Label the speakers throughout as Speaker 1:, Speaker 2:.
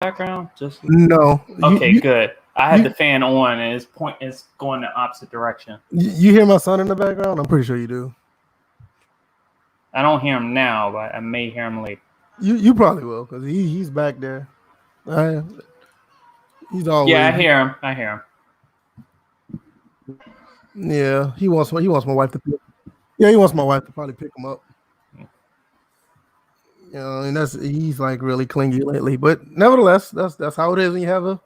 Speaker 1: background? Just
Speaker 2: no.
Speaker 1: Okay, good. I had the fan on, and it's going the opposite direction.
Speaker 2: You hear my son in the background? I'm pretty sure you do.
Speaker 1: I don't hear him now, but I may hear him later.
Speaker 2: You probably will, because he's back there. He's always.
Speaker 1: Yeah, I hear him.
Speaker 2: Yeah, he wants my wife to pick. Yeah, he wants my wife to probably pick him up. You know, and he's like really clingy lately, but nevertheless, that's how it is when you have a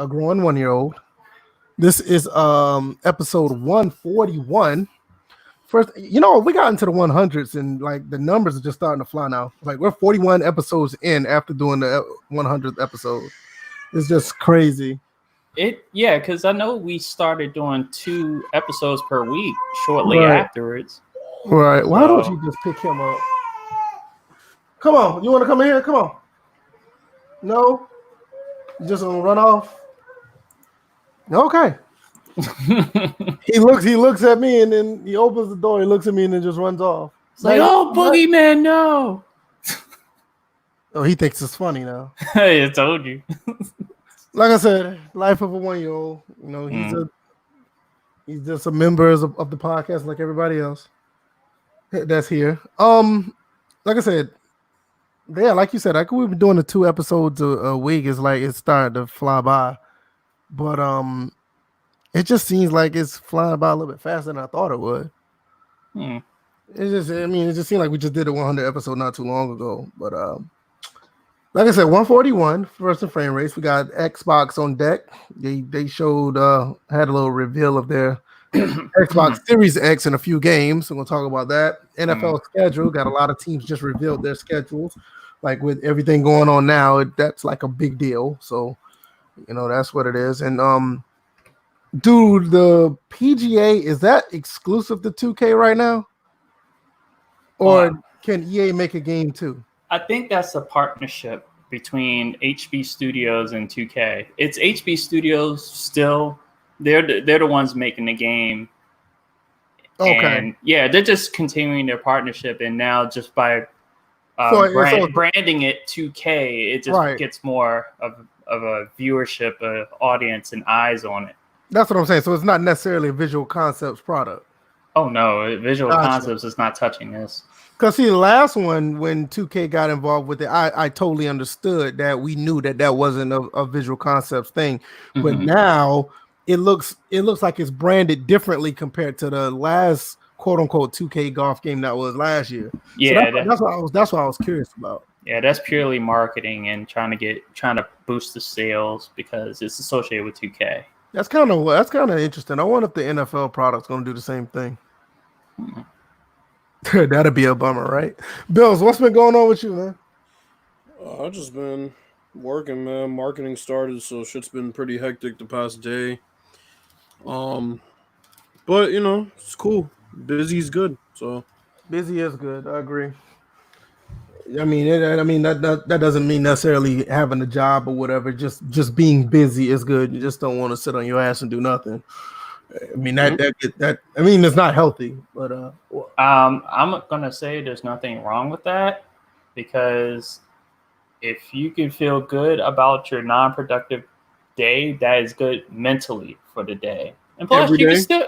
Speaker 2: growing 1-year-old. This is episode 141. First, you know, we got into the 100s, and like the numbers are just starting to fly now. Like we're 41 episodes in after doing the 100th episode. It's just crazy.
Speaker 1: Because I know we started doing 2 episodes per week shortly afterwards.
Speaker 2: Right. Why don't you just pick him up? Come on. You want to come in here? Come on. No? You just gonna run off? Okay. He looks at me, and then he opens the door. He looks at me, and then just runs off.
Speaker 1: It's like, oh, boogeyman, no.
Speaker 2: Oh, he thinks it's funny now.
Speaker 1: I told you.
Speaker 2: Like I said, life of a 1-year-old. You know, he's just a member of the podcast, like everybody else that's here. Like I said, yeah, like you said, we've been doing the 2 episodes a week. It's like it's starting to fly by, but it just seems like it's flying by a little bit faster than I thought it would. It just seemed like we just did a 100 episode not too long ago. But like I said, 141 first and Framerates. We got Xbox on deck. They showed had a little reveal of their Xbox Series X in a few games. So we'll talk about that. NFL schedule, got a lot of teams just revealed their schedules. Like with everything going on now, that's like a big deal. So you know that's what it is. And dude, the PGA, is that exclusive to 2K right now? Or can EA make a game too?
Speaker 1: I think that's a partnership between HB Studios and 2K. It's HB Studios still. They're the ones making the game. Okay. And yeah, they're just continuing their partnership, and now just by branding it 2K, it just gets more of a viewership, audience, and eyes on it.
Speaker 2: That's what I'm saying. So it's not necessarily a Visual Concepts product.
Speaker 1: Oh no, Visual Concepts is not touching this.
Speaker 2: Because see, the last one, when 2K got involved with it, I totally understood that we knew that wasn't a Visual Concepts thing. But now it looks like it's branded differently compared to the last quote unquote 2K golf game that was last year.
Speaker 1: Yeah,
Speaker 2: so that's what I was curious about.
Speaker 1: Yeah, that's purely marketing and trying to boost the sales because it's associated with 2K.
Speaker 2: That's kind of interesting. I wonder if the NFL product's going to do the same thing. That'd be a bummer, right? Bills, what's been going on with you, man?
Speaker 3: I've just been working, man. Marketing started, so shit's been pretty hectic the past day. But you know, it's cool. Busy is good. So
Speaker 2: busy is good. I agree. I mean, that doesn't mean necessarily having a job or whatever. Just being busy is good. You just don't want to sit on your ass and do nothing. I mean that it's not healthy, but
Speaker 1: I'm gonna say there's nothing wrong with that because if you can feel good about your non-productive day, that is good mentally for the day. And plus, you can still.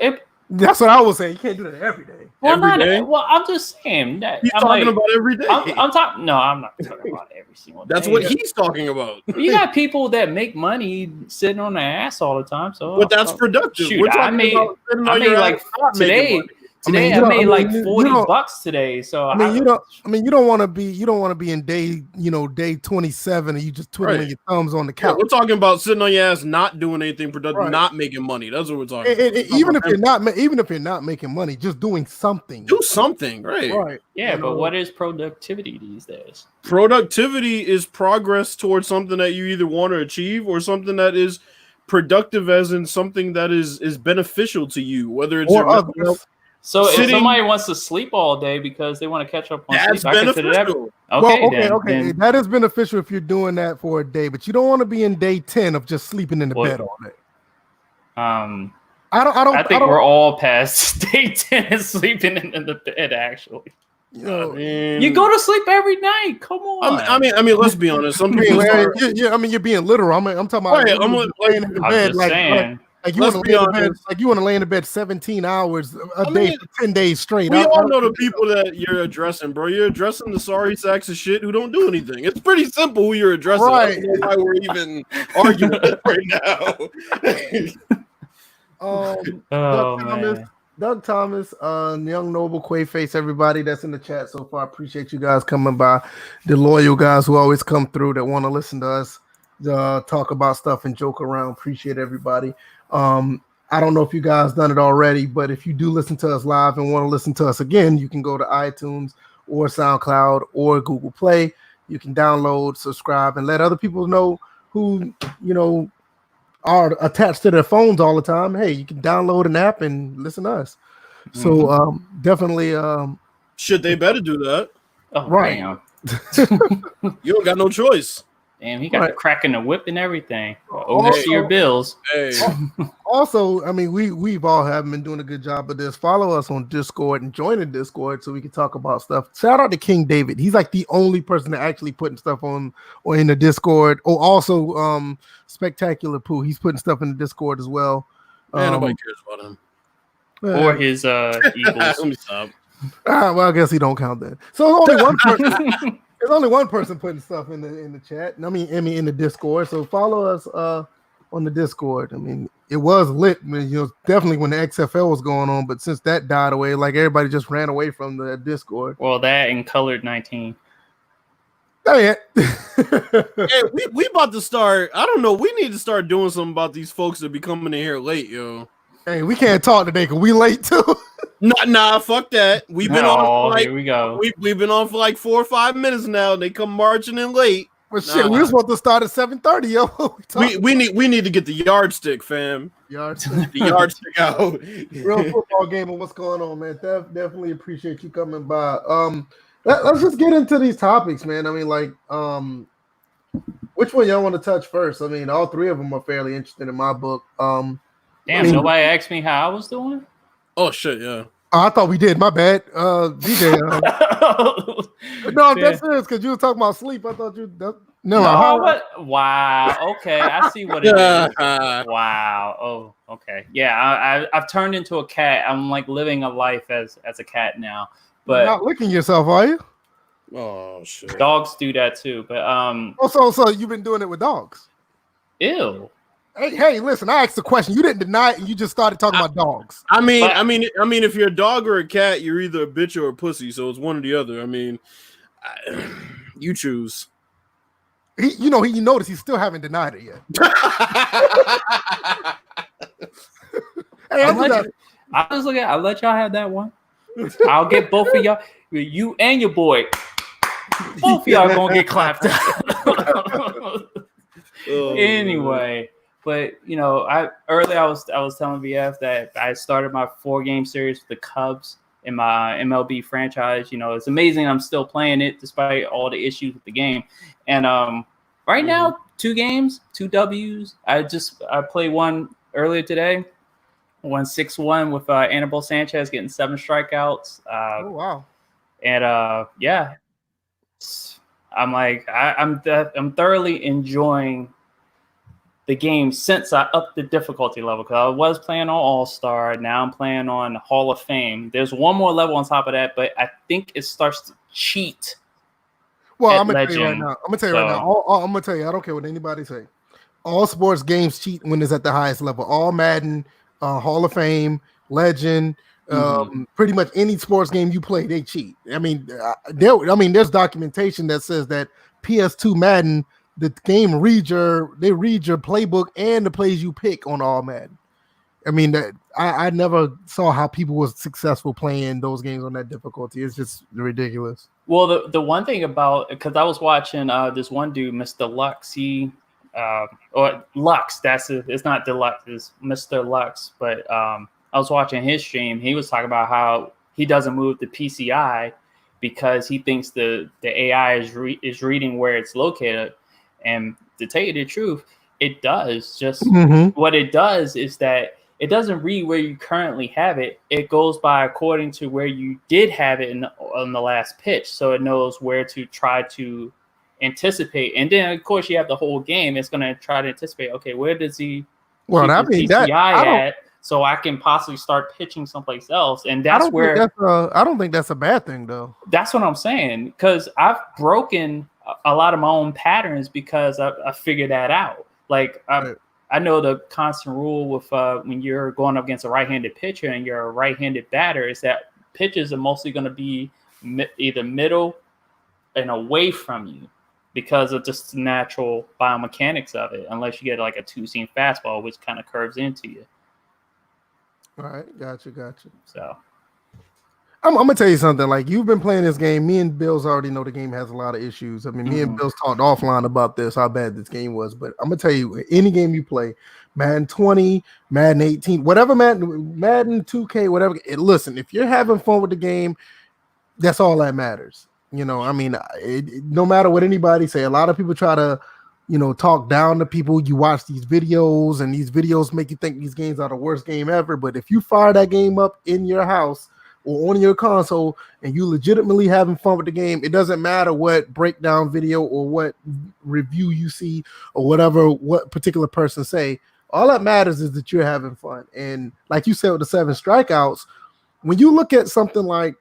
Speaker 2: That's what I was saying. You can't do that every day.
Speaker 1: Well, I'm just saying that.
Speaker 3: He's talking about every day.
Speaker 1: I'm talking. No, I'm not talking about every single day.
Speaker 3: That's what he's talking about.
Speaker 1: You got people that make money sitting on their ass all the time. So,
Speaker 3: but that's productive.
Speaker 1: Shoot, I made like today. Today I made like $40 today. So
Speaker 2: you don't want to be in day 27 and you just twiddling your thumbs on the couch.
Speaker 3: Yeah, we're talking about sitting on your ass, not doing anything productive, not making money. That's what we're talking about.
Speaker 2: Even if you're not making money, just doing something.
Speaker 3: Do something, right?
Speaker 2: Right.
Speaker 1: Yeah, but what is productivity these days?
Speaker 3: Productivity is progress towards something that you either want to achieve or something that is productive, as in something that is beneficial to you, whether it's
Speaker 1: So if somebody wants to sleep all day because they want to catch up on
Speaker 3: sleep,
Speaker 1: I consider that.
Speaker 2: Okay. That is beneficial if you're doing that for a day, but you don't want to be in day 10 of just sleeping in the bed all day.
Speaker 1: I think we're all past day 10 and sleeping in the bed, actually. you go to sleep every night. Come on.
Speaker 3: I mean, let's be honest. Some people
Speaker 2: you're being literal. I'm talking about laying in the bed like you want to lay in the bed, like you want to lay in the bed 17 hours a day for 10 days straight.
Speaker 3: We all know the people that you're addressing, bro. You're addressing the sorry sacks of shit who don't do anything. It's pretty simple who you're addressing. Right. I don't know why we're even arguing right now.
Speaker 2: Doug Thomas, Young Noble, Quayface, everybody that's in the chat so far. Appreciate you guys coming by. The loyal guys who always come through that want to listen to us talk about stuff and joke around. Appreciate everybody. I don't know if you guys done it already, but if you do listen to us live and want to listen to us again, you can go to iTunes or SoundCloud or Google Play. You can download, subscribe, and let other people know who, are attached to their phones all the time. Hey, you can download an app and listen to us. So definitely
Speaker 3: shit, they better do that.
Speaker 1: Oh,
Speaker 2: right.
Speaker 3: You don't got no choice.
Speaker 1: Damn, he got the crack in the whip and everything. Overseer bills.
Speaker 3: Hey.
Speaker 2: Also, I mean, we've all haven't been doing a good job of this. Follow us on Discord and join the Discord so we can talk about stuff. Shout out to King David. He's like the only person that actually putting stuff on or in the Discord. Oh, also Spectacular Pooh. He's putting stuff in the Discord as well.
Speaker 3: Man, nobody cares about him.
Speaker 1: Or his Eagles.
Speaker 3: Let me stop.
Speaker 2: Well, I guess he don't count that. So only one person. There's only one person putting stuff in the chat. I mean, in the Discord. So follow us on the Discord. I mean, it was lit. I mean, definitely when the XFL was going on, but since that died away, like everybody just ran away from the Discord.
Speaker 1: Well, that and Colored 19.
Speaker 2: Oh yeah.
Speaker 3: Hey, we about to start. I don't know. We need to start doing something about these folks that be coming in here late, yo.
Speaker 2: Hey, we can't talk today because we late too.
Speaker 3: Nah, fuck that. We've been on for like,
Speaker 1: here we go.
Speaker 3: We've been on for like 4 or 5 minutes now. And they come marching in late.
Speaker 2: Well, shit, we were supposed to start at 7:30, yo.
Speaker 3: We need to get the yardstick, fam.
Speaker 2: The
Speaker 3: yardstick out.
Speaker 2: Real football game and what's going on, man. Definitely appreciate you coming by. Let's just get into these topics, man. I mean, like, which one y'all want to touch first? I mean, all three of them are fairly interesting in my book.
Speaker 1: Damn, nobody asked me how I was doing.
Speaker 3: Oh shit, yeah.
Speaker 2: I thought we did. My bad, DJ. No, I'm dead serious because you were talking about sleep. I thought you.
Speaker 1: Wow. Okay, I see what it is. Wow. Oh, okay. Yeah, I've turned into a cat. I'm like living a life as a cat now. But
Speaker 2: you're not licking yourself, are you?
Speaker 3: Oh shit.
Speaker 1: Dogs do that too. But
Speaker 2: So you've been doing it with dogs?
Speaker 1: Ew.
Speaker 2: Hey, listen, I asked the question. You didn't deny it, and you just started talking about dogs.
Speaker 3: I mean, if you're a dog or a cat, you're either a bitch or a pussy. So it's one or the other. I mean, you choose.
Speaker 2: You notice he still haven't denied it yet. Hey,
Speaker 1: I'll let y'all have that one. I'll get both of y'all, you and your boy. Both of y'all gonna get clapped out. Anyway. But I was telling VF that I started my 4-game series with the Cubs in my MLB franchise. It's amazing I'm still playing it despite all the issues with the game. And right now, 2 games, 2 W's. I played one earlier today. Won 6-1 with Anibal Sanchez getting 7 strikeouts.
Speaker 2: Oh wow!
Speaker 1: And yeah, I'm like I'm thoroughly enjoying the game since I upped the difficulty level, because I was playing on All-Star. Now I'm playing on Hall of Fame. There's one more level on top of that, but I think it starts to cheat.
Speaker 2: Well, I'm gonna tell you right now. I'm gonna tell you. I don't care what anybody say. All sports games cheat when it's at the highest level. All Madden, Hall of Fame, Legend, pretty much any sports game you play, they cheat. I mean, there's documentation that says that PS2 Madden, the game they read your playbook and the plays you pick on all Madden. I mean, I never saw how people was successful playing those games on that difficulty. It's just ridiculous.
Speaker 1: Well, the one thing about, because I was watching this one dude, Mr. Lux, or Lux, it's not Deluxe, it's Mr. Lux, but I was watching his stream. He was talking about how he doesn't move the PCI because he thinks the AI is reading where it's located. And to tell you the truth, it does. Just what it does is that it doesn't read where you currently have it. It goes by according to where you did have it on the last pitch, so it knows where to try to anticipate. And then, of course, you have the whole game. It's going to try to anticipate. Okay, where does he
Speaker 2: keep his
Speaker 1: DPI at? So I can possibly start pitching someplace else, and that's where
Speaker 2: I don't think that's a bad thing, though.
Speaker 1: That's what I'm saying, because I've broken a lot of my own patterns because I figured that out. Like I know the constant rule with when you're going up against a right-handed pitcher and you're a right-handed batter is that pitches are mostly going to be either middle and away from you because of just the natural biomechanics of it, unless you get like a two-seam fastball, which kind of curves into you.
Speaker 2: All right, gotcha.
Speaker 1: So
Speaker 2: I'm gonna tell you something. Like, you've been playing this game. Me and Bills already know the game has a lot of issues. I mean, me and Bills talked offline about this, how bad this game was. But I'm gonna tell you, any game you play, Madden 20, Madden 18, whatever, Madden 2K, whatever. Listen, if you're having fun with the game, that's all that matters. You know, I mean, no matter what anybody say, a lot of people try to, you know, talk down to people. You watch these videos, and these videos make you think these games are the worst game ever. But if you fire that game up in your house or on your console and you legitimately having fun with the game, it doesn't matter what breakdown video or what review you see or whatever, what particular person say. All that matters is that you're having fun. And like you said with the 7 strikeouts, when you look at something like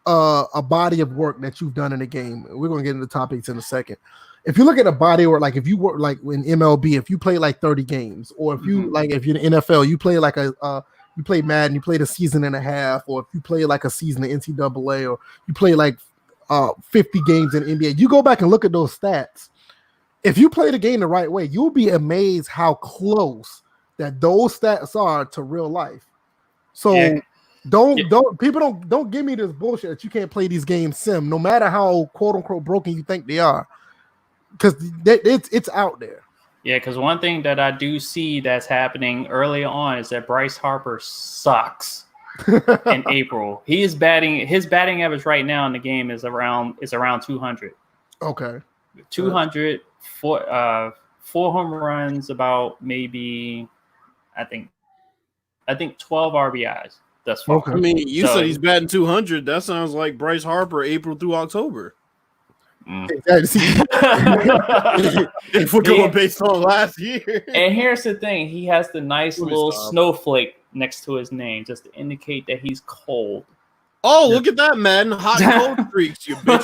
Speaker 2: a body of work that you've done in a game, we're going to get into topics in a second. If you look at a body of work, like if you work like in MLB, if you play like 30 games, or if you like, if you're in the NFL, you play like you play Madden, you played a season and a half, or if you play like a season of NCAA, or you play like 50 games in NBA, you go back and look at those stats. If you play the game the right way, you'll be amazed how close that those stats are to real life. So don't give me this bullshit that you can't play these games sim, no matter how quote unquote broken you think they are, because it's out there.
Speaker 1: Yeah, because one thing that I do see that's happening early on is that Bryce Harper sucks in April. His batting average right now in the game is around 200.
Speaker 2: Okay.
Speaker 1: 200, 4 home runs, about maybe I think 12 RBIs. That's far.
Speaker 3: Okay. I mean, you said he's batting 200. That sounds like Bryce Harper April through October.
Speaker 2: Exactly.
Speaker 3: If we're going based on last year.
Speaker 1: And here's the thing: he has the nice little snowflake next to his name just to indicate that he's cold.
Speaker 3: Oh, look at that, man! Hot and cold streaks, you bitch.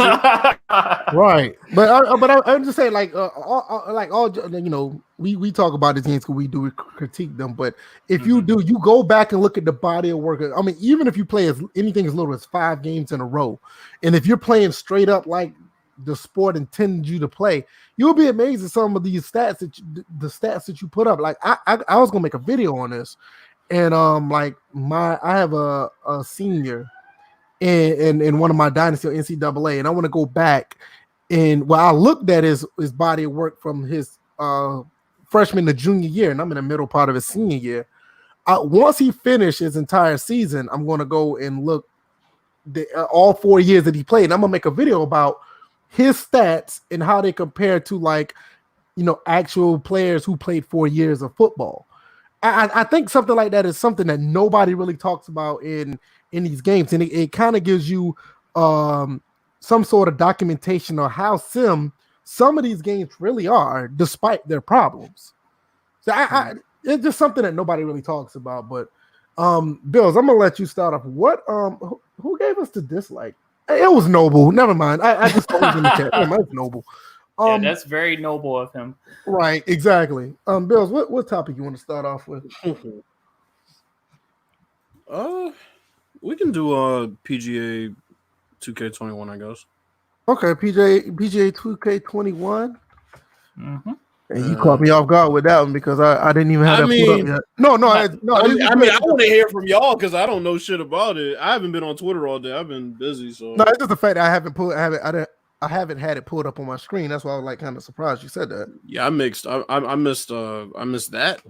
Speaker 2: Right, but I'm just saying, like all you know, we talk about these games because we do critique them. But if you do, you go back and look at the body of work. I mean, even if you play anything as little as 5 games in a row, and if you're playing straight up like the sport intended you to play, you'll be amazed at some of these stats that you put up. Like I was gonna make a video on this, and I have a senior in one of my dynasty NCAA, and I want to go back and I looked at his body of work from his freshman to junior year, and I'm in the middle part of his senior year. Once he finished his entire season, I'm going to go and look all 4 years that he played, and I'm gonna make a video about his stats and how they compare to, like, you know, actual players who played 4 years of football. I think something like that is something that nobody really talks about in these games, and it kind of gives you some sort of documentation on how some of these games really are, despite their problems. So it's just something that nobody really talks about. But Bills, I'm gonna let you start off. What who gave us the dislike? It was Noble. Never mind. I just told you in the chat. It's Noble.
Speaker 1: Yeah, that's very noble of him.
Speaker 2: Right, exactly. Bills, what topic you want to start off with?
Speaker 3: We can do PGA 2K21, I guess.
Speaker 2: Okay, PGA 2K21.
Speaker 1: Mm-hmm.
Speaker 2: And you caught me off guard with that one because I didn't even have that put up yet. No. I
Speaker 3: want to hear from y'all because I don't know shit about it. I haven't been on Twitter all day. I've been busy, so
Speaker 2: no, it's just the fact that I haven't had it pulled up on my screen. That's why I was like kind of surprised you said that.
Speaker 3: Yeah, I missed that.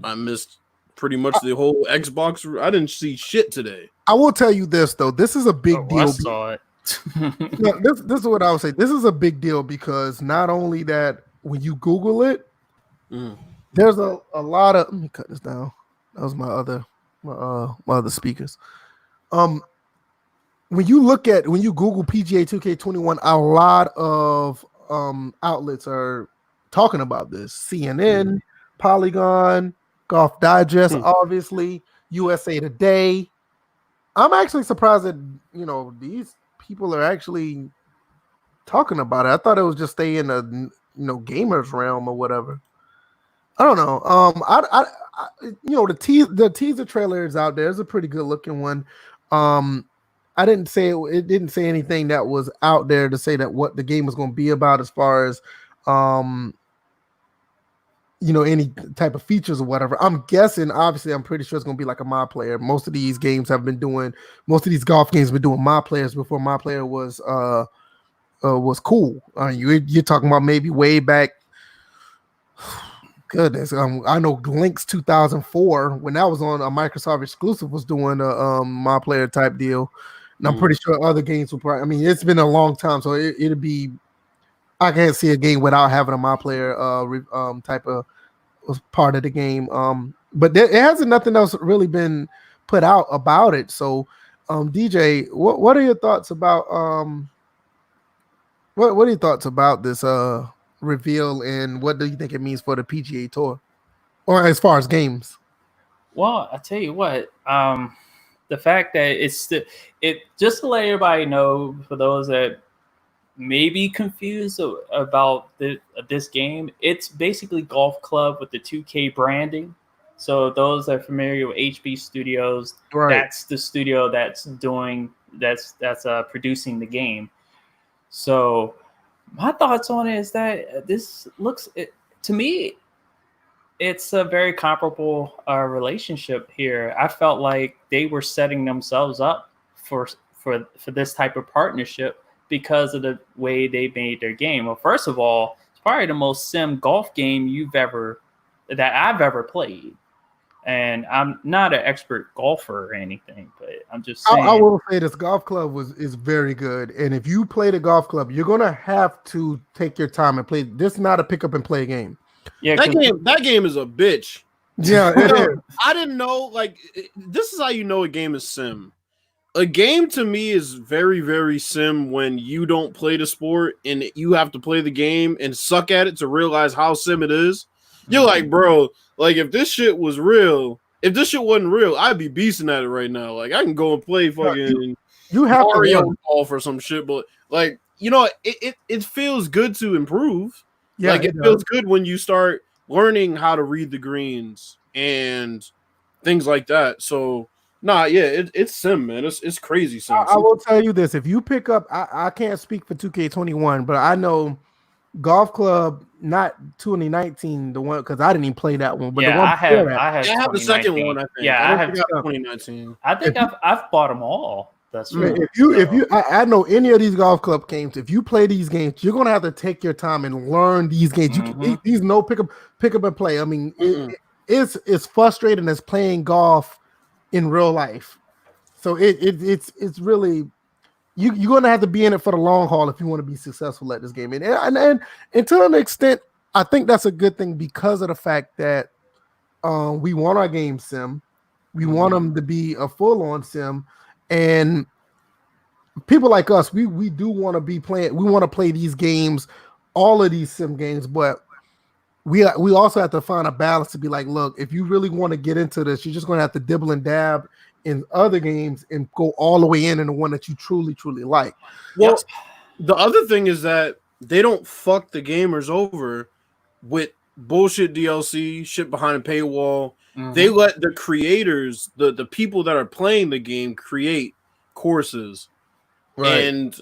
Speaker 3: I missed pretty much the whole Xbox. I didn't see shit today.
Speaker 2: I will tell you this though. This is a big deal.
Speaker 1: I saw it.
Speaker 2: No, this is what I would say. This is a big deal because not only that, when you Google it, there's a lot of. Let me cut this down. That was my other speakers. When you Google PGA 2K21, a lot of outlets are talking about this. CNN, Polygon, Golf Digest, obviously, USA Today. I'm actually surprised that these people are actually talking about it. I thought it was just stay in the gamers realm or whatever. I don't know. I the teaser trailer is out there. It's a pretty good looking one. I didn't say it didn't say anything that was out there to say that what the game was going to be about as far as any type of features or whatever. I'm guessing, obviously, I'm pretty sure it's going to be like a My Player. Most of these games have been doing, most of these golf games have been doing My Players before My Player was cool. You're talking about maybe way back. Goodness, I know Link's 2004 when that was on a Microsoft exclusive was doing a My Player type deal, and I'm pretty sure other games will probably. I mean, it's been a long time, so it'll be. I can't see a game without having a My Player type of part of the game. But it hasn't nothing else really been put out about it. So, DJ, what are your thoughts about what are your thoughts about this reveal, and what do you think it means for the PGA Tour, or as far as games?
Speaker 1: Well, I tell you what, the fact that just to let everybody know, for those that may be confused about this game, it's basically Golf Club with the 2K branding. So those that are familiar with HB Studios,
Speaker 2: right,
Speaker 1: that's the studio that's producing the game. So my thoughts on it is that this looks, to me, it's a very comparable relationship here. I felt like they were setting themselves up for this type of partnership because of the way they made their game. Well, first of all, it's probably the most sim golf game that I've ever played. And I'm not an expert golfer or anything, but I'm just saying.
Speaker 2: I will say this Golf Club is very good. And if you play the Golf Club, you're gonna have to take your time and play. This is not a pick up and play game.
Speaker 3: Yeah, that game is a bitch.
Speaker 2: Yeah, it is.
Speaker 3: I didn't know. Like, this is how you know a game is sim. A game to me is very, very sim when you don't play the sport and you have to play the game and suck at it to realize how sim it is. You're like, bro, like if this shit was real, if this shit wasn't real, I'd be beasting at it right now. Like I can go and play fucking
Speaker 2: you have
Speaker 3: Mario Golf or some shit, but like it feels good to improve. Yeah, like it feels good when you start learning how to read the greens and things like that. So it's sim, man. It's crazy sim.
Speaker 2: I will tell you this: if you pick up, I can't speak for 2K21, but I know Golf Club, not 2019, the one because I didn't even play that one. But
Speaker 1: yeah,
Speaker 2: the one
Speaker 1: I have
Speaker 3: the second one. I think.
Speaker 1: Yeah, I have
Speaker 3: 2019.
Speaker 1: I think I've bought them all. That's
Speaker 2: right. I know any of these Golf Club games. If you play these games, you're gonna have to take your time and learn these games. These no pick up and play. I mean, it's frustrating as playing golf in real life. So it's really you're gonna have to be in it for the long haul if you want to be successful at this game. And to an extent, I think that's a good thing because of the fact that we want our game sim, we want them to be a full-on sim, and people like us, we do want to be playing. We want to play these games, all of these sim games, but we also have to find a balance to be like, look, if you really want to get into this, you're just going to have to dibble and dab in other games and go all the way in the one that you truly, truly like.
Speaker 3: Well, the other thing is that they don't fuck the gamers over with bullshit DLC, shit behind a paywall. They let the creators, the people that are playing the game create courses. Right. And,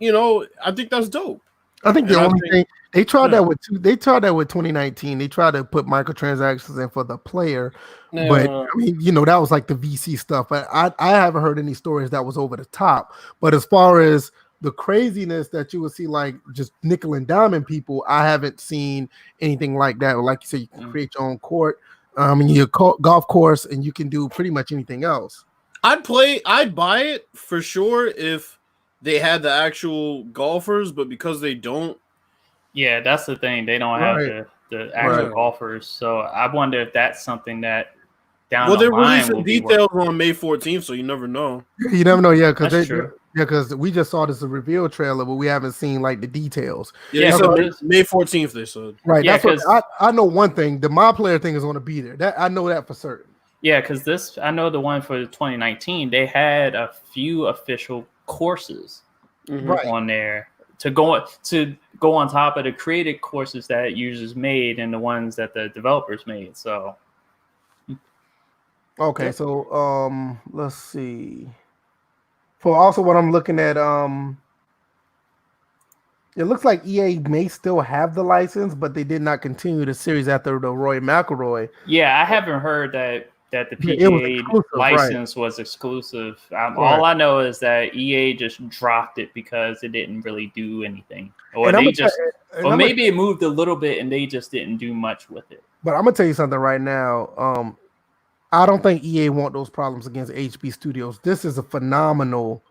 Speaker 3: I think that's dope.
Speaker 2: I think the only thing they tried that with 2019. They tried to put microtransactions in for the player, but I mean, that was like the VC stuff. But I haven't heard any stories that was over the top. But as far as the craziness that you would see, like just nickel and diamond people, I haven't seen anything like that. Like you said, you can create your own court, your golf course, and you can do pretty much anything else.
Speaker 3: I'd buy it for sure if they had the actual golfers, but because they don't.
Speaker 1: Yeah, that's the thing. They don't have the actual golfers. So I wonder if that's something that down
Speaker 3: Well,
Speaker 1: the
Speaker 3: they're
Speaker 1: line
Speaker 3: releasing
Speaker 1: will be
Speaker 3: details on May 14th, so you never know.
Speaker 2: You never know, yeah, because
Speaker 1: true.
Speaker 2: we just saw this reveal trailer, but we haven't seen like the details.
Speaker 3: Yeah,
Speaker 1: so
Speaker 3: May 14th. They said
Speaker 2: right.
Speaker 1: Yeah,
Speaker 2: that's what I know. One thing, the My Player thing is going to be there. That I know that for certain.
Speaker 1: Yeah, because I know the one for 2019, they had a few official courses on there to go on top of the created courses that users made and the ones that the developers made. So
Speaker 2: okay, so let's see. For also what I'm looking at, it looks like EA may still have the license, but they did not continue the series after the Roy McIlroy.
Speaker 1: Yeah, I haven't heard that the PGA license was exclusive. All I know is that EA just dropped it because it didn't really do anything, or maybe it moved a little bit and they just didn't do much with it.
Speaker 2: But I'm gonna tell you something right now. I don't think EA want those problems against HB Studios. This is a phenomenal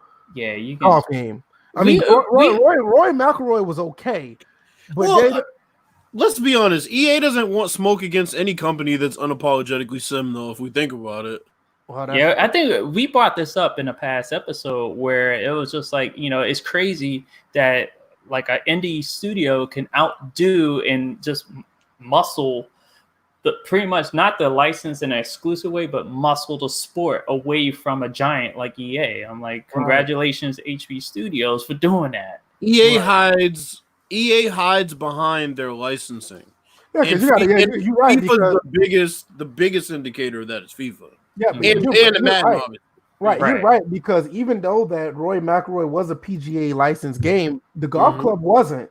Speaker 2: golf game. I mean, Roy McIlroy was okay, but
Speaker 3: let's be honest. EA doesn't want smoke against any company that's unapologetically sim, though. If we think about it,
Speaker 1: yeah, I think we brought this up in a past episode where it was just like, it's crazy that like an indie studio can outdo and just muscle pretty much not the license in an exclusive way, but muscle the sport away from a giant like EA. I'm like, congratulations, HB Studios, for doing that.
Speaker 3: EA hides behind their licensing.
Speaker 2: Yeah, because you're right.
Speaker 3: FIFA's the biggest indicator of that is FIFA.
Speaker 2: Yeah,
Speaker 3: and Madden,
Speaker 2: right. You're right, because even though that Roy McIlroy was a PGA licensed game, the golf club wasn't.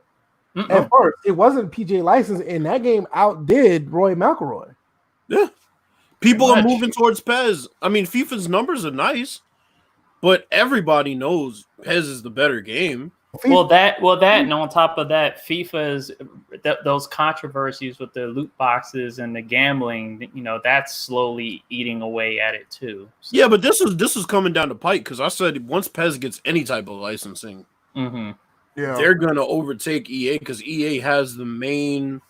Speaker 2: At first, it wasn't PGA license, and that game outdid Roy McIlroy.
Speaker 3: Yeah, people are moving towards PES. I mean, FIFA's numbers are nice, but everybody knows PES is the better game.
Speaker 1: Well, that, and on top of that, FIFA's those controversies with the loot boxes and the gambling, that's slowly eating away at it too.
Speaker 3: So. Yeah, but this is coming down the pike because I said once PES gets any type of licensing. They're gonna overtake EA because EA has the main,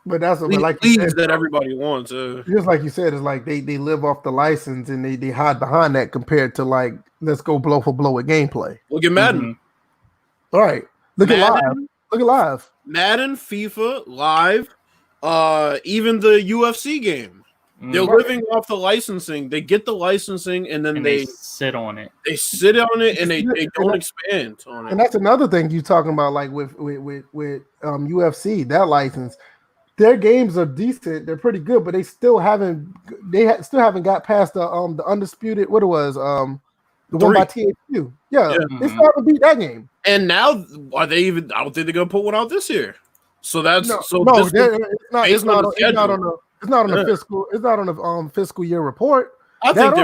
Speaker 2: but that's
Speaker 3: like leagues that everybody wants.
Speaker 2: Just like you said, it's like they live off the license and they hide behind that compared to like let's go blow for blow with gameplay.
Speaker 3: Look at Madden.
Speaker 2: All right, look at live.
Speaker 3: Madden, FIFA, live, even the UFC game. They're living off the licensing. They get the licensing and then they
Speaker 1: sit on it.
Speaker 3: They sit on it and they don't expand on it.
Speaker 2: And that's another thing you talking about, like with UFC, that license. Their games are decent. They're pretty good, but they still haven't got past the undisputed. What it was the 3. One by THQ. Yeah. They still haven't beat that game.
Speaker 3: And now are they even? I don't think they're gonna put one out this year. So that's
Speaker 2: it's not on the fiscal. It's not on the fiscal year report.
Speaker 3: I think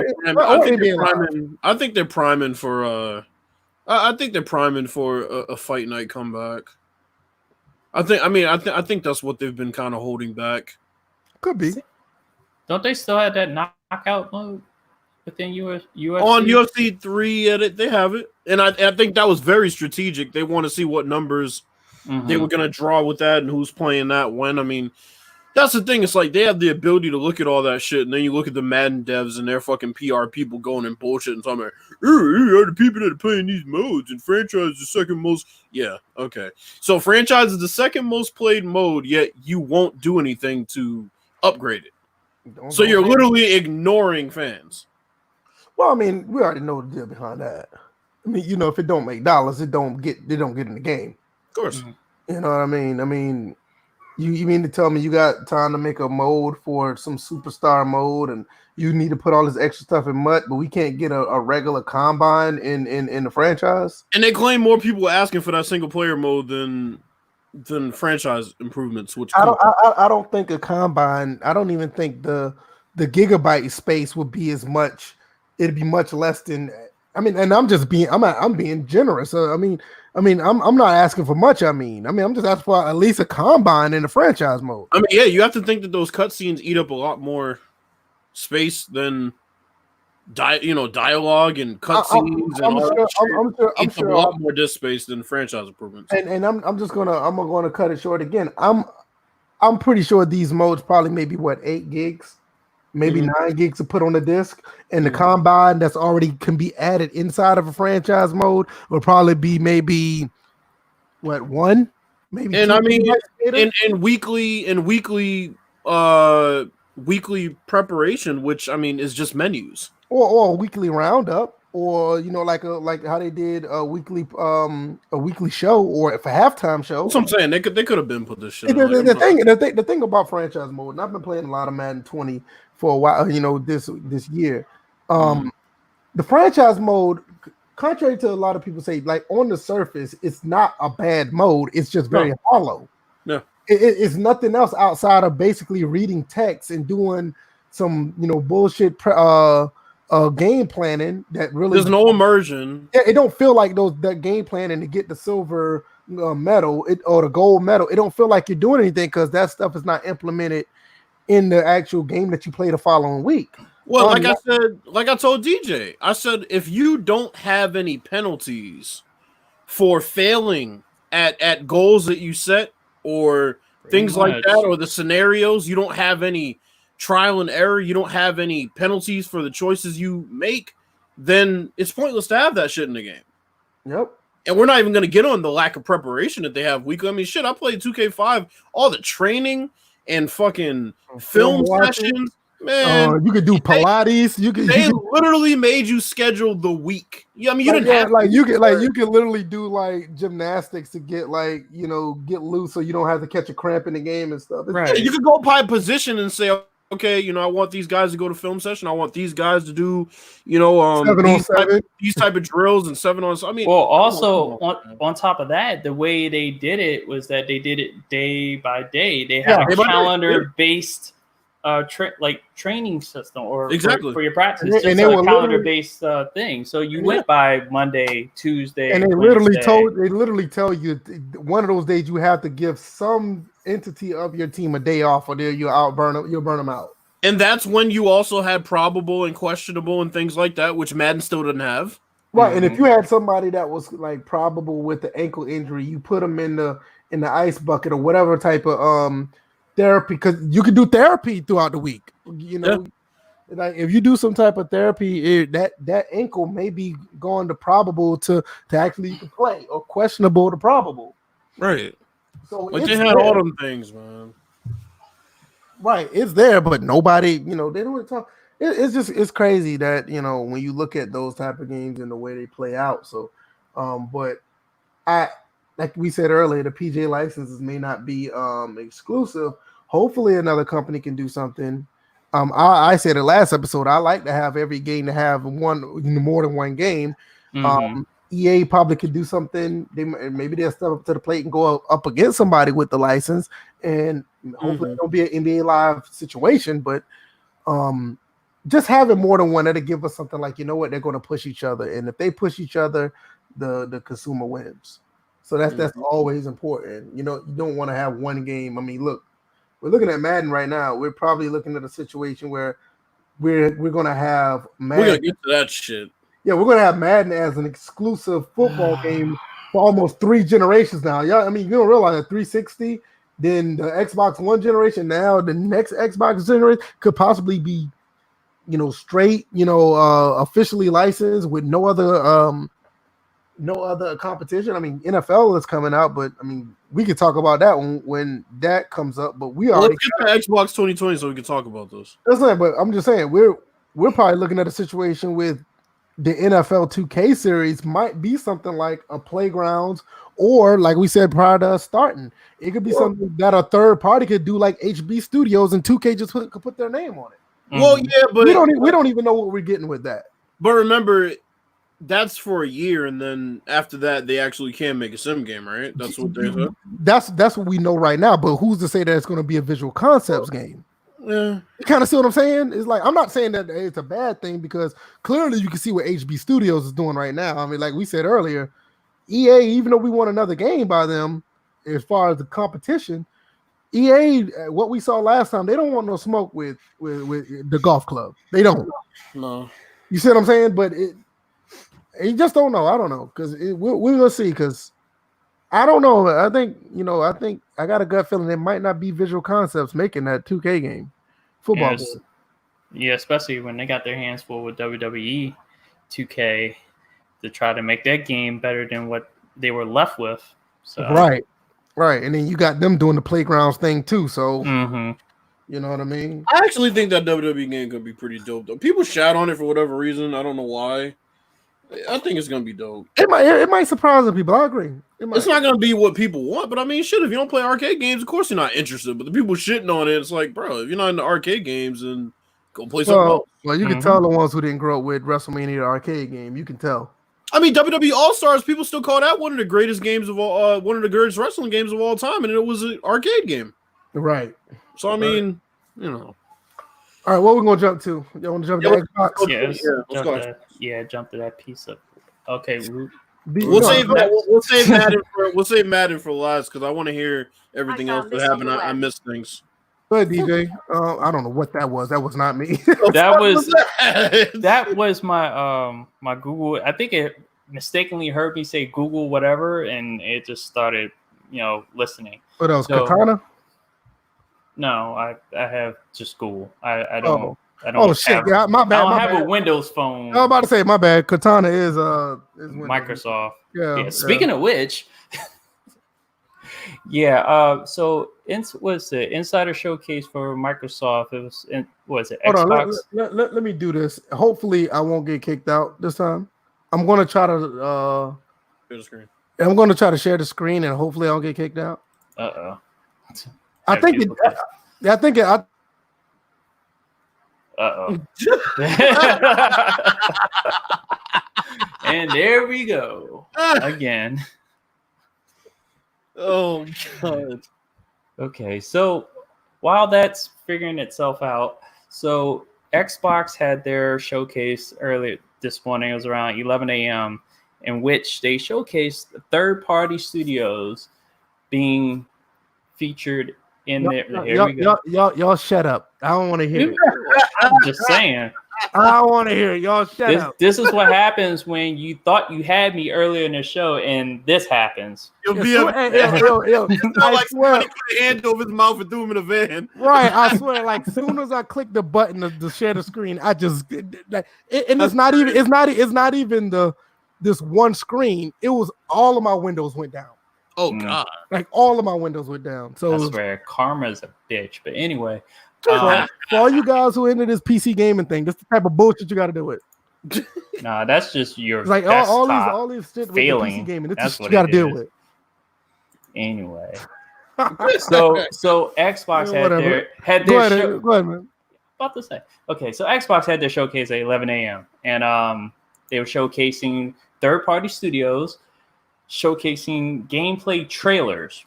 Speaker 3: they're priming for. I think they're priming for a fight night comeback. I think that's what they've been kind of holding back.
Speaker 2: Could be.
Speaker 1: Don't they still have that knockout mode within UFC?
Speaker 3: On UFC 3, they have it, and I think that was very strategic. They want to see what numbers they were going to draw with that and who's playing that when. I mean, that's the thing. It's like they have the ability to look at all that shit, and then you look at the Madden devs and their fucking PR people going and bullshit and talking about, the people that are playing these modes, and franchise is the second most. Yeah, okay. So franchise is the second most played mode, yet you won't do anything to upgrade it. So you're literally ignoring fans.
Speaker 2: Well, I mean, we already know the deal behind that. I mean, if it don't make dollars, they don't get in the game.
Speaker 3: Of course.
Speaker 2: You know what I mean? I mean, you mean to tell me you got time to make a mode for some superstar mode and you need to put all this extra stuff in MUT, but we can't get a regular combine in the franchise?
Speaker 3: And they claim more people are asking for that single player mode than franchise improvements. Which
Speaker 2: I don't think a combine. I don't even think the gigabyte space would be as much. It'd be much less than. I mean, and I'm being generous. I'm not asking for much. I'm just asking for at least a combine in the franchise mode.
Speaker 3: I mean, yeah, you have to think that those cutscenes eat up a lot more space than dialogue and cutscenes and all that. I'm sure a lot more disk space than franchise improvements.
Speaker 2: And I'm gonna cut it short again. I'm pretty sure these modes probably maybe 8 gigs. maybe 9 gigs to put on the disc, and the combine that's already can be added inside of a franchise mode will probably be maybe one, maybe.
Speaker 3: And
Speaker 2: 2
Speaker 3: I mean,
Speaker 2: in
Speaker 3: weekly preparation, which I mean is just menus,
Speaker 2: or a weekly roundup, or like how they did a weekly show, or if a halftime show.
Speaker 3: That's what I'm saying. They could have been put this shit.
Speaker 2: The thing about franchise mode, and I've been playing a lot of Madden 20 for a while, this year. The franchise mode, contrary to a lot of people say, like on the surface, it's not a bad mode. It's just very hollow.
Speaker 3: Yeah.
Speaker 2: It's nothing else outside of basically reading text and doing some, bullshit game planning that really
Speaker 3: there's no immersion.
Speaker 2: Yeah, it don't feel like that game planning to get the silver medal or the gold medal. It don't feel like you're doing anything because that stuff is not implemented in the actual game that you play the following week.
Speaker 3: Well, like I told DJ, I said if you don't have any penalties for failing at goals that you set or things like that, or the scenarios, you don't have any trial and error, you don't have any penalties for the choices you make, then it's pointless to have that shit in the game.
Speaker 2: Yep.
Speaker 3: And we're not even going to get on the lack of preparation that they have weekly. I mean, shit, I played 2K5, all the training and fucking film sessions. Man,
Speaker 2: you could do Pilates. They
Speaker 3: literally made you schedule the week. Yeah, I mean, you didn't have
Speaker 2: you could literally do like gymnastics to get get loose, so you don't have to catch a cramp in the game and stuff.
Speaker 3: Right. You could go by position and say, okay, I want these guys to go to film session. I want these guys to do,
Speaker 2: 7-on-7.
Speaker 3: These type of drills and 7-on-7. I mean,
Speaker 1: well, also on top of that, the way they did it was that they did it day by day. They had a calendar based training system or for your practice, just a calendar based thing. So you went by Monday, Tuesday,
Speaker 2: and they literally tell you one of those days you have to give some entity of your team a day off, or you'll burn them out.
Speaker 3: And that's when you also had probable and questionable and things like that, which Madden still didn't have.
Speaker 2: Right, and if you had somebody that was like probable with the ankle injury, you put them in the ice bucket or whatever type of therapy, because you could do therapy throughout the week. Like if you do some type of therapy, that ankle may be going to probable to actually you can play, or questionable to probable.
Speaker 3: Right.
Speaker 2: So
Speaker 3: they had all them things, man.
Speaker 2: Right, it's there, but nobody, they don't really talk. It's crazy that when you look at those type of games and the way they play out. So, but like we said earlier, the PGA licenses may not be exclusive. Hopefully, another company can do something. I said the last episode, I like to have every game to have more than one game. EA probably could do something. Maybe they'll step up to the plate and go up against somebody with the license, and hopefully it'll be an NBA Live situation. But just having more than one, that'll give us something like, they're going to push each other, and if they push each other, the consumer wins. So that's always important. You don't want to have one game. I mean, look, we're looking at Madden right now. We're probably looking at a situation where we're going to have Madden.
Speaker 3: We're going to get to that shit.
Speaker 2: Yeah, we're going to have Madden as an exclusive football game for almost 3 generations now. Yeah, I mean, you don't realize that 360, then the Xbox One generation, now the next Xbox generation could possibly be, straight, officially licensed with no other competition. I mean, NFL is coming out, but I mean, we could talk about that when that comes up. But
Speaker 3: let's get to Xbox 2020 so we can talk about this.
Speaker 2: That's not. But I'm just saying we're probably looking at a situation with the NFL 2K series might be something like a Playgrounds, or like we said prior to us starting, it could be something that a third party could do, like HB Studios, and 2K just could put their name on it.
Speaker 3: Well, yeah, but
Speaker 2: we don't even know what we're getting with that.
Speaker 3: But remember, that's for a year, and then after that, they actually can make a sim game, right? That's what they said.
Speaker 2: That's what we know right now. But who's to say that it's going to be a visual concepts game?
Speaker 3: Yeah,
Speaker 2: you kind of see what I'm saying? It's like, I'm not saying that it's a bad thing, because clearly you can see what HB Studios is doing right now. I mean, like we said earlier, EA, even though we want another game by them, as far as the competition, EA, what we saw last time, they don't want no smoke with the golf club. They don't.
Speaker 3: No.
Speaker 2: You see what I'm saying? But you just don't know. I don't know, because we're gonna see. Because I don't know. I think I got a gut feeling it might not be Visual Concepts making that 2K game, football game.
Speaker 1: Yeah, especially when they got their hands full with WWE 2K to try to make that game better than what they were left with. So
Speaker 2: right, and then you got them doing the playgrounds thing too. So you know what I mean.
Speaker 3: I actually think that WWE game could be pretty dope though. People shout on it for whatever reason. I don't know why. I think it's gonna be dope.
Speaker 2: It might surprise the people. I agree.
Speaker 3: It's not gonna be what people want, but I mean, shit. If you don't play arcade games, of course you're not interested. But the people shitting on it, it's like, bro, if you're not into arcade games, then go play something else.
Speaker 2: Well, you can tell the ones who didn't grow up with WrestleMania the arcade game. You can tell.
Speaker 3: I mean, WWE All Stars, people still call that one of the greatest games of all, one of the greatest wrestling games of all time, and it was an arcade game.
Speaker 2: Right.
Speaker 3: So I mean, you know.
Speaker 2: All right, what we're gonna jump to? You want to jump to Xbox?
Speaker 1: Jump to that piece of. Okay,
Speaker 3: we'll save Madden for last because I want to hear everything else that happened. I missed things.
Speaker 2: Go ahead, DJ. I don't know what that was. That was not me.
Speaker 1: that was my my Google. I think it mistakenly heard me say Google whatever, and it just started, listening.
Speaker 2: What else? Katana?
Speaker 1: No, I have just Google. I don't. I don't.
Speaker 2: Oh shit! Yeah, my bad.
Speaker 1: I don't have a Windows phone.
Speaker 2: I was about to say my bad. Katana is
Speaker 1: Microsoft.
Speaker 2: Yeah.
Speaker 1: Speaking of which, so was the Insider Showcase for Microsoft. It was it Xbox?
Speaker 2: Hold on, let me do this. Hopefully, I won't get kicked out this time. I'm gonna try to
Speaker 3: share the screen.
Speaker 2: I'm gonna try to share the screen, and hopefully, I don't get kicked out. I think it. I think it.
Speaker 1: And there we go again.
Speaker 3: Oh God.
Speaker 1: Okay, so while that's figuring itself out, so Xbox had their showcase earlier this morning. It was around 11 a.m. in which they showcased third-party studios being featured in there.
Speaker 2: Y'all shut up. I don't want to hear it.
Speaker 1: I'm just saying.
Speaker 2: I don't want to hear it. Y'all shut up.
Speaker 1: This is what happens when you thought you had me earlier in the show and this happens.
Speaker 3: You'll be like somebody put a hand over his mouth and threw him in a van.
Speaker 2: Right, I swear. Like soon as I click the button to share the screen, I just and it's not even this one screen. It was all of my windows went down.
Speaker 3: Oh God!
Speaker 2: Like all of my windows went down. So
Speaker 1: I swear, karma's a bitch. But anyway,
Speaker 2: for all you guys who are into this PC gaming thing, this is the type of bullshit you got to do it.
Speaker 1: Nah, that's just your.
Speaker 2: It's like all these shit with the PC gaming. This is what you got to deal with.
Speaker 1: Anyway, so Xbox had their show.
Speaker 2: Go ahead, man.
Speaker 1: About to say, okay, so Xbox had their showcase at 11 a.m. and they were showcasing third-party studios. Showcasing gameplay trailers.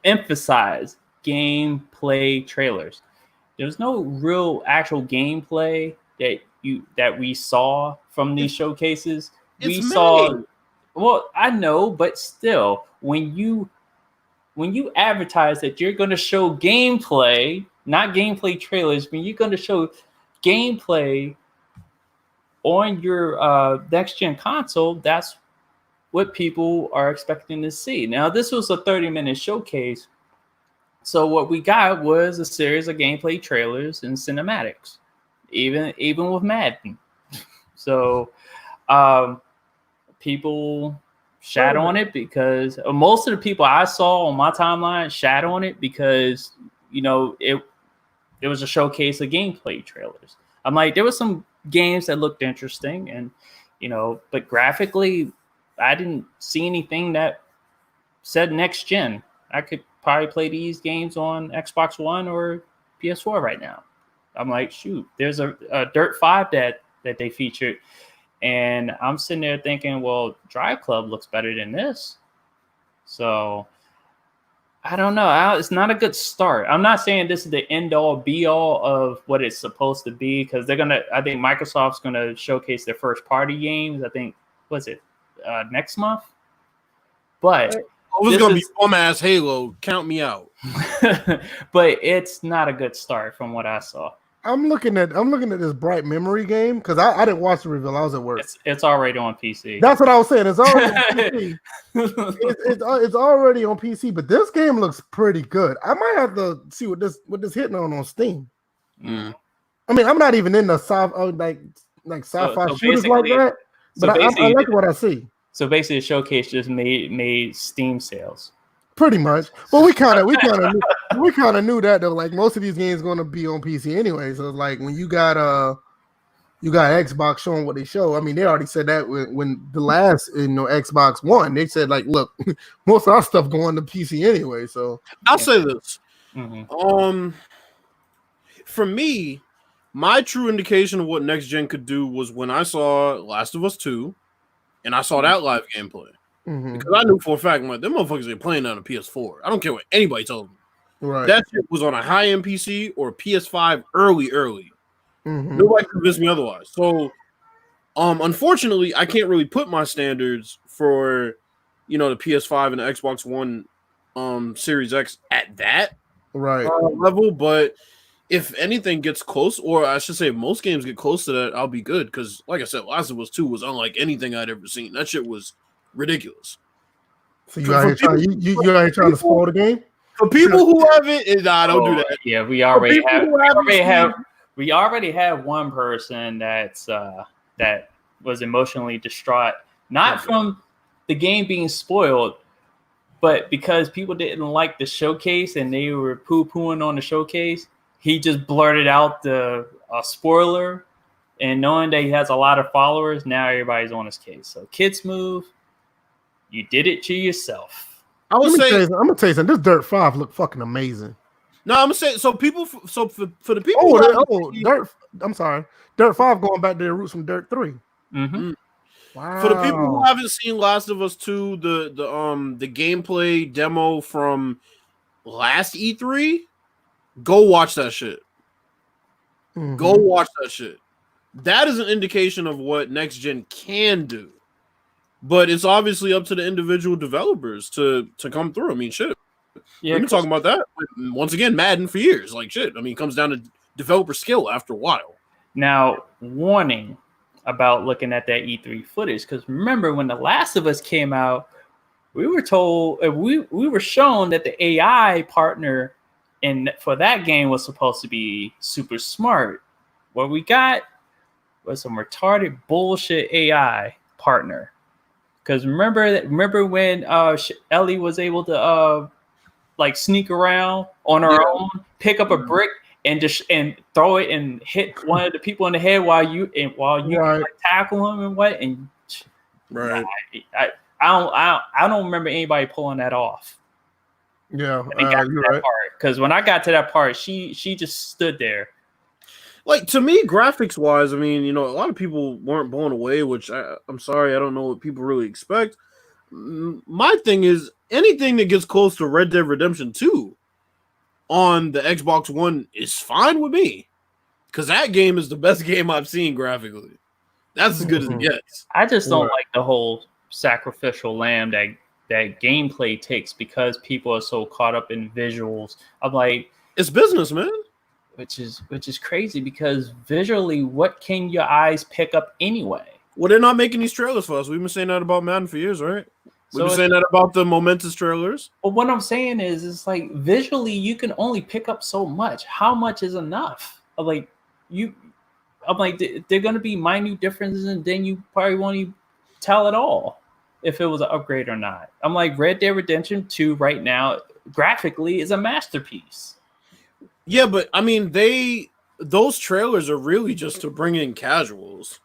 Speaker 1: Emphasize gameplay trailers. There's no real actual gameplay that we saw from these showcases. Well, I know, but still, when you advertise that you're going to show gameplay, not gameplay trailers, when you're going to show gameplay on your next gen console, that's what people are expecting to see. Now, this was a 30-minute showcase. So what we got was a series of gameplay trailers and cinematics, even with Madden. So people shat on it because most of the people I saw on my timeline shat on it because, it was a showcase of gameplay trailers. I'm like, there were some games that looked interesting and, but graphically, I didn't see anything that said next gen. I could probably play these games on Xbox One or PS4 right now. I'm like, shoot, there's a Dirt 5 that they featured. And I'm sitting there thinking, well, Drive Club looks better than this. So I don't know. It's not a good start. I'm not saying this is the end all be all of what it's supposed to be because I think Microsoft's going to showcase their first party games. I think, what's it? Next month, but
Speaker 3: it was gonna be bum ass Halo. Count me out.
Speaker 1: But it's not a good start from what I saw.
Speaker 2: I'm looking at this Bright Memory game because I didn't watch the reveal. I was at work.
Speaker 1: It's already on PC.
Speaker 2: That's what I was saying. It's already on PC. It's already on PC, but this game looks pretty good. I might have to see what this hitting on Steam.
Speaker 3: Mm.
Speaker 2: I mean, I'm not even in the sci-fi shooters like that, but I like what I see.
Speaker 1: So basically, the showcase just made Steam sales.
Speaker 2: Pretty much, but we kind of knew that though. Like most of these games going to be on PC anyway. So like when you got Xbox showing what they show. I mean, they already said that when the last Xbox One, they said like, look, most of our stuff going to PC anyway. So
Speaker 3: I'll say this. For me, my true indication of what next gen could do was when I saw Last of Us 2 and I saw that live gameplay. Because I knew for a fact, like, them motherfuckers ain't playing on a PS4. I don't care what anybody told me.
Speaker 2: Right.
Speaker 3: That shit was on a high-end PC or PS5 early. Nobody convinced me otherwise. So, unfortunately, I can't really put my standards for, the PS5 and the Xbox One Series X at that level. But if anything gets close, or I should say most games get close to that, I'll be good. Because, like I said, Last of Us 2 was unlike anything I'd ever seen. That shit was ridiculous.
Speaker 2: So you out here trying to spoil the game?
Speaker 3: For people who haven't, don't do that.
Speaker 1: Yeah, we already have one person that was emotionally distraught, not from the game being spoiled, but because people didn't like the showcase and they were poo-pooing on the showcase. He just blurted out the spoiler, and knowing that he has a lot of followers, now everybody's on his case. So kids move. You did it to yourself.
Speaker 2: I'm gonna tell you something. This Dirt 5 looked fucking amazing.
Speaker 3: No, I'm gonna say so. For the people.
Speaker 2: Dirt 5 going back to their roots from Dirt 3.
Speaker 3: Wow. For the people who haven't seen Last of Us 2, the gameplay demo from last E3, go watch that shit. Go watch that shit. That is an indication of what next gen can do. But it's obviously up to the individual developers to come through. I mean, shit. Yeah, we've been talking about that once again, Madden for years. Like shit. I mean, it comes down to developer skill after a while.
Speaker 1: Now, warning about looking at that E3 footage, because remember when The Last of Us came out, we were told we were shown that the AI partner for that game was supposed to be super smart. What we got was some retarded bullshit AI partner. Because remember when Ellie was able to sneak around on her own, pick up a brick and throw it and hit one of the people in the head while you tackle him and what? And I don't remember anybody pulling that off.
Speaker 2: Yeah,
Speaker 1: you're right. Because when I got to that part, she just stood there.
Speaker 3: Like, to me, graphics wise, I mean, a lot of people weren't blown away, which I'm sorry, I don't know what people really expect. My thing is, anything that gets close to Red Dead Redemption 2 on the Xbox One is fine with me. Because that game is the best game I've seen graphically. That's as good as it gets.
Speaker 1: I just don't like the whole sacrificial lamb that gameplay takes because people are so caught up in visuals. I'm like,
Speaker 3: it's business, man.
Speaker 1: Which is crazy because visually, what can your eyes pick up anyway?
Speaker 3: Well, they're not making these trailers for us. We've been saying that about Madden for years, right? We've been saying that about the momentous trailers.
Speaker 1: But what I'm saying is, it's like visually, you can only pick up so much. How much is enough? I'm like, they're going to be minute differences, and then you probably won't even tell at all if it was an upgrade or not. I'm like, Red Dead Redemption 2 right now, graphically, is a masterpiece.
Speaker 3: Yeah, but I mean, those trailers are really just to bring in casuals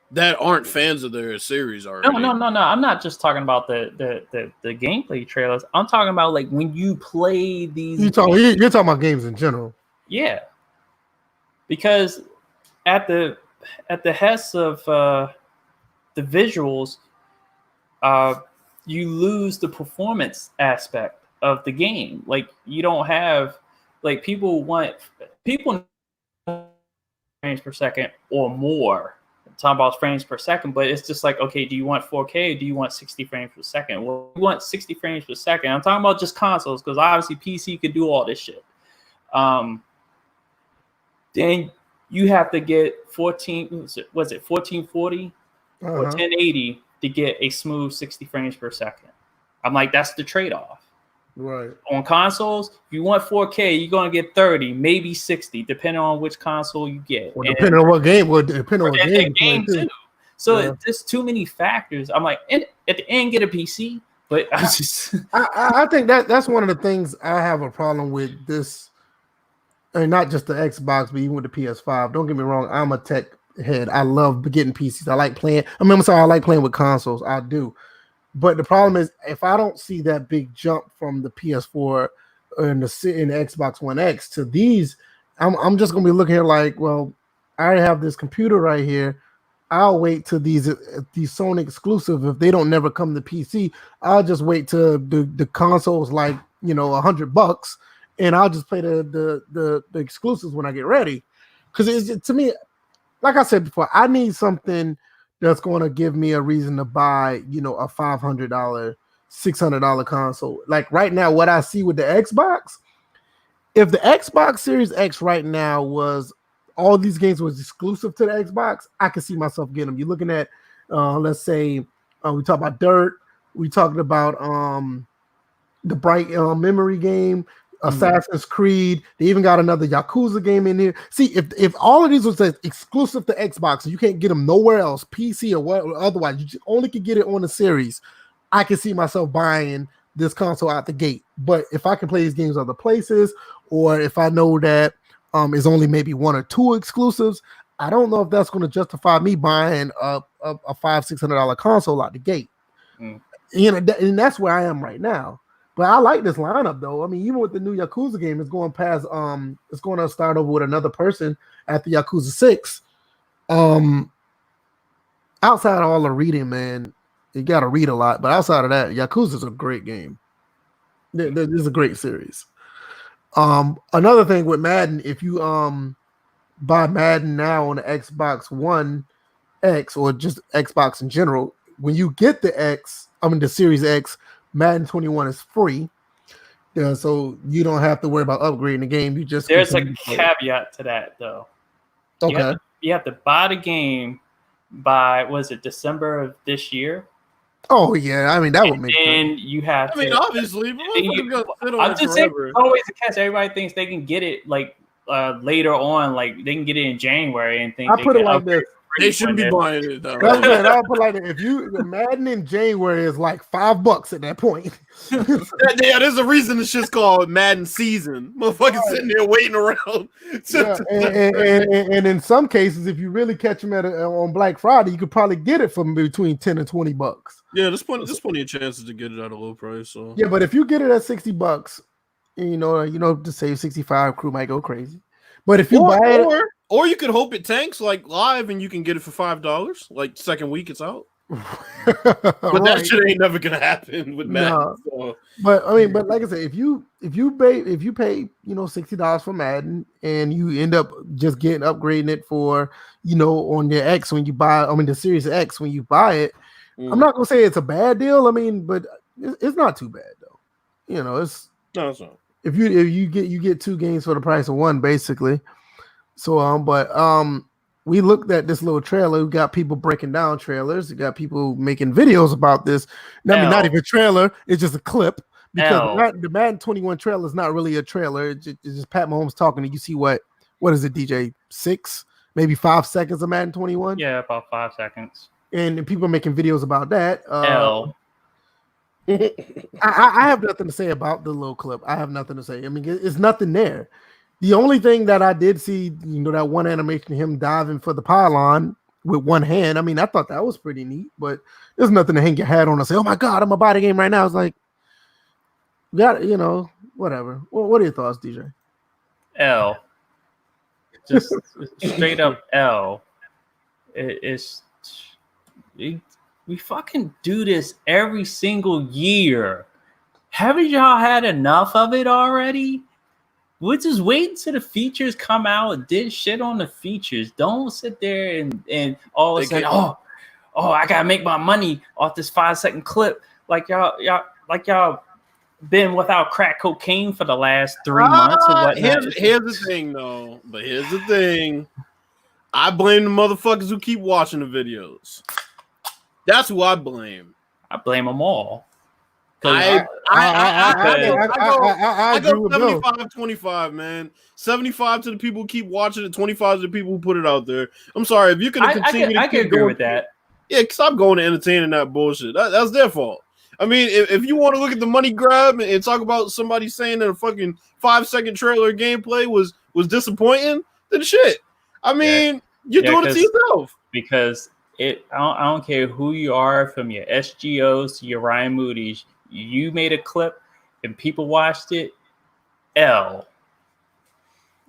Speaker 3: that aren't fans of their series already.
Speaker 1: No. I'm not just talking about the gameplay trailers. I'm talking about like when you play these.
Speaker 2: You're talking about games in general.
Speaker 1: Yeah, because at the hest of the visuals, you lose the performance aspect of the game. Like you don't have. Like people frames per second or more. I'm talking about frames per second, but it's just like, okay, do you want 4K or do you want 60 frames per second? Well, you want 60 frames per second. I'm talking about just consoles because obviously PC could do all this shit. Then you have to get 1440 or 1080 to get a smooth 60 frames per second. I'm like, that's the trade-off.
Speaker 2: Right.
Speaker 1: On consoles, if you want 4K, you're gonna get 30, maybe 60, depending on which console you get.
Speaker 2: Well, depending on what game,
Speaker 1: game too. So there's too many factors. I'm like, at the end, get a PC. But
Speaker 2: I think that's one of the things I have a problem with this, and not just the Xbox, but even with the PS5. Don't get me wrong, I'm a tech head. I love getting PCs. I like playing. I like playing with consoles. I do. But the problem is, if I don't see that big jump from the PS4 and the Xbox One X to these, I'm just gonna be looking here like, well, I already have this computer right here. I'll wait till these Sony exclusive. If they don't never come to PC, I'll just wait till the consoles like $100, and I'll just play the exclusives when I get ready. Because to me, like I said before, I need something that's going to give me a reason to buy, a $500, $600 console. Like right now, what I see with the Xbox, if the Xbox Series X right now was all these games was exclusive to the Xbox, I can see myself getting them. You're looking at, let's say, we talk about Dirt. We talking about the Bright Memory game, Assassin's Creed. They even got another Yakuza game in here. See, if all of these was exclusive to Xbox, and you can't get them nowhere else, PC or what, otherwise, you only could get it on the series. I can see myself buying this console out the gate. But if I can play these games other places, or if I know that is only maybe one or two exclusives, I don't know if that's going to justify me buying a $500-$600 console out the gate. And that's where I am right now. But I like this lineup though. I mean, even with the new Yakuza game, it's going past. It's going to start over with another person at the Yakuza 6. Outside of all the reading, man, you got to read a lot. But outside of that, Yakuza is a great game. This is a great series. Another thing with Madden, if you buy Madden now on the Xbox One X or just Xbox in general, when you get the Series X, Madden 21 is free. Yeah, so you don't have to worry about upgrading the game. You just
Speaker 1: there's a caveat to that though.
Speaker 2: Okay.
Speaker 1: You have to buy the game by December of this year.
Speaker 2: Oh yeah, I mean that would make sense.
Speaker 1: And you have to.
Speaker 3: I mean, obviously,
Speaker 1: I'm just saying, always the catch. Everybody thinks they can get it like later on, like they can get it in January and think
Speaker 2: I put it like this.
Speaker 3: They shouldn't be buying it though.
Speaker 2: That's right. I'll put like that. If the Madden in January is like $5 at that point.
Speaker 3: Yeah, there's a reason it's just called Madden season. Motherfuckers sitting there waiting around.
Speaker 2: And in some cases, if you really catch them on Black Friday, you could probably get it for between $10 and $20.
Speaker 3: Yeah, there's plenty of chances to get it at a low price. So
Speaker 2: yeah, but if you get it at $60, to save 65, crew might go crazy. But if you buy it.
Speaker 3: Or you could hope it tanks like live and you can get it for $5, like second week it's out. But that shit ain't never gonna happen with Madden.
Speaker 2: No.
Speaker 3: So.
Speaker 2: But I mean, but like I said, if you pay $60 for Madden and you end up just upgrading it for on your X when you buy, the Series X when you buy it, I'm not gonna say it's a bad deal. I mean, but it's not too bad though. It's
Speaker 3: not.
Speaker 2: If you get two games for the price of one, basically. So we looked at this little trailer. We got people breaking down trailers. We got people making videos about this. I mean, not even a trailer. It's just a clip because the Madden 21 trailer is not really a trailer. It's just Pat Mahomes talking. And you see what is it, DJ? 6, maybe 5 seconds of Madden 21.
Speaker 1: Yeah, about 5 seconds.
Speaker 2: And people are making videos about that. I have nothing to say about the little clip. I have nothing to say. I mean, it's nothing there. The only thing that I did see, that one animation of him diving for the pylon with one hand. I mean, I thought that was pretty neat, but there's nothing to hang your hat on and say, oh my God, I'm gonna buy the game right now. It's like, whatever. Well, what are your thoughts, DJ?
Speaker 1: L. Just straight up L. We fucking do this every single year. Haven't y'all had enough of it already? We're just waiting till the features come out and did shit on the features. Don't sit there and all of a sudden, oh, I gotta make my money off this 5-second clip. Like y'all been without crack cocaine for the last 3 months or whatnot.
Speaker 3: Here's the thing though. But here's the thing. I blame the motherfuckers who keep watching the videos. That's who I blame.
Speaker 1: I blame them all.
Speaker 3: I go
Speaker 2: Bill.
Speaker 3: 75-25, man. 75 to the people who keep watching it, 25 to the people who put it out there. I'm sorry if you can continue.
Speaker 1: I can agree with that.
Speaker 3: Yeah, stop going to entertaining that bullshit. That's their fault. I mean, if you want to look at the money grab and talk about somebody saying that a fucking 5-second trailer gameplay was disappointing, then shit. I mean, you're doing it to yourself.
Speaker 1: Because I don't care who you are, from your SGOs to your Ryan Moody's, you made a clip and people watched it. L.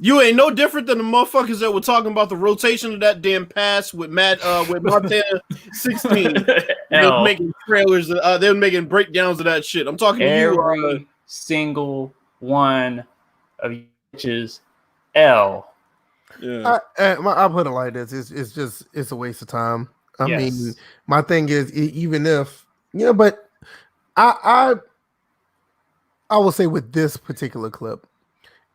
Speaker 3: You ain't no different than the motherfuckers that were talking about the rotation of that damn pass with Montana 16. They were making trailers. They were making breakdowns of that shit. I'm talking to you.
Speaker 1: Every single one of which is L.
Speaker 3: Yeah.
Speaker 2: I put it like this: it's a waste of time. I mean, my thing is, even if but I will say with this particular clip,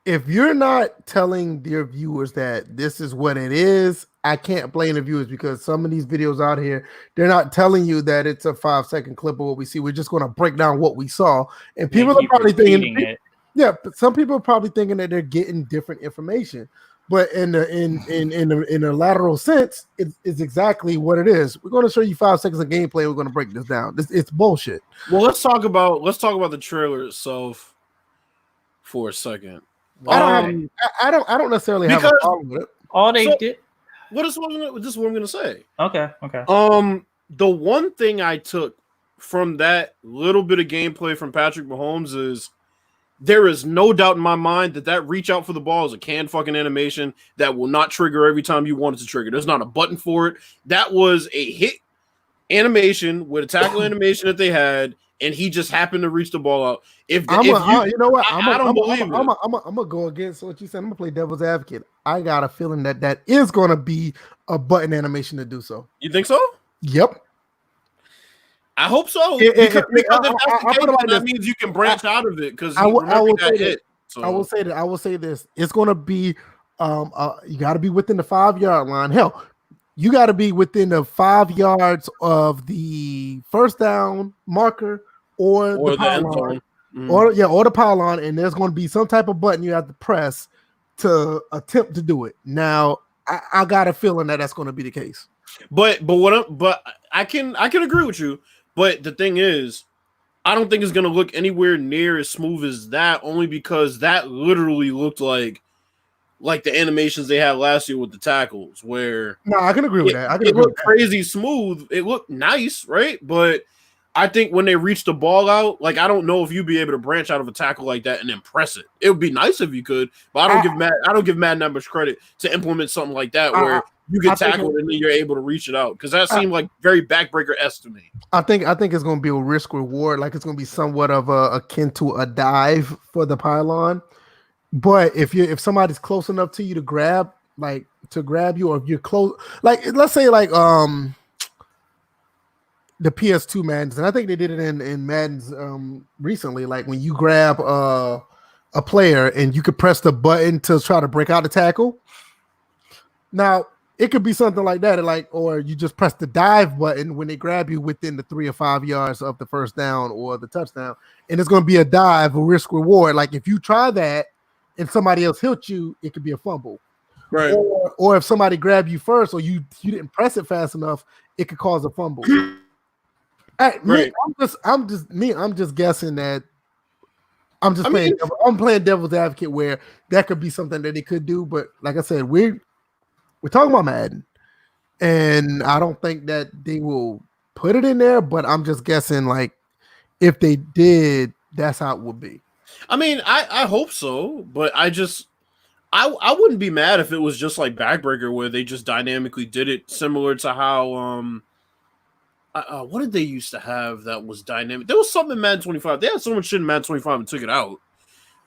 Speaker 2: if you're not telling your viewers that this is what it is, I can't blame the viewers, because some of these videos out here, they're not telling you that it's a 5-second clip of what we see. We're just going to break down what we saw, and people are probably thinking, but some people are probably thinking that they're getting different information. But in a lateral sense, it's exactly what it is. We're going to show you 5 seconds of gameplay. We're going to break this down. It's bullshit.
Speaker 3: Well, let's talk about the trailer itself for a second.
Speaker 2: I don't necessarily have a problem with it.
Speaker 1: All they did.
Speaker 3: This is what I'm going to say.
Speaker 1: Okay.
Speaker 3: The one thing I took from that little bit of gameplay from Patrick Mahomes is there is no doubt in my mind that reach out for the ball is a canned fucking animation that will not trigger every time you want it to trigger. There's not a button for it. That was a hit animation with a tackle animation that they had, and he just happened to reach the ball out.
Speaker 2: I'm gonna go against what you said. I'm gonna play devil's advocate. I got a feeling that is gonna be a button animation to do so.
Speaker 3: You think so?
Speaker 2: Yep.
Speaker 3: I hope so. Because if that's the case, that means you can branch out of it. Because I
Speaker 2: will say this. It's gonna be you got to be within the 5-yard line. Hell, you got to be within the 5 yards of the first down marker or the pylon. Or the pylon, and there's going to be some type of button you have to press to attempt to do it. Now, I got a feeling that's going to be the case.
Speaker 3: But I can agree with you. But the thing is, I don't think it's going to look anywhere near as smooth as that, only because that literally looked like the animations they had last year with the tackles, where
Speaker 2: I can agree with that.
Speaker 3: It looked crazy smooth. It looked nice, right? But I think when they reach the ball out, I don't know if you'd be able to branch out of a tackle like that and then press it. It would be nice if you could, but I don't give Madden that much credit to implement something like that where you get tackled and then you're able to reach it out, because that seemed like very backbreaker-esque to me.
Speaker 2: I think it's going to be a risk reward, like it's going to be somewhat of akin to a dive for the pylon. But if somebody's close enough to you to grab you, or if you're close, let's say the PS2 Maddens, and I think they did it in Maddens recently, like when you grab a player and you could press the button to try to break out the tackle. Now it could be something like that, or you just press the dive button when they grab you within the 3 or 5 yards of the first down or the touchdown, and it's going to be a dive, a risk reward. Like if you try that and somebody else hit you, it could be a fumble.
Speaker 3: Right.
Speaker 2: Or if somebody grabbed you first, or you didn't press it fast enough, it could cause a fumble.
Speaker 3: Right.
Speaker 2: I'm just guessing that. I'm playing devil's advocate where that could be something that they could do. But like I said, we're talking about Madden, and I don't think that they will put it in there. But I'm just guessing, if they did, that's how it would be.
Speaker 3: I mean, I hope so, but I wouldn't be mad if it was just like Backbreaker, where they just dynamically did it, similar to how what did they used to have that was dynamic? There was something in Madden 25. They had so much shit in Madden 25 and took it out.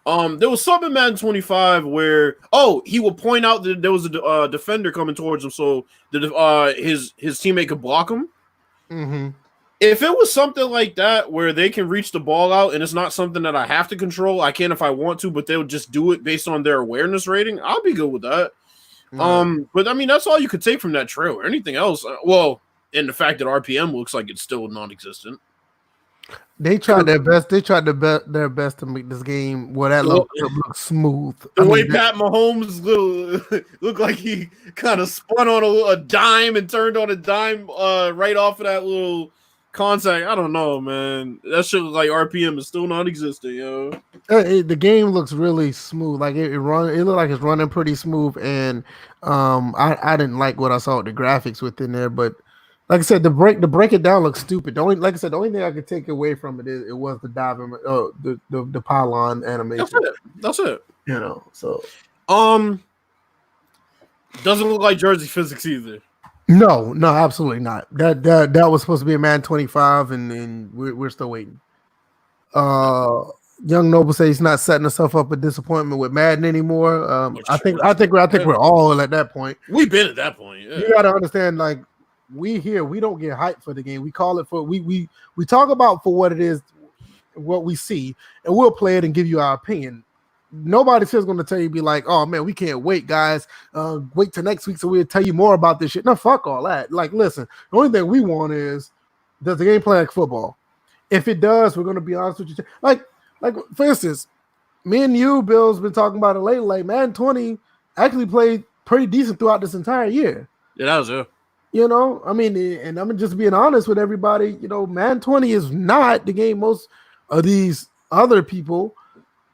Speaker 3: There was something in Madden 25 where he would point out that there was a defender coming towards him, so that his teammate could block him.
Speaker 2: Mm-hmm.
Speaker 3: If it was something like that where they can reach the ball out and it's not something that I have to control, I can if I want to, but they'll just do it based on their awareness rating, I'll be good with that. Mm-hmm. But I mean, that's all you could take from that trailer. Anything else, and the fact that RPM looks like it's still non-existent.
Speaker 2: They tried their best. They tried their best to make this game where that look smooth.
Speaker 3: The way Pat Mahomes looked like he kind of spun on a dime and turned on a dime right off of that little contact. I don't know, man. That shit look like RPM is still non-existent, yo.
Speaker 2: The game looks really smooth. Like it looked like it's running pretty smooth, and I didn't like what I saw with the graphics within there, but. Like I said, the break it down looks stupid. The only thing I could take away from it is it was the diving, the pylon animation.
Speaker 3: That's it.
Speaker 2: You know, so
Speaker 3: doesn't look like Jersey physics either.
Speaker 2: No, absolutely not. That was supposed to be a Madden 25, and we're still waiting. Young Noble says he's not setting himself up a disappointment with Madden anymore. I think we're all at that point.
Speaker 3: We've been at that point. Yeah.
Speaker 2: You got to understand, like. We don't get hyped for the game. We call it for we talk about for what it is, what we see, and we'll play it and give you our opinion. Nobody's just going to tell you, be like, oh man, we can't wait, guys. Wait till next week so we'll tell you more about this shit. No, fuck all that. Like, listen, the only thing we want is, does the game play like football? If it does, we're going to be honest with you. Like for instance, me and you, Bill's been talking about it lately. Like Madden 20 actually played pretty decent throughout this entire year.
Speaker 3: Yeah, that was it.
Speaker 2: You know, I mean, and I'm just being honest with everybody. You know, Madden 20 is not the game most of these other people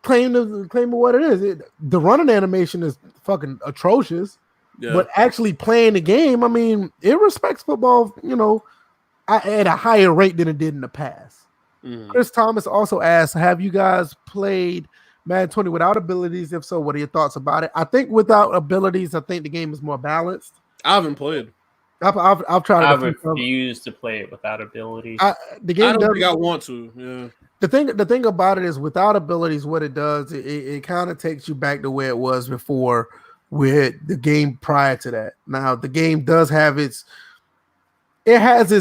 Speaker 2: claim what it is. The running animation is fucking atrocious, but actually playing the game, I mean, it respects football. You know, at a higher rate than it did in the past. Chris Thomas also asked, "Have you guys played Madden 20 without abilities? If so, what are your thoughts about it?" I think without abilities, I think the game is more balanced.
Speaker 3: I haven't played.
Speaker 2: I've tried.
Speaker 1: I refuse to play it without abilities.
Speaker 2: The game.
Speaker 3: I don't think I want to. Yeah.
Speaker 2: The thing about it is, without abilities, what it does, it kind of takes you back to where it was before, with the game prior to that. Now the game does have its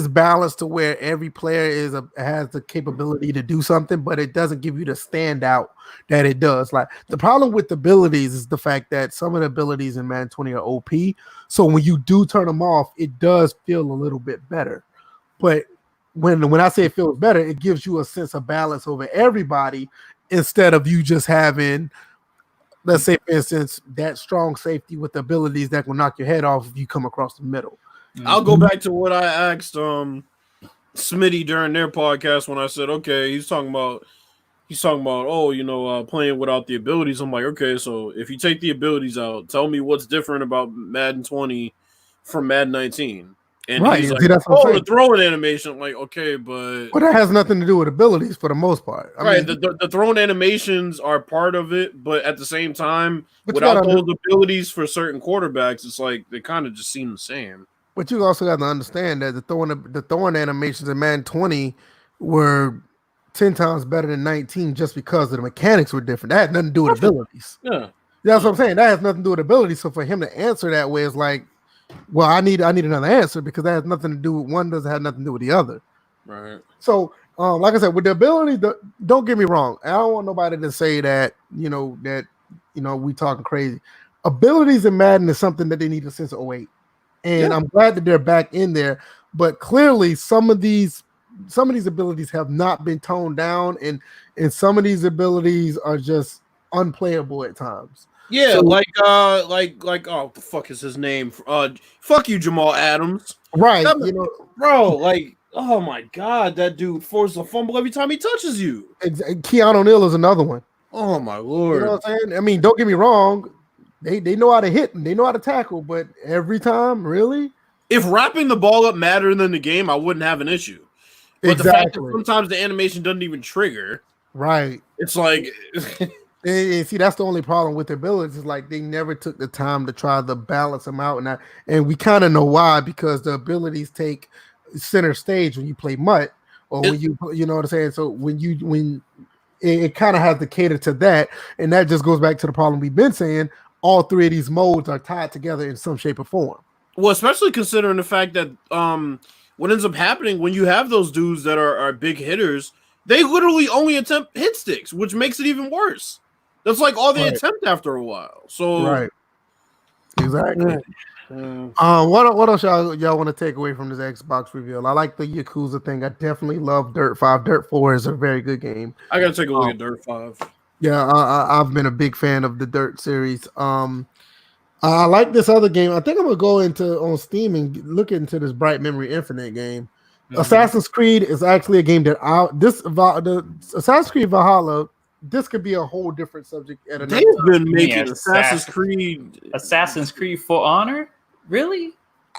Speaker 2: balance to where every player has the capability to do something, but it doesn't give you the standout that it does. Like the problem with abilities is the fact that some of the abilities in Madden 20 are OP. So when you do turn them off, it does feel a little bit better. But when I say it feels better, it gives you a sense of balance over everybody instead of you just having, let's say, for instance, that strong safety with abilities that will knock your head off if you come across the middle.
Speaker 3: I'll go back to what I asked Smitty during their podcast when I said, okay, he's talking about, playing without the abilities. I'm like, okay, so if you take the abilities out, tell me what's different about Madden 20 from Madden 19. And he's like, the throwing animation. I'm like, okay, but
Speaker 2: that has nothing to do with abilities for the most part.
Speaker 3: I mean, the throwing animations are part of it, but at the same time, without those abilities for certain quarterbacks, it's like they kind of just seem the same.
Speaker 2: But you also got to understand that the throwing animations in Madden 20 were 10 times better than 19 just because the mechanics were different. That had nothing to do with abilities.
Speaker 3: Yeah.
Speaker 2: That's what I'm saying. That has nothing to do with abilities. So for him to answer that way is like, well, I need another answer because that has nothing to do with one, doesn't have nothing to do with the other.
Speaker 3: Right.
Speaker 2: So, like I said, with the ability, don't get me wrong. I don't want nobody to say that, we talking crazy. Abilities in Madden is something that they need since 08. And I'm glad that they're back in there, but clearly some of these abilities have not been toned down, and some of these abilities are just unplayable at times.
Speaker 3: Yeah, so, like oh, the fuck is his name? Fuck you, Jamal Adams.
Speaker 2: Right,
Speaker 3: bro, like, oh my god, that dude forces a fumble every time he touches you.
Speaker 2: Keanu Neal is another one.
Speaker 3: Oh my lord.
Speaker 2: You know what I'm saying? I mean, don't get me wrong. They know how to hit and they know how to tackle, but every time, really?
Speaker 3: If wrapping the ball up mattered in the game, I wouldn't have an issue. But the fact that sometimes the animation doesn't even trigger.
Speaker 2: Right.
Speaker 3: It's like
Speaker 2: and see, that's the only problem with the abilities. Is like they never took the time to try to balance them out, and we kind of know why, because the abilities take center stage when you play MUT, or when you know what I'm saying. So when it kind of has to cater to that, and that just goes back to the problem we've been saying. All three of these modes are tied together in some shape or form.
Speaker 3: Well, especially considering the fact that what ends up happening when you have those dudes that are big hitters, they literally only attempt hit sticks, which makes it even worse. That's like all they attempt after a while. So,
Speaker 2: right. Exactly. What else y'all want to take away from this Xbox reveal? I like the Yakuza thing. I definitely love Dirt 5. Dirt 4 is a very good game.
Speaker 3: I gotta take a look at Dirt 5.
Speaker 2: Yeah, I've been a big fan of the Dirt series. I like this other game. I think I'm gonna go on Steam and look into this Bright Memory Infinite game. Mm-hmm. Assassin's Creed is actually a game that the Assassin's Creed Valhalla. This could be a whole different subject.
Speaker 3: They've been making Assassin's
Speaker 1: Creed For Honor. Really?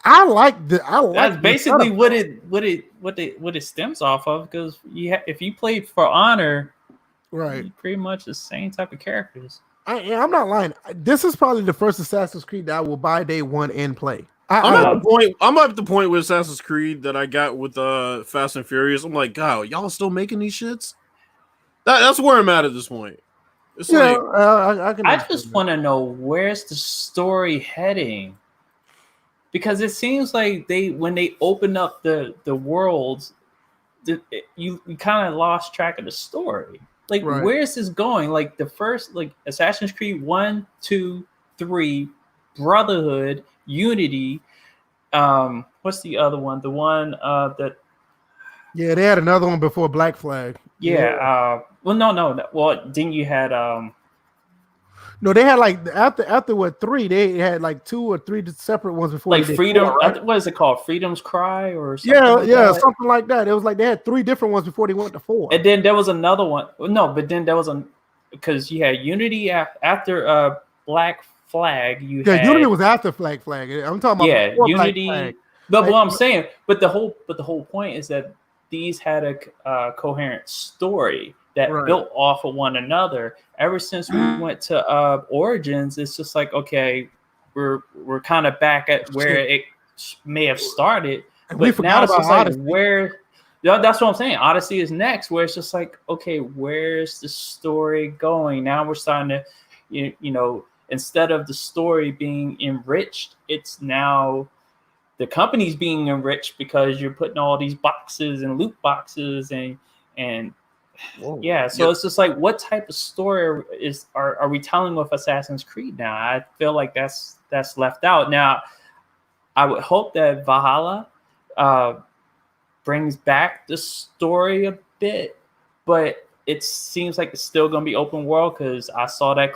Speaker 2: I like
Speaker 1: that's basically what it stems off of, because if you played For Honor,
Speaker 2: right,
Speaker 1: pretty much the same type of characters.
Speaker 2: I'm not lying. This is probably the first Assassin's Creed that I will buy day one and play.
Speaker 3: I'm at the point with Assassin's Creed that I got with Fast and Furious. I'm like, God, y'all still making these shits? That's where I'm at this point. It's
Speaker 1: I just want to know, where's the story heading? Because it seems like when they open up the worlds, you kind of lost track of the story. Like, right. Where is this going? Like, the first, like, Assassin's Creed 1, 2, 3, Brotherhood, Unity. What's the other one? The one that.
Speaker 2: Yeah, they had another one before Black Flag.
Speaker 1: Yeah. Well, no. Well, then you had.
Speaker 2: No, they had like after what 3? They had like 2 or 3 separate ones before.
Speaker 1: Like Freedom, 4, right? What is it called? Freedom's Cry or something?
Speaker 2: Something like that. It was like they had 3 different ones before they went to 4.
Speaker 1: And then there was another one. No, but then there was because you had Unity after Black Flag.
Speaker 2: Unity was after Black Flag. I'm talking about
Speaker 1: Unity. But what I'm saying, but the whole point is that these had a coherent story that built off of one another. Ever since we went to Origins, it's just like, okay, we're kind of back at where it may have started.
Speaker 2: And we forgot about Odyssey.
Speaker 1: That's what I'm saying. Odyssey is next, where it's just like, okay, where's the story going? Now we're starting to, you know, instead of the story being enriched, it's now the company's being enriched because you're putting all these boxes and loot boxes and whoa. Yeah, so it's just like, what type of story are we telling with Assassin's Creed now? I feel like that's left out. Now, I would hope that Valhalla brings back the story a bit, but it seems like it's still going to be open world, because I saw that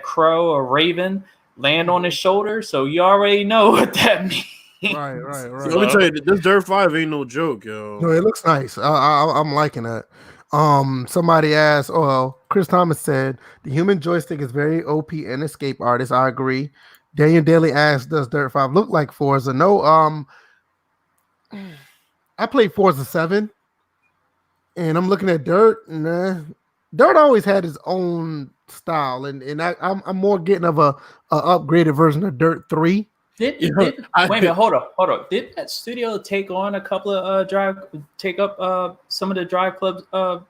Speaker 1: crow or raven land on his shoulder, so you already know what that means.
Speaker 2: Right.
Speaker 3: So let me tell you, this Dirt 5 ain't no joke, yo.
Speaker 2: No, it looks nice. I'm liking that. Somebody asked, Chris Thomas said the human joystick is very OP and escape artist. I agree. Daniel Daly asked, does Dirt 5 look like Forza? No, I played Forza 7 and I'm looking at Dirt. Nah. Dirt always had its own style, and I'm more getting of a upgraded version of Dirt 3.
Speaker 1: Wait a minute, hold on. Did that studio take on a couple of some of the Drive Club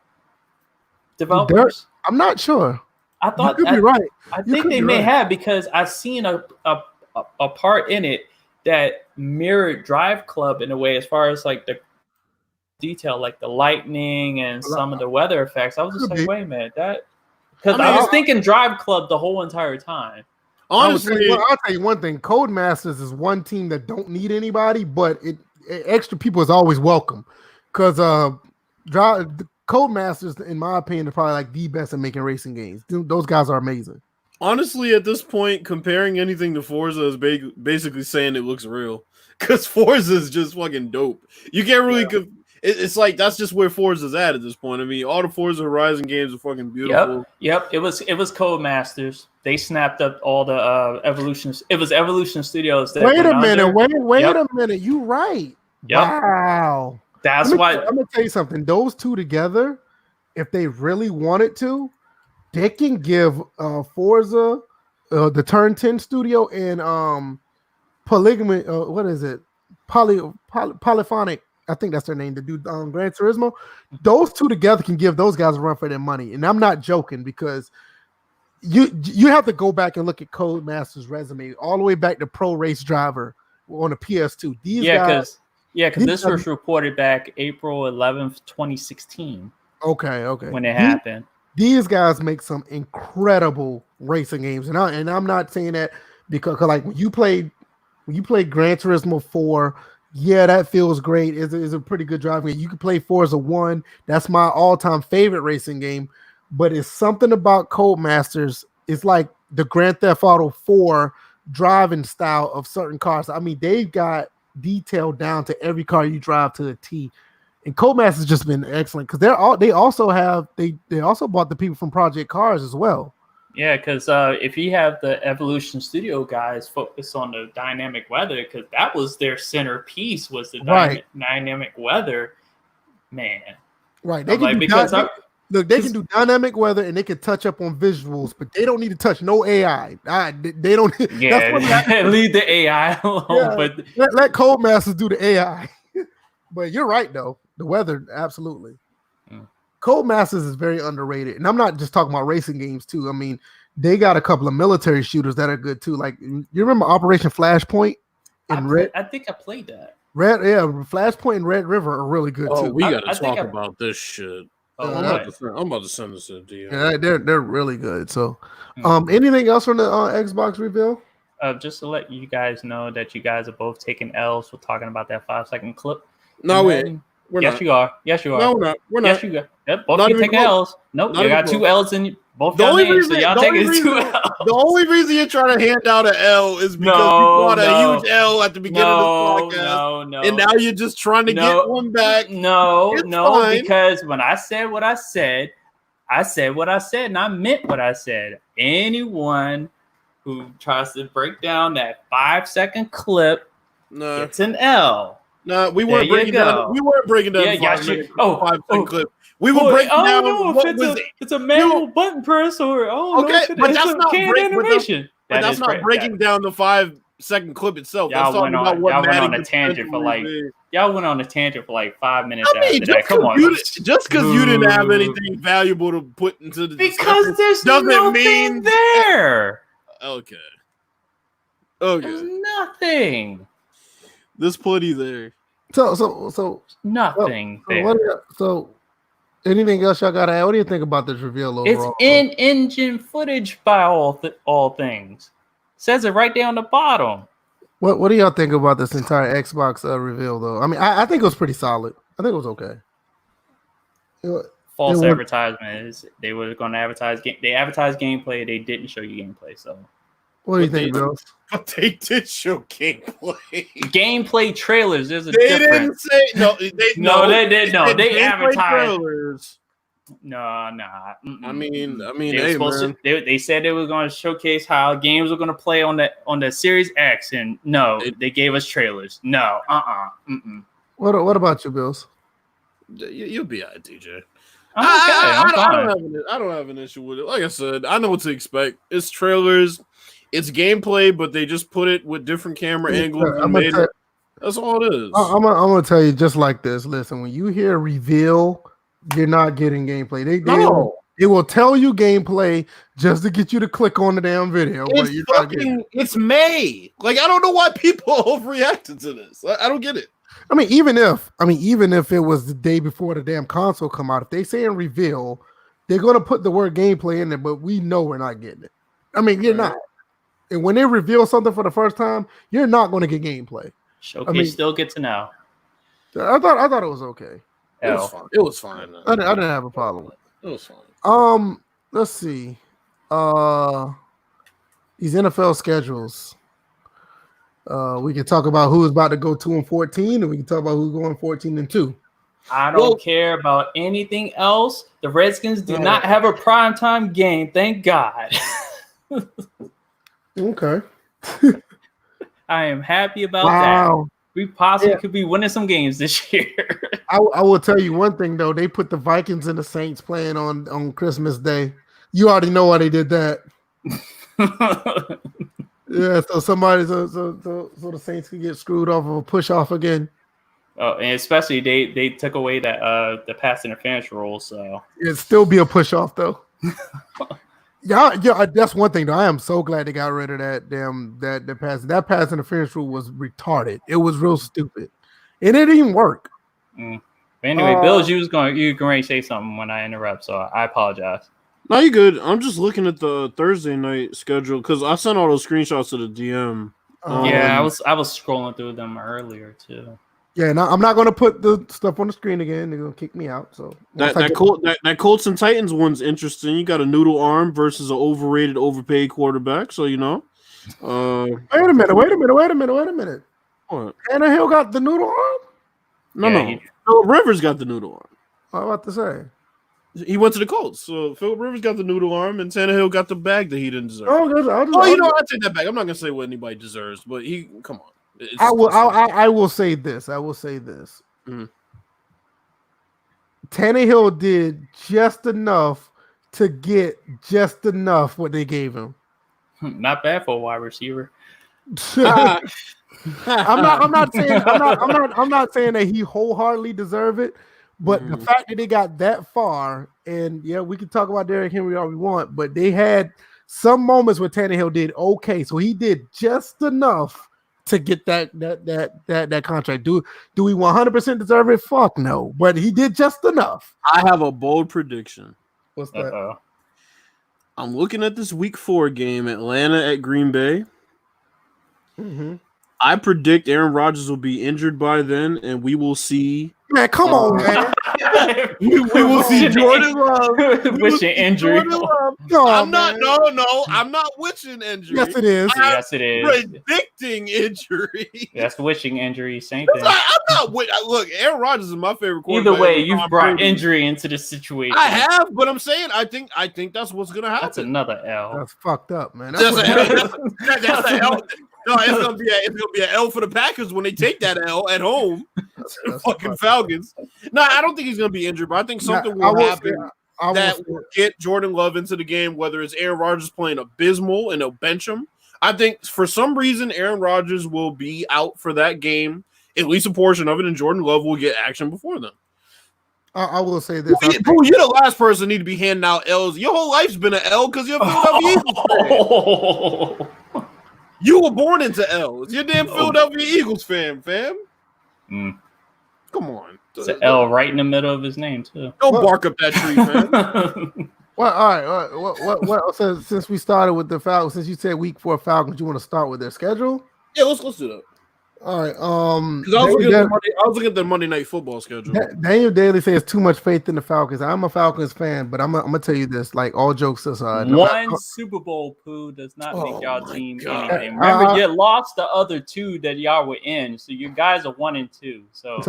Speaker 1: developers?
Speaker 2: Dirt? I'm not sure.
Speaker 1: I thought
Speaker 2: you could be right.
Speaker 1: I think they may have, because I've seen a part in it that mirrored Drive Club in a way, as far as like the detail, like the lightning and some of the weather effects. I was just like, wait a minute, because I was thinking Drive Club the whole entire time.
Speaker 2: Honestly, I'll tell you one thing. Codemasters is one team that don't need anybody, but extra people is always welcome. Because Codemasters, in my opinion, are probably like the best at making racing games. Those guys are amazing.
Speaker 3: Honestly, at this point, comparing anything to Forza is basically saying it looks real. Because Forza is just fucking dope. You can't really... It's like, that's just where Forza's at this point. I mean, all the Forza Horizon games are fucking beautiful.
Speaker 1: Yep. It was Codemasters. They snapped up all the Evolutions. It was Evolution Studios.
Speaker 2: Wait a minute. Wait a minute. You right.
Speaker 1: Yep.
Speaker 2: Wow.
Speaker 1: That's why.
Speaker 2: I'm gonna tell you something. Those two together, if they really wanted to, they can give Forza, the Turn 10 studio, and Polygamy. What is it? Polyphonic. I think that's their name, to do Gran Turismo. Those two together can give those guys a run for their money. And I'm not joking, because you have to go back and look at Codemasters' resume all the way back to Pro Race Driver on the PS2.
Speaker 1: Because this was reported back April 11th, 2016.
Speaker 2: Okay.
Speaker 1: When it happened.
Speaker 2: These guys make some incredible racing games. And I'm not saying that because like when you play Gran Turismo 4, yeah, that feels great. It's a pretty good driving game. You can play Forza 1. That's my all-time favorite racing game. But it's something about Codemasters. It's like the Grand Theft Auto 4 driving style of certain cars. I mean, they've got detail down to every car you drive to the T. And Codemasters just been excellent because they also bought the people from Project Cars as well.
Speaker 1: Yeah, because if you have the Evolution Studio guys focus on the dynamic weather, because that was their centerpiece, was the dynamic weather, man.
Speaker 2: Right. They can they can do dynamic weather and they can touch up on visuals, but they don't need to touch no AI. They don't.
Speaker 1: Yeah, leave the AI alone.
Speaker 2: Yeah,
Speaker 1: but
Speaker 2: let Codemasters do the AI. But you're right, though. The weather, absolutely. Codemasters is very underrated, and I'm not just talking about racing games too. I mean, they got a couple of military shooters that are good too. Like, you remember Operation Flashpoint?
Speaker 1: I think I played that.
Speaker 2: Flashpoint and Red River are really good too.
Speaker 3: We gotta talk about this shit. I'm about to send this to you.
Speaker 2: Yeah, they're really good. So, anything else from the Xbox reveal?
Speaker 1: Just to let you guys know that you guys are both taking L's for talking about that 5-second clip.
Speaker 3: No, we're not.
Speaker 1: You are. Yes, you are.
Speaker 3: No, we're not. We're not.
Speaker 1: Yes, you are. Yep, both of you taking L's. Nope, you got 2 L's in both your names, so y'all taking 2 L's.
Speaker 3: The only reason you're trying to hand out an L is because you got a huge L at the beginning of this podcast.
Speaker 1: No.
Speaker 3: And now you're just trying to get one back.
Speaker 1: No, because when I said what I said what I said, and I meant what I said. Anyone who tries to break down that 5-second clip gets an L.
Speaker 3: No, we weren't breaking down. We weren't breaking down.
Speaker 1: Yeah,
Speaker 3: 5-second clip. We were breaking down.
Speaker 1: It's a manual button press or
Speaker 3: but that's not animation. But that's not breaking down the 5-second clip itself.
Speaker 1: Y'all went on a tangent for like 5 minutes after that. Come on,
Speaker 3: just because you didn't have anything valuable to put into the
Speaker 1: because there's nothing there.
Speaker 3: Okay.
Speaker 1: There's nothing.
Speaker 3: There's plenty there.
Speaker 2: So
Speaker 1: nothing there.
Speaker 2: So anything else y'all got to add? What do you think about this reveal overall?
Speaker 1: It's in-engine footage by all things. Says it right there on the bottom.
Speaker 2: What do y'all think about this entire Xbox reveal though? I mean, I think it was pretty solid. I think it was okay.
Speaker 1: False advertisement. They were going to advertise. They advertised gameplay. They didn't show you gameplay. So.
Speaker 2: What do you think, Bill?
Speaker 3: But they did show gameplay.
Speaker 1: Gameplay trailers. There's a difference.
Speaker 3: They didn't say
Speaker 1: they did. No, they advertised
Speaker 3: trailers.
Speaker 1: No.
Speaker 3: I mean,
Speaker 1: they said they were going to showcase how games were going to play on the Series X, and they gave us trailers. No,
Speaker 2: What about you, Bills?
Speaker 3: You'll be all right, DJ.
Speaker 1: I
Speaker 3: don't have an issue with it. Like I said, I know what to expect. It's trailers. It's gameplay, but they just put it with different camera angles and made it. That's all it is.
Speaker 2: I'm gonna tell you just like this. Listen, when you hear reveal, you're not getting gameplay. They will tell you gameplay just to get you to click on the damn video.
Speaker 3: It's May. Like, I don't know why people overreacted to this. I don't get it.
Speaker 2: I mean, even if it was the day before the damn console come out, if they say in reveal, they're gonna put the word gameplay in there, but we know we're not getting it. I mean, you're not. And when they reveal something for the first time, you're not going to get gameplay.
Speaker 1: Showcase still gets an L.
Speaker 2: I thought it was okay.
Speaker 3: It was fine. It was fine.
Speaker 2: I didn't have a problem with it.
Speaker 3: It was fine.
Speaker 2: Let's see. These NFL schedules. We can talk about who's about to go 2-14, and we can talk about who's going 14-2.
Speaker 1: I don't care about anything else. The Redskins do not have a primetime game. Thank God.
Speaker 2: Okay.
Speaker 1: I am happy about that. We possibly could be winning some games this year.
Speaker 2: I will tell you one thing though. They put the Vikings and the Saints playing on Christmas Day. You already know why they did that. Yeah, so so the Saints can get screwed off of a push off again.
Speaker 1: Oh, and especially they took away that the pass interference rule, so
Speaker 2: it'd still be a push off though. Yeah, that's one thing though. I am so glad they got rid of that pass interference rule was retarded. It was real stupid, and it didn't even work.
Speaker 1: But anyway, Bills, you were going to say something when I interrupt, so I apologize.
Speaker 3: No, you good. I'm just looking at the Thursday night schedule because I sent all those screenshots to the DM.
Speaker 1: Yeah, I was scrolling through them earlier too.
Speaker 2: Yeah, no, I'm not gonna put the stuff on the screen again. They're gonna kick me out. So
Speaker 3: that Colts and Titans one's interesting. You got a noodle arm versus an overrated, overpaid quarterback. So you know.
Speaker 2: Wait a minute.
Speaker 3: What?
Speaker 2: Tannehill got the noodle arm?
Speaker 3: No. Philip Rivers got the noodle arm.
Speaker 2: I was about to say.
Speaker 3: He went to the Colts, so Philip Rivers got the noodle arm, and Tannehill got the bag that he didn't deserve.
Speaker 2: I
Speaker 3: take that back. I'm not gonna say what anybody deserves, but come on.
Speaker 2: I will say this. Mm-hmm. Tannehill did just enough to get just enough what they gave him.
Speaker 1: Not bad for a wide receiver.
Speaker 2: I'm not saying that he wholeheartedly deserve it, but the fact that they got that far, and yeah, we can talk about Derrick Henry all we want, but they had some moments where Tannehill did okay, so he did just enough to get that contract. Do we 100% deserve it? Fuck no, but he did just enough.
Speaker 3: I have a bold prediction.
Speaker 2: What's that?
Speaker 1: Uh-oh.
Speaker 3: I'm looking at this Week 4 game, Atlanta at Green Bay.
Speaker 2: Mm-hmm.
Speaker 3: I predict Aaron Rodgers will be injured by then, and we will see.
Speaker 2: Man, come on, man.
Speaker 3: we will see Jordan Love
Speaker 1: wishing injury.
Speaker 3: I'm not wishing injury.
Speaker 2: Yes, it is.
Speaker 1: Yes, it is.
Speaker 3: Predicting injury.
Speaker 1: That's wishing injury. Same thing.
Speaker 3: I'm not. Look, Aaron Rodgers is my favorite quarterback.
Speaker 1: Either way, you've brought injury into the situation.
Speaker 3: I have, but I'm saying I think that's what's gonna happen.
Speaker 1: That's another L.
Speaker 2: That's fucked up, man.
Speaker 3: That's a L. No, it's gonna be an L for the Packers when they take that L at home. That's fucking Falcons. No, I don't think he's gonna be injured, but I think something will happen that will get Jordan Love into the game. Whether it's Aaron Rodgers playing abysmal and they'll bench him, I think for some reason Aaron Rodgers will be out for that game, at least a portion of it, and Jordan Love will get action before them.
Speaker 2: I will say this.
Speaker 3: You're the last person need to be handing out L's. Your whole life's been an L because you're a Philadelphia Eagles fan. You were born into L's. You're a damn Philadelphia Eagles fan, fam. Come on.
Speaker 1: It's an L right in the middle of his name, too.
Speaker 3: Don't bark up that tree, man.
Speaker 2: Well, all right. What since we started with the Falcons, since you said Week 4 Falcons, you want to start with their schedule?
Speaker 3: Yeah, let's do that.
Speaker 2: All right.
Speaker 3: Because I was looking at the Monday Night Football schedule.
Speaker 2: Daniel Daly says too much faith in the Falcons. I'm a Falcons fan, but I'm gonna tell you this: like all jokes aside,
Speaker 1: one Super Bowl poo does not make y'all team anything. Remember, you lost the other two that y'all were in, so you guys are 1 and 2. So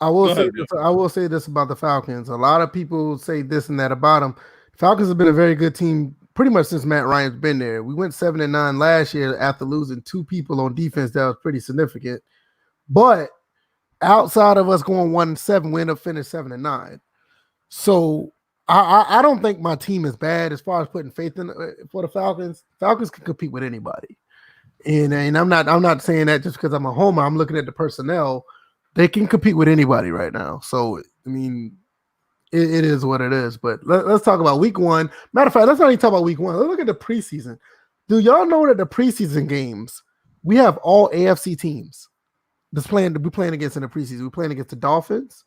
Speaker 2: I will say this about the Falcons. A lot of people say this and that about them. Falcons have been a very good team pretty much since Matt Ryan's been there. We went 7-9 last year after losing 2 people on defense. That was pretty significant. But outside of us going 1-7, we end up finishing 7-9. So I don't think my team is bad as far as putting faith in for the Falcons. Falcons can compete with anybody, and I'm not saying that just because I'm a homer. I'm looking at the personnel. They can compete with anybody right now. So I mean, it is what it is. But let's talk about Week 1. Matter of fact, let's not even talk about Week 1. Let's look at the preseason. Do y'all know that the preseason games we have all AFC teams we're playing against in the preseason? We're playing against the Dolphins.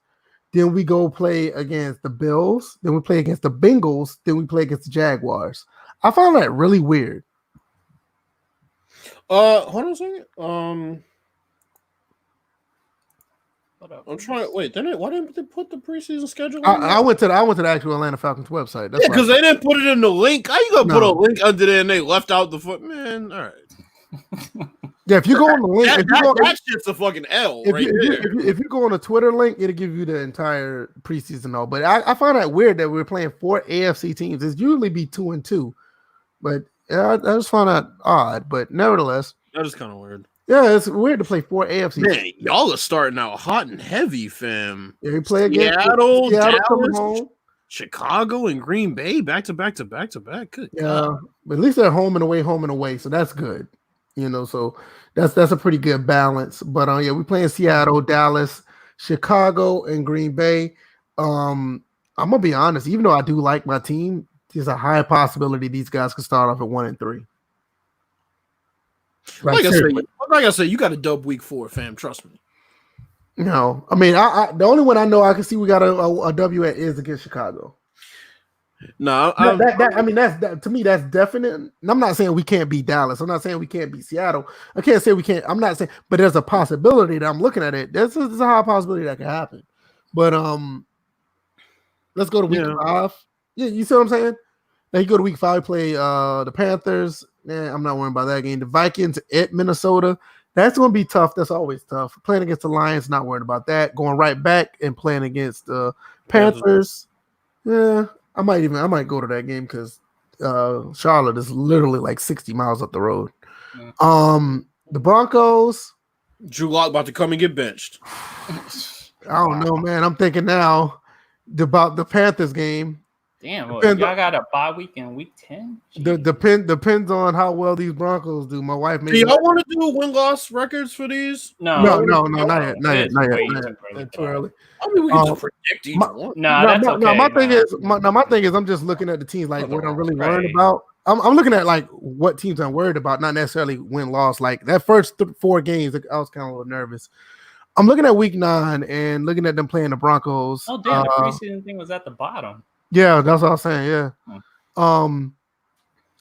Speaker 2: Then we go play against the Bills. Then we play against the Bengals. Then we play against the Jaguars. I found that really weird.
Speaker 3: Hold on a second. I'm trying. Wait, why didn't they put the preseason schedule?
Speaker 2: I went to the actual Atlanta Falcons website. That's
Speaker 3: because they didn't put it in the link. How you gonna put a link under there and they left out the foot? Man, all right.
Speaker 2: Yeah, if you go on the link,
Speaker 3: that shit's a fucking L right there.
Speaker 2: If you go on a Twitter link, it'll give you the entire preseason all. But I find that weird that we're playing 4 AFC teams. It's usually be 2 and 2, but I just find that odd. But nevertheless,
Speaker 3: that is kind of weird.
Speaker 2: Yeah, it's weird to play 4 AFC.
Speaker 3: Man, y'all are starting out hot and heavy, fam.
Speaker 2: Yeah, we play against
Speaker 3: Seattle, Dallas, Chicago, and Green Bay back to back. Good.
Speaker 2: Yeah, God. But at least they're home and away, so that's good. So that's a pretty good balance. But yeah, we're playing Seattle, Dallas, Chicago, and Green Bay. I'm gonna be honest, even though I do like my team, there's a high possibility these guys could start off at 1 and 3.
Speaker 3: Like I said, you got a dub Week 4, fam. Trust me.
Speaker 2: No, I mean, I the only one I know I can see we got a W at is against Chicago.
Speaker 3: No,
Speaker 2: I mean that's to me that's definite. And I'm not saying we can't beat Dallas. I'm not saying we can't beat Seattle. I can't say we can't. I'm not saying, but there's a possibility that I'm looking at it. There's a high possibility that can happen. But let's go to week 5. Yeah, you see what I'm saying? Now you go to week 5, play the Panthers. I'm not worrying about that game. The Vikings at Minnesota. That's going to be tough. That's always tough. Playing against the Lions, not worried about that. Going right back and playing against the Panthers. Yeah, I might go to that game because Charlotte is literally like 60 miles up the road. The Broncos.
Speaker 3: Drew Lock about to come and get benched.
Speaker 2: I don't know, man. I'm thinking now about the Panthers game.
Speaker 1: Damn, y'all got a bye week in week 10?
Speaker 2: Depends on how well these Broncos do. My wife made.
Speaker 3: Do y'all want to do win-loss records for these?
Speaker 2: No, not yet. Too early.
Speaker 3: I mean, we can just predict each one.
Speaker 1: That's okay.
Speaker 2: My thing is, I'm just looking at the teams like what I'm really worried about. I'm looking at like what teams I'm worried about, not necessarily win-loss. Like that first 4 games, I was kind of a little nervous. I'm looking at week 9 and looking at them playing the Broncos.
Speaker 1: Oh damn, the preseason thing was at the bottom.
Speaker 2: Yeah, that's what I was saying. Yeah.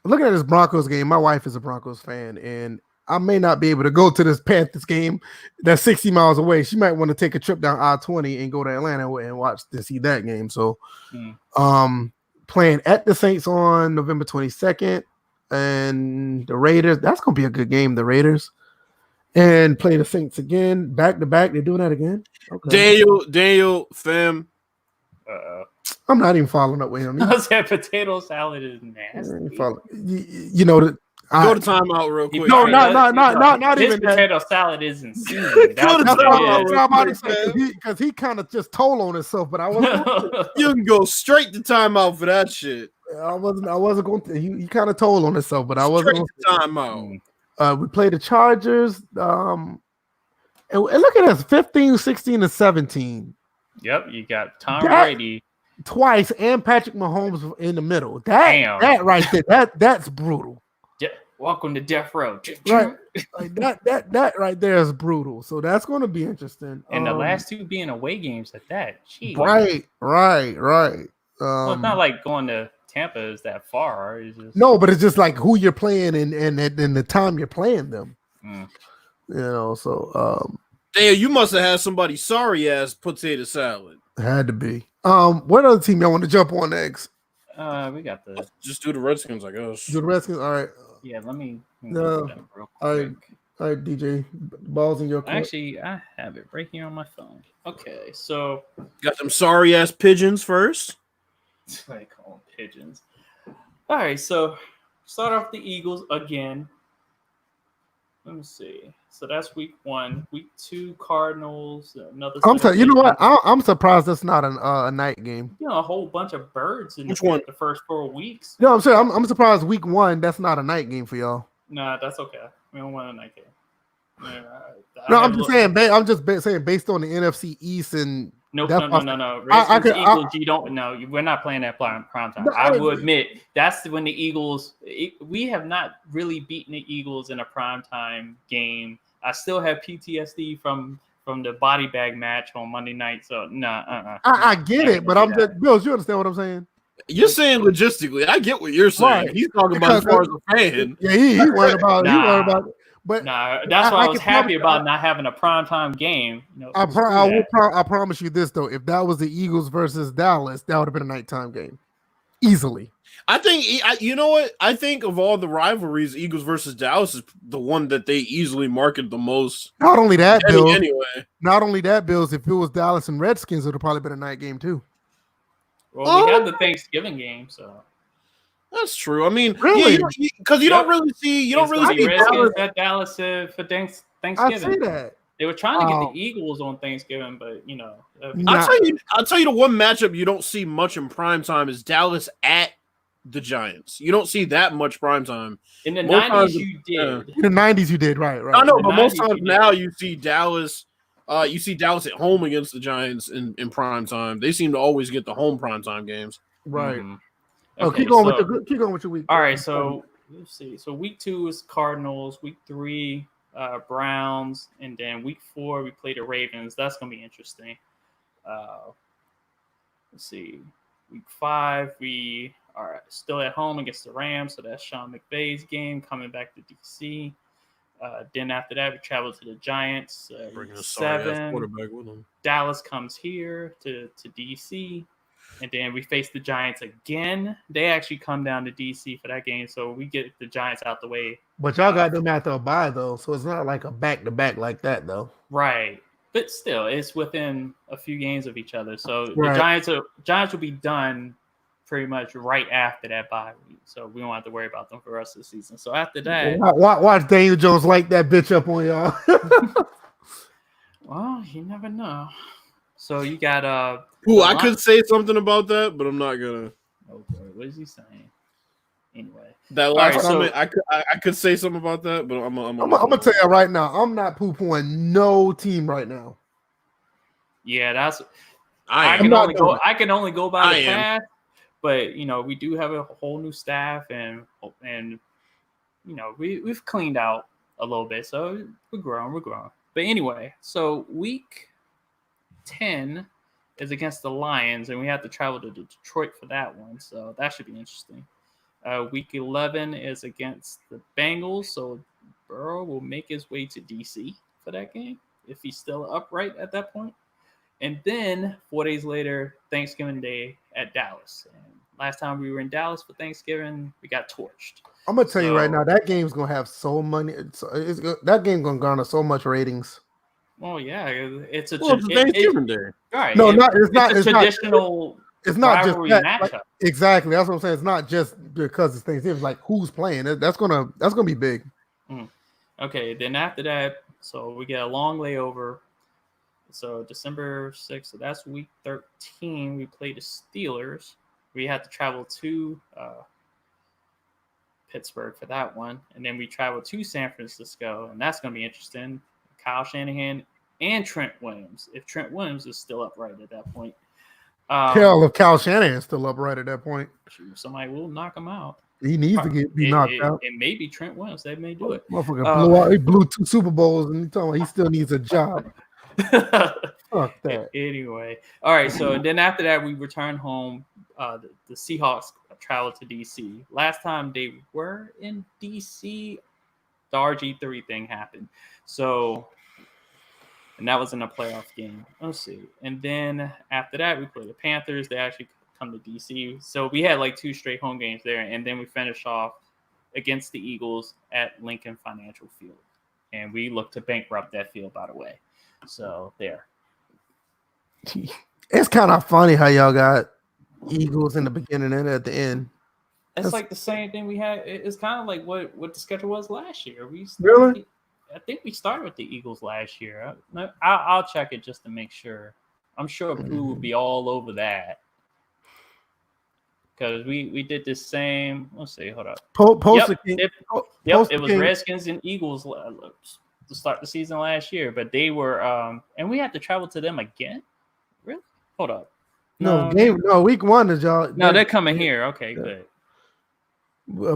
Speaker 2: Looking at this Broncos game, my wife is a Broncos fan, and I may not be able to go to this Panthers game that's 60 miles away. She might want to take a trip down I-20 and go to Atlanta and see that game. So, playing at the Saints on November 22nd, and the Raiders. That's gonna be a good game. The Raiders. And play the Saints again, back to back. They're doing that again.
Speaker 3: Okay. Daniel, fam.
Speaker 2: I'm not even following up with him.
Speaker 1: I said potato salad is nasty.
Speaker 2: Go
Speaker 3: to timeout real quick.
Speaker 2: No, not even that.
Speaker 1: Potato salad isn't seasoned.
Speaker 2: Because he kind of just told on himself, but I wasn't.
Speaker 3: You can go straight to timeout for that shit.
Speaker 2: I wasn't going to. He kind of told on himself, but I wasn't.
Speaker 3: Straight to timeout.
Speaker 2: We played the Chargers. And look at us, 15, 16, and 17.
Speaker 1: Yep, you got Tom Brady
Speaker 2: twice and Patrick Mahomes in the middle. That right there, that's brutal.
Speaker 1: Welcome to death row.
Speaker 2: Right, like that right there is brutal. So that's going to be interesting.
Speaker 1: And the last 2 being away games at that. Jeez.
Speaker 2: Right.
Speaker 1: Well, it's not like going to Tampa is that far. It's just...
Speaker 2: No, but it's just like who you're playing and the time you're playing them. So
Speaker 3: damn, you must have had somebody sorry ass potato salad.
Speaker 2: Had to be. What other team y'all want to jump on next?
Speaker 1: We got the
Speaker 3: just do the Redskins, I guess.
Speaker 2: Do the Redskins, all right.
Speaker 1: Yeah, let me
Speaker 2: real quick. All right, DJ, balls in your court.
Speaker 1: Actually, I have it right here on my phone. Okay, so
Speaker 3: got them sorry ass pigeons first.
Speaker 1: I call them pigeons. All right, so start off the Eagles again. Let me see. So that's week 1. Week 2, Cardinals. Another.
Speaker 2: You know what? I'm surprised that's not a night game.
Speaker 1: A whole bunch of birds in
Speaker 3: the
Speaker 1: first 4 weeks.
Speaker 2: No, I'm saying I'm surprised week 1 that's not a night game for y'all.
Speaker 1: Nah, that's okay. We don't want a night game.
Speaker 2: I'm just saying based on the NFC East and.
Speaker 1: No. Redskins, Eagles, you don't know. We're not playing that prime time. I will admit that's when the Eagles. We have not really beaten the Eagles in a prime time game. I still have PTSD from the body bag match on Monday night. So
Speaker 2: I get it, but I'm just Bills. You understand what I'm saying?
Speaker 3: You're saying logistically. I get what you're saying. Right. He's talking about as far as a fan.
Speaker 2: Yeah, he worried about. He worried about. But
Speaker 1: that's why I was happy about not having a primetime game.
Speaker 2: I promise you this though: if that was the Eagles versus Dallas, that would have been a nighttime game, easily.
Speaker 3: I think you know what? I think of all the rivalries, Eagles versus Dallas is the one that they easily market the most.
Speaker 2: Not only that, Bills.
Speaker 3: Anyway,
Speaker 2: not only that, Bills. If it was Dallas and Redskins, it would have probably been a night game too.
Speaker 1: Well, we have the Thanksgiving game, so.
Speaker 3: That's true. I mean,
Speaker 2: really,
Speaker 3: because you don't really see
Speaker 1: Redskins at Dallas for Thanksgiving.
Speaker 2: I see that
Speaker 1: they were trying to get the Eagles on Thanksgiving, but
Speaker 3: I'll tell you the one matchup you don't see much in primetime is Dallas at the Giants. You don't see that much primetime.
Speaker 1: In the 90s, you did.
Speaker 2: In the 90s, you did. Right.
Speaker 3: I know, but most times now you see Dallas. You see Dallas at home against the Giants in primetime. They seem to always get the home primetime games.
Speaker 2: Right.
Speaker 1: Mm-hmm.
Speaker 2: Okay, keep going with your week.
Speaker 1: All right, so let's see. So week 2 is Cardinals. Week 3, Browns, and then week 4 we play the Ravens. That's gonna be interesting. Let's see. Week 5, we are still at home against the Rams, so that's Sean McVay's game coming back to DC. Then after that, we travel to the Giants.
Speaker 3: Bringing a
Speaker 1: 7
Speaker 3: quarterback with him.
Speaker 1: Dallas comes here to DC, and then we face the Giants again. They actually come down to DC for that game, so we get the Giants out the way.
Speaker 2: But y'all got them after a bye though, so it's not like a back-to-back like that though.
Speaker 1: Right. But still, it's within a few games of each other. So the Giants will be done pretty much right after that bye week. So we don't have to worry about them for the rest of the season. So after that,
Speaker 2: watch Daniel Jones light that bitch up on y'all.
Speaker 1: Well, you never know. So you got
Speaker 3: I could say something about that, but I'm not gonna.
Speaker 1: Okay, what is he saying? Anyway,
Speaker 3: that last comment, I could say something about that, but I'm
Speaker 2: gonna tell you right now, I'm not poo-pooing no team right now.
Speaker 1: Yeah, that's. I can only go by the past, but we do have a whole new staff, and we've cleaned out a little bit, so we're growing. But anyway, so week 10 is against the Lions, and we have to travel to Detroit for that one, so that should be interesting. Week 11 is against the Bengals, so Burrow will make his way to DC for that game if he's still upright at that point. And then 4 days later, Thanksgiving Day at Dallas. And last time we were in Dallas for Thanksgiving, we got torched.
Speaker 2: I'm gonna tell you right now, that game's gonna have so many. That game's gonna garner so much ratings.
Speaker 1: Well, yeah, it's a
Speaker 3: Thanksgiving Day.
Speaker 1: Right?
Speaker 2: No, it's
Speaker 1: traditional.
Speaker 2: It's not just that.
Speaker 1: Matchup.
Speaker 2: Exactly. That's what I'm saying. It's not just because it's Thanksgiving. It's like who's playing. That's gonna be big.
Speaker 1: Okay. Then after that, so we get a long layover. So December 6th. So that's week 13. We play the Steelers. We had to travel to Pittsburgh for that one, and then we travel to San Francisco, and that's gonna be interesting. Kyle Shanahan and Trent Williams. If Trent Williams is still upright at that point.
Speaker 2: Hell, if Kyle Shanahan's still upright at that point,
Speaker 1: somebody will knock him out.
Speaker 2: He needs to be knocked out.
Speaker 1: And maybe Trent Williams, they may do it.
Speaker 2: Motherfucker he blew 2 Super Bowls, and he still needs a job. Fuck that.
Speaker 1: Anyway, all right. So then after that, we return home. The Seahawks traveled to DC. Last time they were in DC, the RG3 thing happened. So. And that was in a playoff game. Let's see. And then after that, we played the Panthers. They actually come to DC. So we had like 2 straight home games there. And then we finished off against the Eagles at Lincoln Financial Field. And we look to bankrupt that field, by the way. So there.
Speaker 2: It's kind of funny how y'all got Eagles in the beginning and at the end.
Speaker 1: That's like the same thing we had. It's kind of like what the schedule was last year.
Speaker 2: Really?
Speaker 1: I think we started with the Eagles last year. I'll check it just to make sure. I'm sure Pooh will be all over that. Because we did the same. Let's see. Hold up. It was Redskins and Eagles to start the season last year. But they were and we had to travel to them again? Really? Hold up.
Speaker 2: Week 1 is y'all.
Speaker 1: No, they're coming here. Okay, good.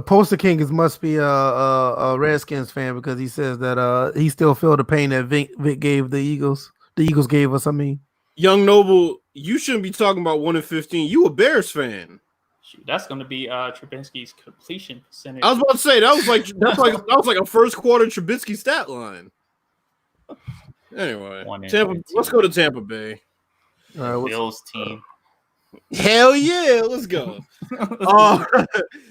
Speaker 2: Poster King must be a Redskins fan because he says that he still feel the pain that Vic gave the Eagles. The Eagles gave us. I mean,
Speaker 3: Young Noble, you shouldn't be talking about 1-15. You a Bears fan?
Speaker 1: Shoot, that's going to be Trubisky's completion percentage.
Speaker 3: I was about to say that was like a first quarter Trubisky stat line. Anyway, let's go to Tampa Bay.
Speaker 1: Bills team.
Speaker 3: Hell yeah, let's go.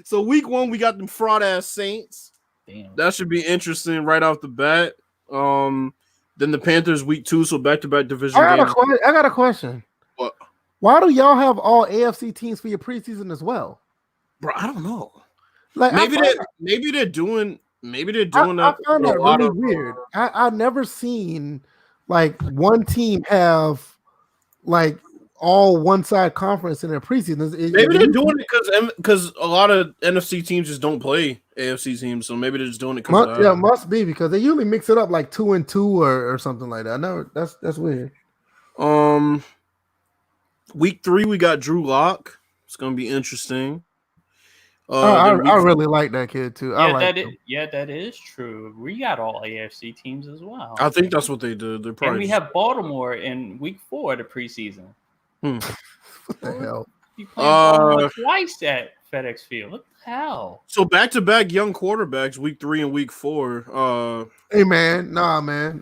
Speaker 3: So week 1 we got them fraud ass Saints.
Speaker 1: Damn.
Speaker 3: That should be interesting right off the bat. Then the Panthers week 2, so back-to-back division games.
Speaker 2: I got a question.
Speaker 3: What?
Speaker 2: Why do y'all have all AFC teams for your preseason as well?
Speaker 3: Bro, I don't know.
Speaker 2: Like
Speaker 3: maybe they're doing that.
Speaker 2: I found that really weird. I never seen like one team have like all one side conference in their preseason.
Speaker 3: Maybe they're doing it because a lot of NFC teams just don't play AFC teams, so maybe they're just doing it.
Speaker 2: Must be because they usually mix it up like 2-2 or something like that. I know that's weird.
Speaker 3: Week 3 we got Drew Lock. It's gonna be interesting.
Speaker 2: I really like that kid too.
Speaker 1: That is true. We got all AFC teams as well.
Speaker 3: I think that's what they did.
Speaker 1: And we have Baltimore in week 4 of the preseason.
Speaker 2: What the hell?
Speaker 1: You playing Baltimore twice at FedEx Field. What the hell?
Speaker 3: So back-to-back young quarterbacks, week 3 and week 4.
Speaker 2: Hey man, nah man.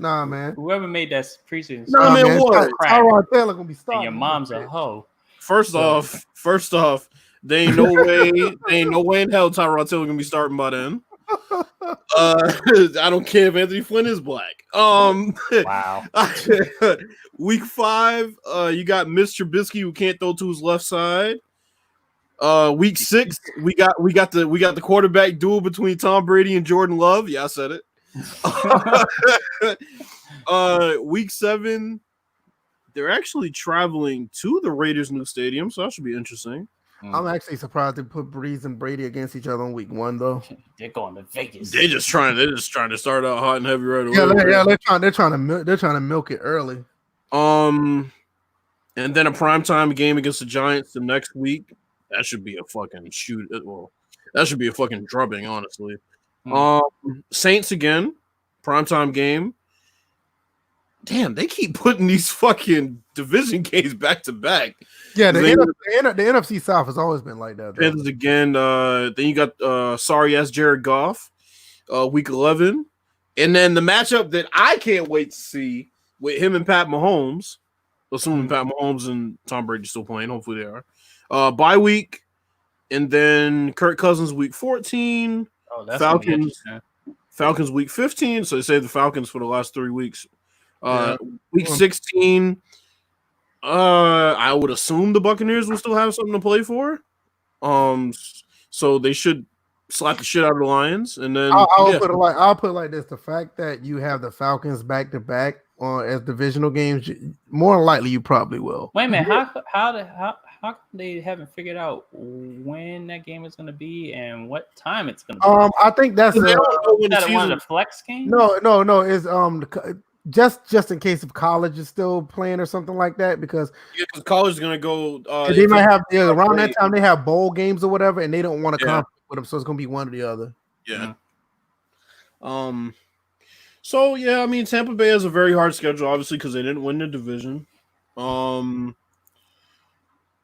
Speaker 1: Whoever made that preseason,
Speaker 2: man,
Speaker 3: what?
Speaker 2: Tyrod Taylor gonna be
Speaker 1: and
Speaker 2: starting.
Speaker 1: your mom's a hoe.
Speaker 3: First off, they ain't no way in hell Tyrod Taylor gonna be starting by then. I don't care if Anthony Flynn is black.
Speaker 1: Wow.
Speaker 3: Week 5, you got Mr. Trubisky who can't throw to his left side. Week 6, we got the quarterback duel between Tom Brady and Jordan Love. Yeah, I said it. Week 7, they're actually traveling to the Raiders' new stadium, so that should be interesting.
Speaker 2: I'm actually surprised they put Breeze and Brady against each other on week 1, though.
Speaker 1: They're going to Vegas.
Speaker 3: They're just trying to start out hot and heavy right away.
Speaker 2: They're trying to milk it early.
Speaker 3: And then a primetime game against the Giants the next week. That should be a fucking shoot. Well, that should be a fucking drubbing, honestly. Saints again, primetime game. Damn, they keep putting these fucking division games back to back.
Speaker 2: Yeah, the NFC South has always been like that.
Speaker 3: Panthers again. Then you got sorry ass Jared Goff, week 11, and then the matchup that I can't wait to see with him and Pat Mahomes. Assuming Pat Mahomes and Tom Brady still playing, hopefully they are. Bye week, and then Kirk Cousins week 14.
Speaker 1: Oh, that's
Speaker 3: Falcons week 15. So they say the Falcons for the last 3 weeks. Week 16. I would assume the Buccaneers will still have something to play for. So they should slap the shit out of the Lions, and then I'll put
Speaker 2: it like this: the fact that you have the Falcons back to back as divisional games, more than likely you probably will.
Speaker 1: Wait a minute, how come they haven't figured out when that game is going to be and what time it's going to be?
Speaker 2: I think that's
Speaker 1: one of the flex games.
Speaker 2: No, it's just in case if college is still playing or something like that, because
Speaker 3: college is gonna go.
Speaker 2: They might have around that time they have bowl games or whatever, and they don't want to conflict with them, so it's gonna be one or the other.
Speaker 3: Yeah. So yeah, I mean Tampa Bay has a very hard schedule, obviously, because they didn't win the division.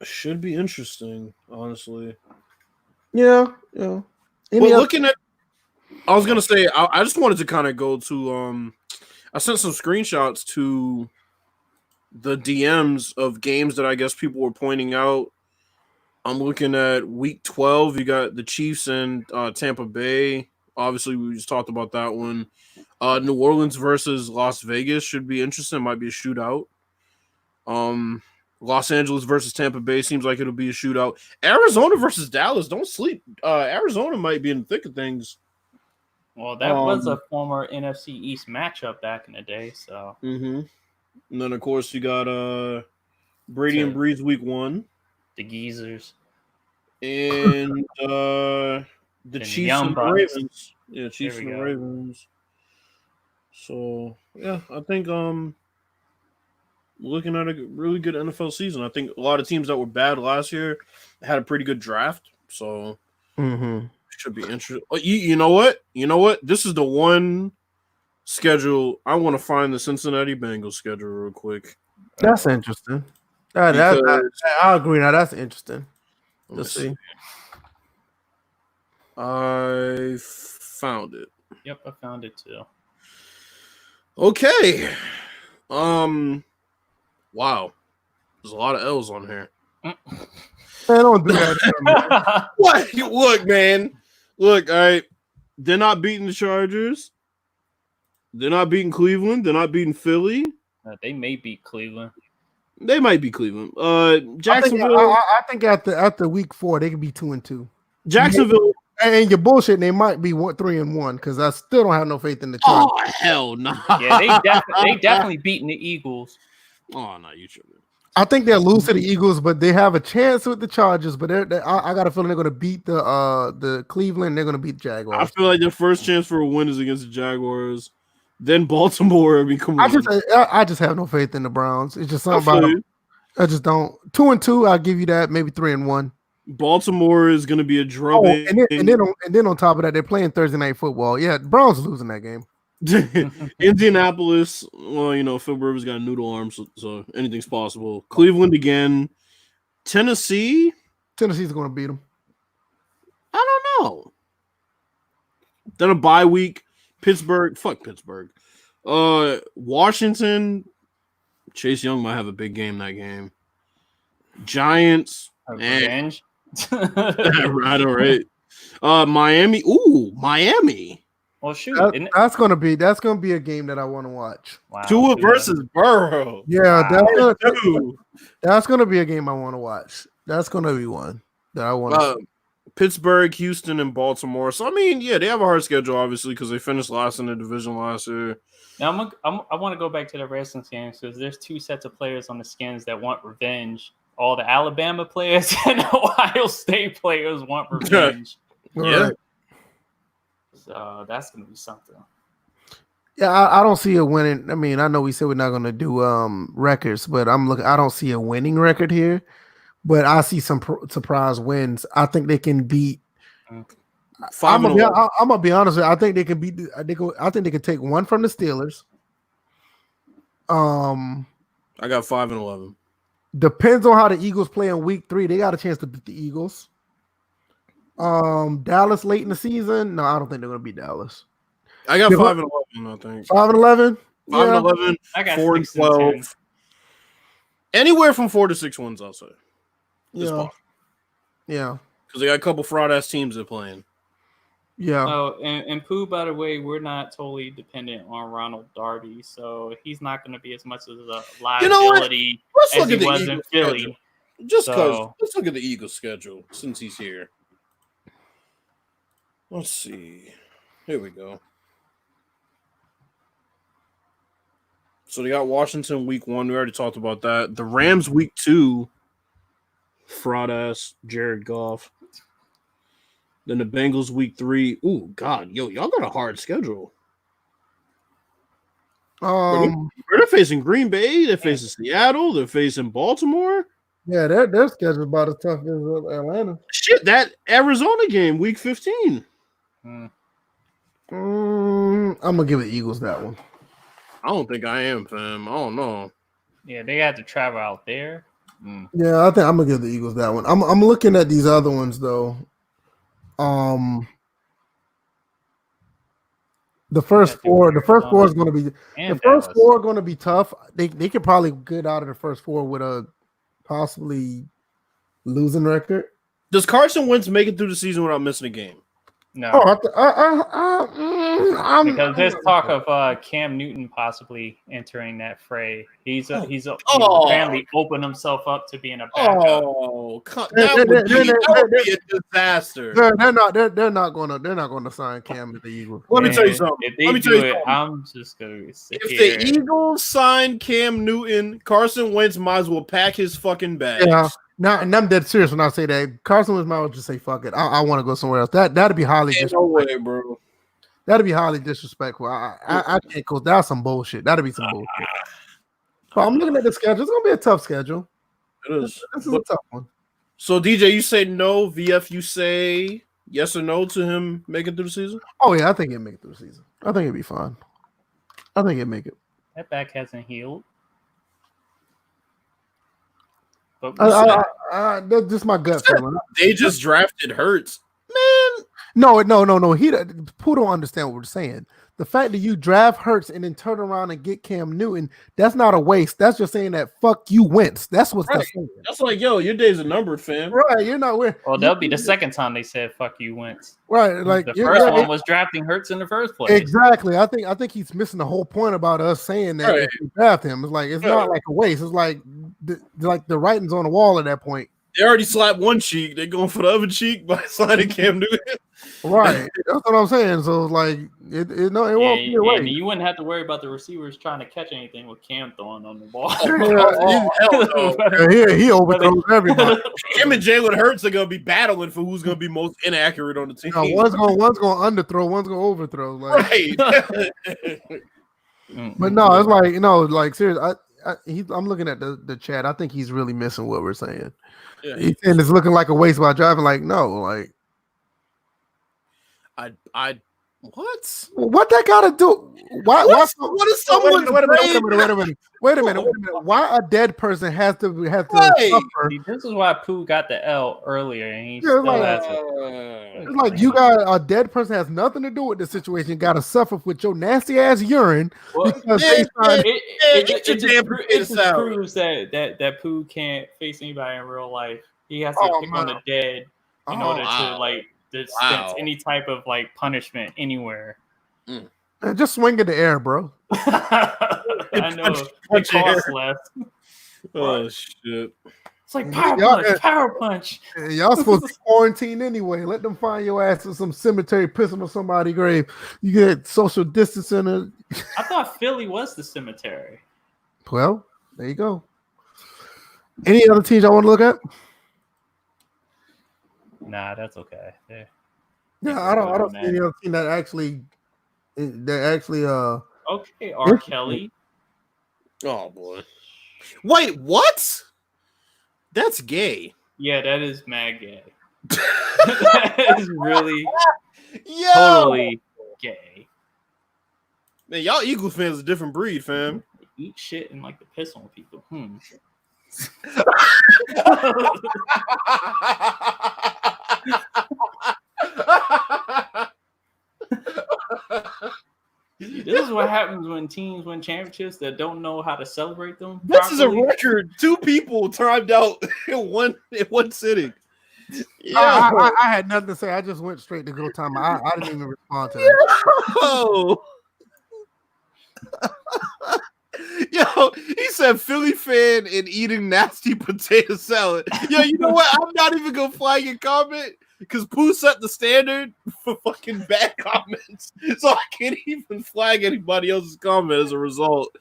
Speaker 3: Should be interesting, honestly.
Speaker 2: Yeah.
Speaker 3: Well, looking at, I was gonna say, I just wanted to kind of go to I sent some screenshots to the DMs of games that I guess people were pointing out. I'm looking at week 12. You got the Chiefs and Tampa Bay. Obviously, we just talked about that one. New Orleans versus Las Vegas should be interesting. Might be a shootout. Los Angeles versus Tampa Bay seems like it'll be a shootout. Arizona versus Dallas. Don't sleep. Arizona might be in the thick of things.
Speaker 1: Well, that was a former NFC East matchup back in the day. So,
Speaker 3: and then of course you got Brady and Breeze week 1,
Speaker 1: the Geezers,
Speaker 3: and the Chiefs and the Ravens. Yeah, Chiefs and the Ravens. So yeah, I think looking at a really good NFL season. I think a lot of teams that were bad last year had a pretty good draft. So. Should be interesting. Oh, you know what? This is the one schedule. I want to find the Cincinnati Bengals schedule real quick.
Speaker 2: That's interesting. I agree. Now that's interesting. Let's see.
Speaker 3: I found it.
Speaker 1: Yep, I found it too.
Speaker 3: Okay. Wow. There's a lot of L's on here.
Speaker 2: Man, don't do that.
Speaker 3: What? Look, man. Look, all right. They're not beating the Chargers. They're not beating Cleveland. They're not beating Philly.
Speaker 1: They may beat Cleveland.
Speaker 3: They might beat Cleveland. Jacksonville.
Speaker 2: I think after week 4, they could be 2-2.
Speaker 3: Jacksonville.
Speaker 2: And your bullshit, they might be 3-1 because I still don't have no faith in the Chargers.
Speaker 3: Oh, hell no.
Speaker 1: Yeah, they definitely beating the Eagles.
Speaker 3: Oh, no, you shouldn't.
Speaker 2: I think they'll lose to the Eagles, but they have a chance with the Chargers. But I got a feeling they're going to beat the Cleveland. They're going to beat the Jaguars.
Speaker 3: I feel like their first chance for a win is against the Jaguars. Then Baltimore. I mean, come on.
Speaker 2: I just have no faith in the Browns. It's just something about them. I just don't. 2-2, I'll give you that. Maybe 3-1.
Speaker 3: Baltimore is going to be a drubbing.
Speaker 2: And then on top of that, they're playing Thursday Night Football. Yeah, Browns are losing that game.
Speaker 3: Indianapolis, well, Phil Rivers got a noodle arm, so anything's possible. Cleveland again. Tennessee,
Speaker 2: Tennessee's going to beat them.
Speaker 3: I don't know. Then a bye week. Pittsburgh. Fuck Pittsburgh. Washington. Chase Young might have a big game that game. Giants.
Speaker 1: Revenge.
Speaker 3: Right, all right. Miami. Ooh, Miami.
Speaker 1: Well, shoot.
Speaker 2: That's gonna be a game that I want to watch.
Speaker 1: Wow,
Speaker 3: Tua versus Burrow.
Speaker 2: Yeah,
Speaker 1: Wow.
Speaker 2: that's gonna be a game I want to watch. That's gonna be one that I want to.
Speaker 3: Pittsburgh, Houston, and Baltimore. So I mean, yeah, they have a hard schedule, obviously, because they finished last in the division last year.
Speaker 1: Now I want to go back to the Redskins games because there's two sets of players on the Skins that want revenge. All the Alabama players and Ohio State players want revenge.
Speaker 3: Yeah.
Speaker 1: So that's gonna be something.
Speaker 2: Yeah, I don't see a winning. I mean, I know we said we're not gonna do records, but I don't see a winning record here, but I see some surprise wins. I think they can beat. I'm gonna be honest with you. I think they can beat. I think they can take one from the Steelers.
Speaker 3: I got 5-11.
Speaker 2: Depends on how the Eagles play in week 3. They got a chance to beat the Eagles. Dallas late in the season. No, I don't think they're gonna beat Dallas.
Speaker 3: I got 5-11. I think
Speaker 2: 5-11.
Speaker 3: 5-11.
Speaker 1: I got
Speaker 3: 4-12. Anywhere from 4 to 6 wins, I'll say.
Speaker 2: Yeah.
Speaker 3: Because they got a couple fraud ass teams they're playing.
Speaker 2: Yeah.
Speaker 1: Oh, and Pooh, by the way, we're not totally dependent on Ronald Darby, so he's not going to be as much as a liability as he was in Philly.
Speaker 3: Just because, let's look at the Eagles schedule since he's here. Let's see. Here we go. So they got Washington week 1. We already talked about that. The Rams week 2. Fraud ass Jared Goff. Then the Bengals week 3. Ooh, God, y'all got a hard schedule. They're facing Green Bay. They're facing Seattle. They're facing Baltimore.
Speaker 2: Yeah, their schedule about as tough as Atlanta.
Speaker 3: Shit, that Arizona game, week 15.
Speaker 2: I'm gonna give the Eagles that one.
Speaker 3: I don't think I am, fam. I don't know.
Speaker 1: Yeah, they had to travel out there.
Speaker 2: Yeah, I think I'm gonna give the Eagles that one. I'm looking at these other ones though. The first four is going to be going to be tough. They could probably get out of the first 4 with a possibly losing record.
Speaker 3: Does Carson Wentz make it through the season without missing a game?
Speaker 1: No,
Speaker 2: Oh,
Speaker 1: because there's talk of Cam Newton possibly entering that fray. He's apparently opened himself up to being a backup.
Speaker 3: That would be a disaster.
Speaker 2: They're not going to sign Cam with the Eagles.
Speaker 3: Let me tell you something.
Speaker 1: If they do it, I'm just going to sit
Speaker 3: If
Speaker 1: here.
Speaker 3: the Eagles sign Cam Newton, Carson Wentz might as well pack his fucking bags.
Speaker 2: Yeah. And I'm dead serious when I say that. Carson Wentz might just say, "Fuck it, I want to go somewhere else." That'd be highly disrespectful.
Speaker 3: No way, bro.
Speaker 2: That'd be highly disrespectful. I can't go. That's some bullshit. That'd be some bullshit. But I'm looking at the schedule. It's gonna be a tough schedule.
Speaker 3: It is.
Speaker 2: This is a tough one.
Speaker 3: So DJ, you say no. VF, you say yes or no to him making through the season?
Speaker 2: Oh yeah, I think he'd make it through the season. I think it'd be fine. I think he'd make it.
Speaker 1: That back hasn't healed. But
Speaker 2: that's just my gut feeling.
Speaker 3: They just drafted Hurts, man.
Speaker 2: No. Pooh don't understand what we're saying. The fact that you draft Hurts and then turn around and get Cam Newton, that's not a waste. That's just saying that fuck you Wentz. That's what's
Speaker 3: right. That's like, yo, your days are numbered, fam.
Speaker 2: Right, you're not weird.
Speaker 1: Well, that'll be the second time they said fuck you Wentz.
Speaker 2: Right, like
Speaker 1: the first one was drafting Hurts in the first place.
Speaker 2: Exactly. I think he's missing the whole point about us saying that if we draft him. It's like it's not like a waste. It's like the writing's on the wall at that point.
Speaker 3: They already slapped one cheek. They're going for the other cheek by signing Cam Newton.
Speaker 2: Right. That's what I'm saying. So like it won't be a waste.
Speaker 1: You wouldn't have to worry about the receivers trying to catch anything with Cam throwing on the ball.
Speaker 2: He overthrows everybody.
Speaker 3: Him and Jalen Hurts are gonna be battling for who's gonna be most inaccurate on the team.
Speaker 2: No, one's gonna underthrow, one's gonna overthrow. Like,
Speaker 3: right.
Speaker 2: But no, it's like like seriously. I'm looking at the chat. I think he's really missing what we're saying.
Speaker 3: Yeah.
Speaker 2: He's saying it's looking like a waste by driving. Like no, like
Speaker 3: what?
Speaker 2: What that got to do? What is someone?
Speaker 3: Wait a minute.
Speaker 2: Wait a minute. Why a dead person has to
Speaker 3: Right.
Speaker 2: suffer?
Speaker 1: See, this is why Pooh got the L earlier, and he
Speaker 2: Yeah,
Speaker 1: still
Speaker 2: like-
Speaker 1: has it.
Speaker 2: It's like you got a dead person has nothing to do with the situation. Got to suffer with your nasty ass urine.
Speaker 1: Well,
Speaker 2: Because
Speaker 1: it
Speaker 3: just
Speaker 1: proves that Pooh can't face anybody in real life. He has to pick on the dead in order to like dispense any type of like punishment anywhere.
Speaker 2: Man, just swing in the air, bro.
Speaker 1: I know it costs less.
Speaker 3: Oh shit!
Speaker 1: It's like power punch.
Speaker 2: Y'all supposed to quarantine anyway. Let them find your ass in some cemetery pissing on somebody's grave. You get social distancing.
Speaker 1: I thought Philly was the cemetery.
Speaker 2: Well, there you go. Any other teams I want to look at?
Speaker 1: Nah, that's okay.
Speaker 2: Yeah, I don't see any other team that actually
Speaker 1: Okay, R. Kelly.
Speaker 3: Oh boy. Wait, what? That's gay.
Speaker 1: Yeah, that is mad gay. That is really
Speaker 3: Yo!
Speaker 1: totally gay.
Speaker 3: Man, y'all Eagles fans a different breed, fam.
Speaker 1: They eat shit and like to piss on people. This is what happens when teams win championships that don't know how to celebrate them.
Speaker 3: This is a record. 2 people timed out in one sitting.
Speaker 2: Yeah, I had nothing to say. I just went straight to go time. I didn't even respond to that.
Speaker 3: Yo, he said Philly fan and eating nasty potato salad. Yo, you know what? I'm not even gonna flag your comment because Pooh set the standard for fucking bad comments, so I can't even flag anybody else's comment as a result.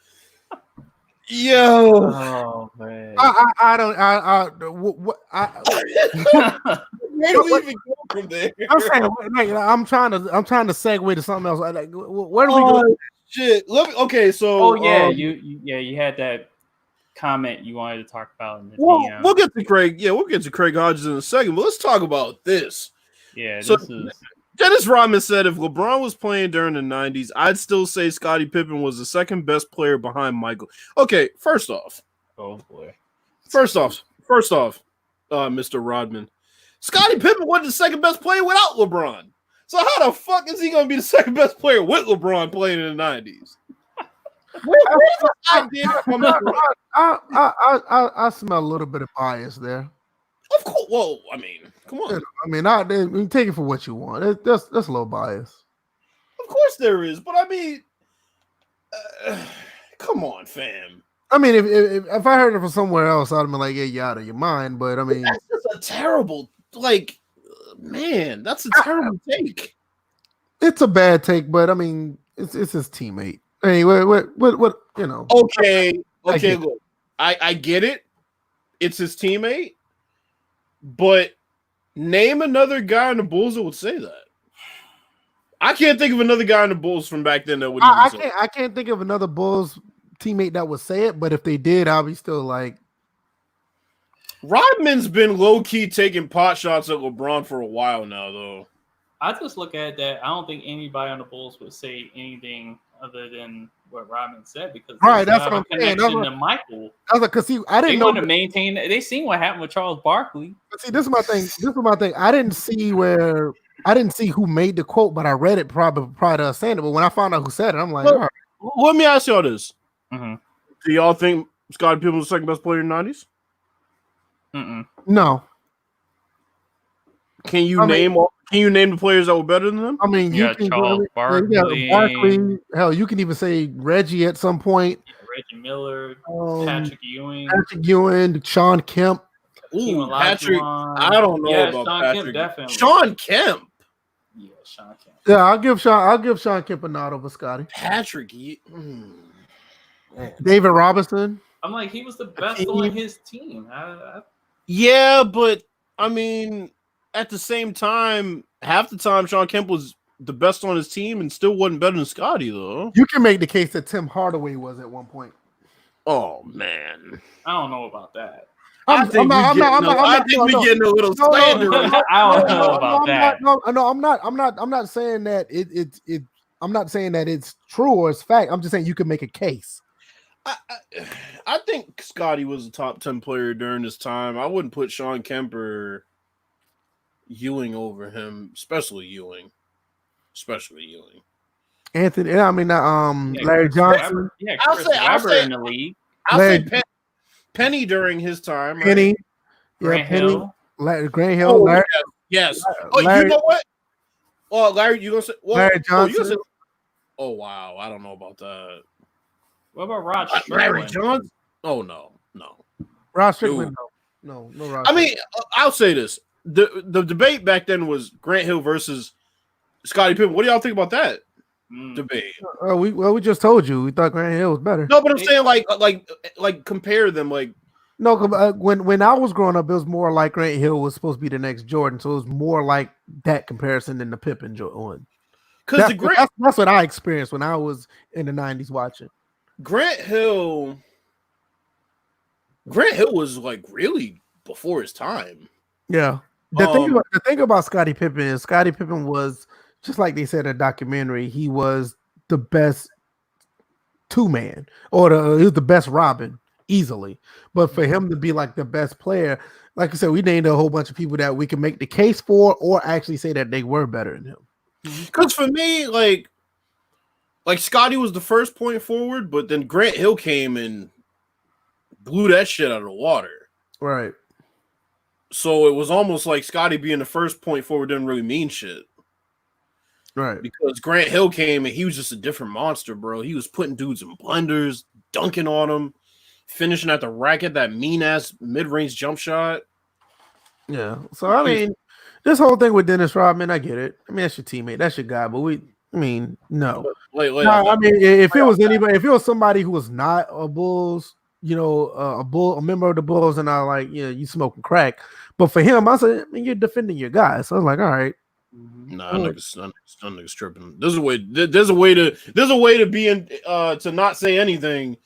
Speaker 3: Yo,
Speaker 1: oh man,
Speaker 2: I don't.
Speaker 3: Where do we even go from there?
Speaker 2: I'm saying, like, I'm trying to segue to something else. Like, where do we go?
Speaker 3: Shit. Okay, so
Speaker 1: you had that comment you wanted to talk about in the DM.
Speaker 3: We'll get to Craig. Yeah, we'll get to Craig Hodges in a second, but let's talk about this.
Speaker 1: Yeah,
Speaker 3: so
Speaker 1: this is
Speaker 3: Dennis Rodman said if LeBron was playing during the 90s, I'd still say Scottie Pippen was the second best player behind Michael. Okay, first off.
Speaker 1: Oh boy.
Speaker 3: First off, Mr. Rodman. Scottie Pippen wasn't the second best player without LeBron. So how the fuck is he going to be the second best player with LeBron playing in the 90s?
Speaker 2: I smell a little bit of bias there.
Speaker 3: Of course. Well, I mean, come on.
Speaker 2: I mean, take it for what you want. That's a little bias.
Speaker 3: Of course there is, but I mean, come on, fam.
Speaker 2: I mean, if I heard it from somewhere else, I'd have been like, yeah, you out of your mind. But I mean,
Speaker 3: that's just a terrible, man, that's a terrible take.
Speaker 2: It's a bad take, but I mean, it's his teammate. Anyway, what you know?
Speaker 3: Okay, look, I get it. It's his teammate, but name another guy in the Bulls that would say that. I can't think of another guy in the Bulls from back then that would.
Speaker 2: I can't think of another Bulls teammate that would say it, but if they did, I'll be still like.
Speaker 3: Rodman's been low key taking pot shots at LeBron for a while now, though.
Speaker 1: I just look at that. I don't think anybody on the Bulls would say anything other than what Rodman said because
Speaker 2: that's what I'm saying.
Speaker 1: To Michael.
Speaker 2: Because I didn't know.
Speaker 1: Want to maintain. They seen what happened with Charles Barkley.
Speaker 2: But see, this is my thing. I didn't see who made the quote, but I read it probably to saying it. But when I found out who said it, I'm like, all right.
Speaker 3: Let me ask y'all this:
Speaker 1: mm-hmm.
Speaker 3: Do y'all think Scottie Pippen was the second best player in the 90s?
Speaker 2: No.
Speaker 3: Can you name the players that were better than them?
Speaker 2: I mean, you can
Speaker 1: Charles Barkley.
Speaker 2: Hell, you can even say Reggie at some point.
Speaker 1: Yeah, Reggie Miller, Patrick
Speaker 2: Ewing, Sean Kemp.
Speaker 3: Ooh, Patrick. I don't know about
Speaker 1: Sean
Speaker 3: Patrick.
Speaker 1: Kemp, definitely.
Speaker 3: Sean Kemp.
Speaker 1: Yeah, Sean Kemp.
Speaker 2: Yeah, I'll give Sean Kemp a nod over Scottie.
Speaker 3: Patrick.
Speaker 2: David Robinson.
Speaker 1: I'm like, he was the best on his team.
Speaker 3: Yeah, but I mean, at the same time, half the time Sean Kemp was the best on his team and still wasn't better than Scottie, though.
Speaker 2: You can make the case that Tim Hardaway was at one point.
Speaker 3: Oh man,
Speaker 1: I don't know about that.
Speaker 3: I think we're getting a little slanderous.
Speaker 1: I don't know about that.
Speaker 2: I'm not saying that I'm not saying that it's true or it's fact. I'm just saying you can make a case.
Speaker 3: I think Scotty was a top 10 player during this time. I wouldn't put Sean Kemp or Ewing over him, especially Ewing.
Speaker 2: Anthony, Larry Johnson.
Speaker 1: Chris Webber in the league.
Speaker 3: I'll say Penny during his time. Right?
Speaker 2: Penny,
Speaker 1: Grant Hill.
Speaker 2: Grant Hill. Larry,
Speaker 3: yes.
Speaker 2: Larry,
Speaker 3: you know what? Oh, Larry, you gonna say
Speaker 2: Larry Johnson?
Speaker 3: Oh wow, I don't know about that.
Speaker 1: What about Rod Strickland?
Speaker 3: Larry Johnson? Oh no.
Speaker 2: Rod Strickland. No. Rod
Speaker 3: I mean, I'll say this: the debate back then was Grant Hill versus Scottie Pippen. What do y'all think about that debate?
Speaker 2: We just told you we thought Grant Hill was better.
Speaker 3: No, but I'm saying like compare them. Like
Speaker 2: no, when I was growing up, it was more like Grant Hill was supposed to be the next Jordan, so it was more like that comparison than the Pippen one. Because that's what I experienced when I was in the '90s watching.
Speaker 3: Grant Hill was like really before his time.
Speaker 2: Yeah. The thing about Scottie Pippen is Scottie Pippen was, just like they said in a documentary, he was the best two-man, or he was the best Robin easily. But for him to be like the best player, like I said, we named a whole bunch of people that we can make the case for, or actually say that they were better than him.
Speaker 3: Because for me, like Scotty was the first point forward, but then Grant Hill came and blew that shit out of the water.
Speaker 2: Right.
Speaker 3: So it was almost like Scotty being the first point forward didn't really mean shit.
Speaker 2: Right.
Speaker 3: Because Grant Hill came and he was just a different monster, bro. He was putting dudes in blenders, dunking on them, finishing at the racket, that mean-ass mid-range jump shot.
Speaker 2: Yeah. So, I mean, this whole thing with Dennis Rodman, I get it. I mean, that's your teammate. That's your guy. But no. I mean, if it was anybody, if it was somebody who was not a Bulls, a member of the Bulls, and I like, you smoking crack. But for him, I said, you're defending your guy. So I was like, all right.
Speaker 3: Nah, niggas tripping. There's a way to be in to not say anything,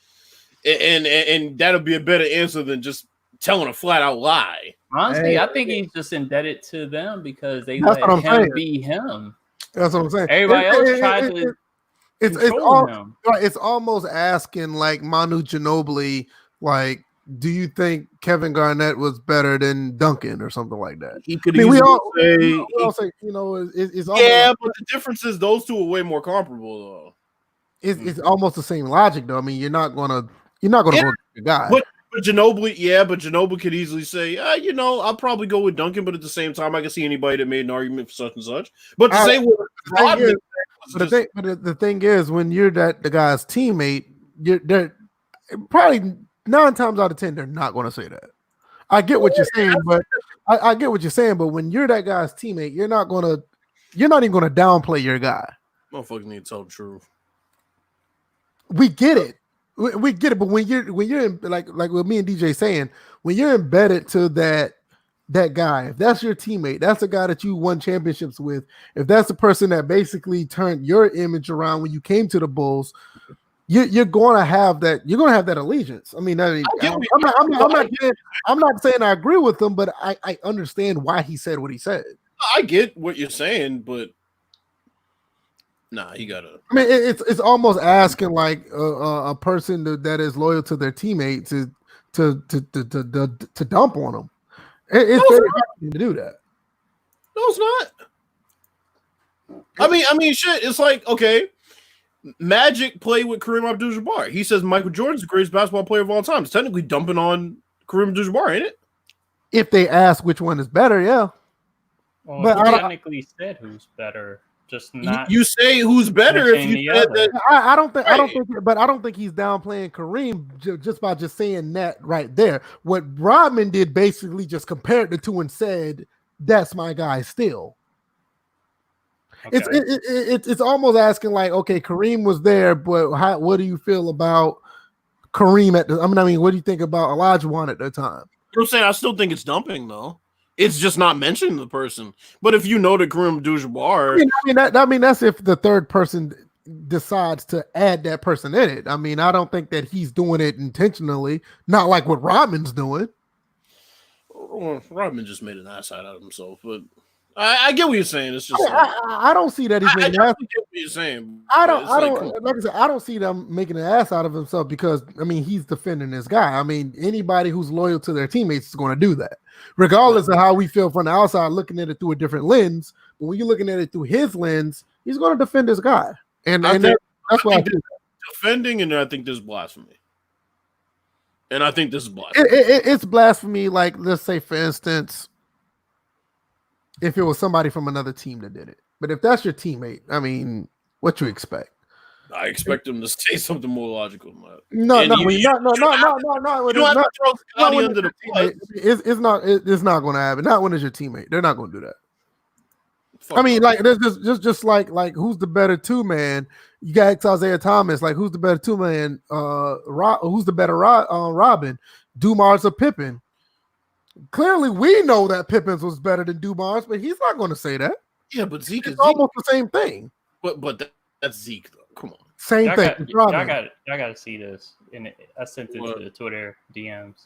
Speaker 3: and that'll be a better answer than just telling a flat out lie.
Speaker 1: Honestly, I think he's just indebted to them because they let him be him.
Speaker 2: That's what I'm saying.
Speaker 1: Everybody else tried to control him.
Speaker 2: It's almost asking like Manu Ginobili, like, do you think Kevin Garnett was better than Duncan or something like that?
Speaker 3: He could we all say,
Speaker 2: it's
Speaker 3: but the difference is those two are way more comparable though.
Speaker 2: It's almost the same logic though. I mean, you're not gonna vote the guy.
Speaker 3: But Ginobili could easily say, I'll probably go with Duncan, but at the same time, I can see anybody that made an argument for such and such. But to say what Rodman,
Speaker 2: the thing is, when you're the guy's teammate, they're probably 9 times out of 10 they're not going to say that. I get what you're saying, but I get what you're saying. But when you're that guy's teammate, you're not even going to downplay your guy.
Speaker 3: Motherfuckers need to tell the truth.
Speaker 2: We get it. We get it, but when you're in, like with me and DJ saying, when you're embedded to that guy, if that's your teammate, that's the guy that you won championships with, if that's the person that basically turned your image around when you came to the Bulls, you're going to have that. You're going to have that allegiance. I mean, I'm not saying I agree with him, but I understand why he said what he said.
Speaker 3: I get what you're saying, but. Nah, you gotta.
Speaker 2: I mean, it's almost asking like a person that is loyal to their teammates to dump on them. It's very hard to do that.
Speaker 3: No, it's not. I mean, shit. It's like, okay, Magic played with Kareem Abdul-Jabbar. He says Michael Jordan's the greatest basketball player of all time. It's technically dumping on Kareem Abdul-Jabbar, ain't it?
Speaker 2: If they ask which one is better, yeah.
Speaker 1: Well, but I technically said who's better. Just not.
Speaker 3: You say who's better if you said that.
Speaker 2: I don't think he's downplaying Kareem just by just saying that right there. What Rodman did basically just compared the two and said, "That's my guy still." Okay. It's almost asking like, okay, Kareem was there, but what do you feel about Kareem at the? I mean, what do you think about Olajuwon at the time?
Speaker 3: I'm saying I still think it's dumping though. It's just not mentioning the person. But if you know that Kareem Abdul-Jabbar,
Speaker 2: I mean that's if the third person decides to add that person in it. I mean, I don't think that he's doing it intentionally. Not like what Rodman's doing.
Speaker 3: Rodman just made an ass out of himself. But I get what you're saying. It's just
Speaker 2: I don't see that he's making
Speaker 3: I get what you're saying.
Speaker 2: I don't like I said, I don't see them making an ass out of himself because he's defending this guy. Anybody who's loyal to their teammates is going to do that, regardless of how we feel from the outside looking at it through a different lens. But when you're looking at it through his lens, he's going to defend this guy, and that's why I think
Speaker 3: defending, and I think this is blasphemy. And I think this is blasphemy.
Speaker 2: It's blasphemy. Like, let's say, for instance, if it was somebody from another team that did it. But if that's your teammate, what you expect?
Speaker 3: I expect them to say something more logical than that.
Speaker 2: No. You
Speaker 3: don't have to throw Scotty under the bus.
Speaker 2: It's not going to happen. Not when it's your teammate. They're not going to do that. There's just like who's the better two man? You got Isaiah Thomas. Like, who's the better two man? Who's the better Robin? Dumars or Pippen? Clearly, we know that Pippins was better than Dumars, but he's not going to say that.
Speaker 3: Yeah, but Zeke is
Speaker 2: almost the same thing.
Speaker 3: But that's Zeke, though. Come on,
Speaker 2: same thing.
Speaker 1: Y'all got to see this. And I sent it to the Twitter DMs.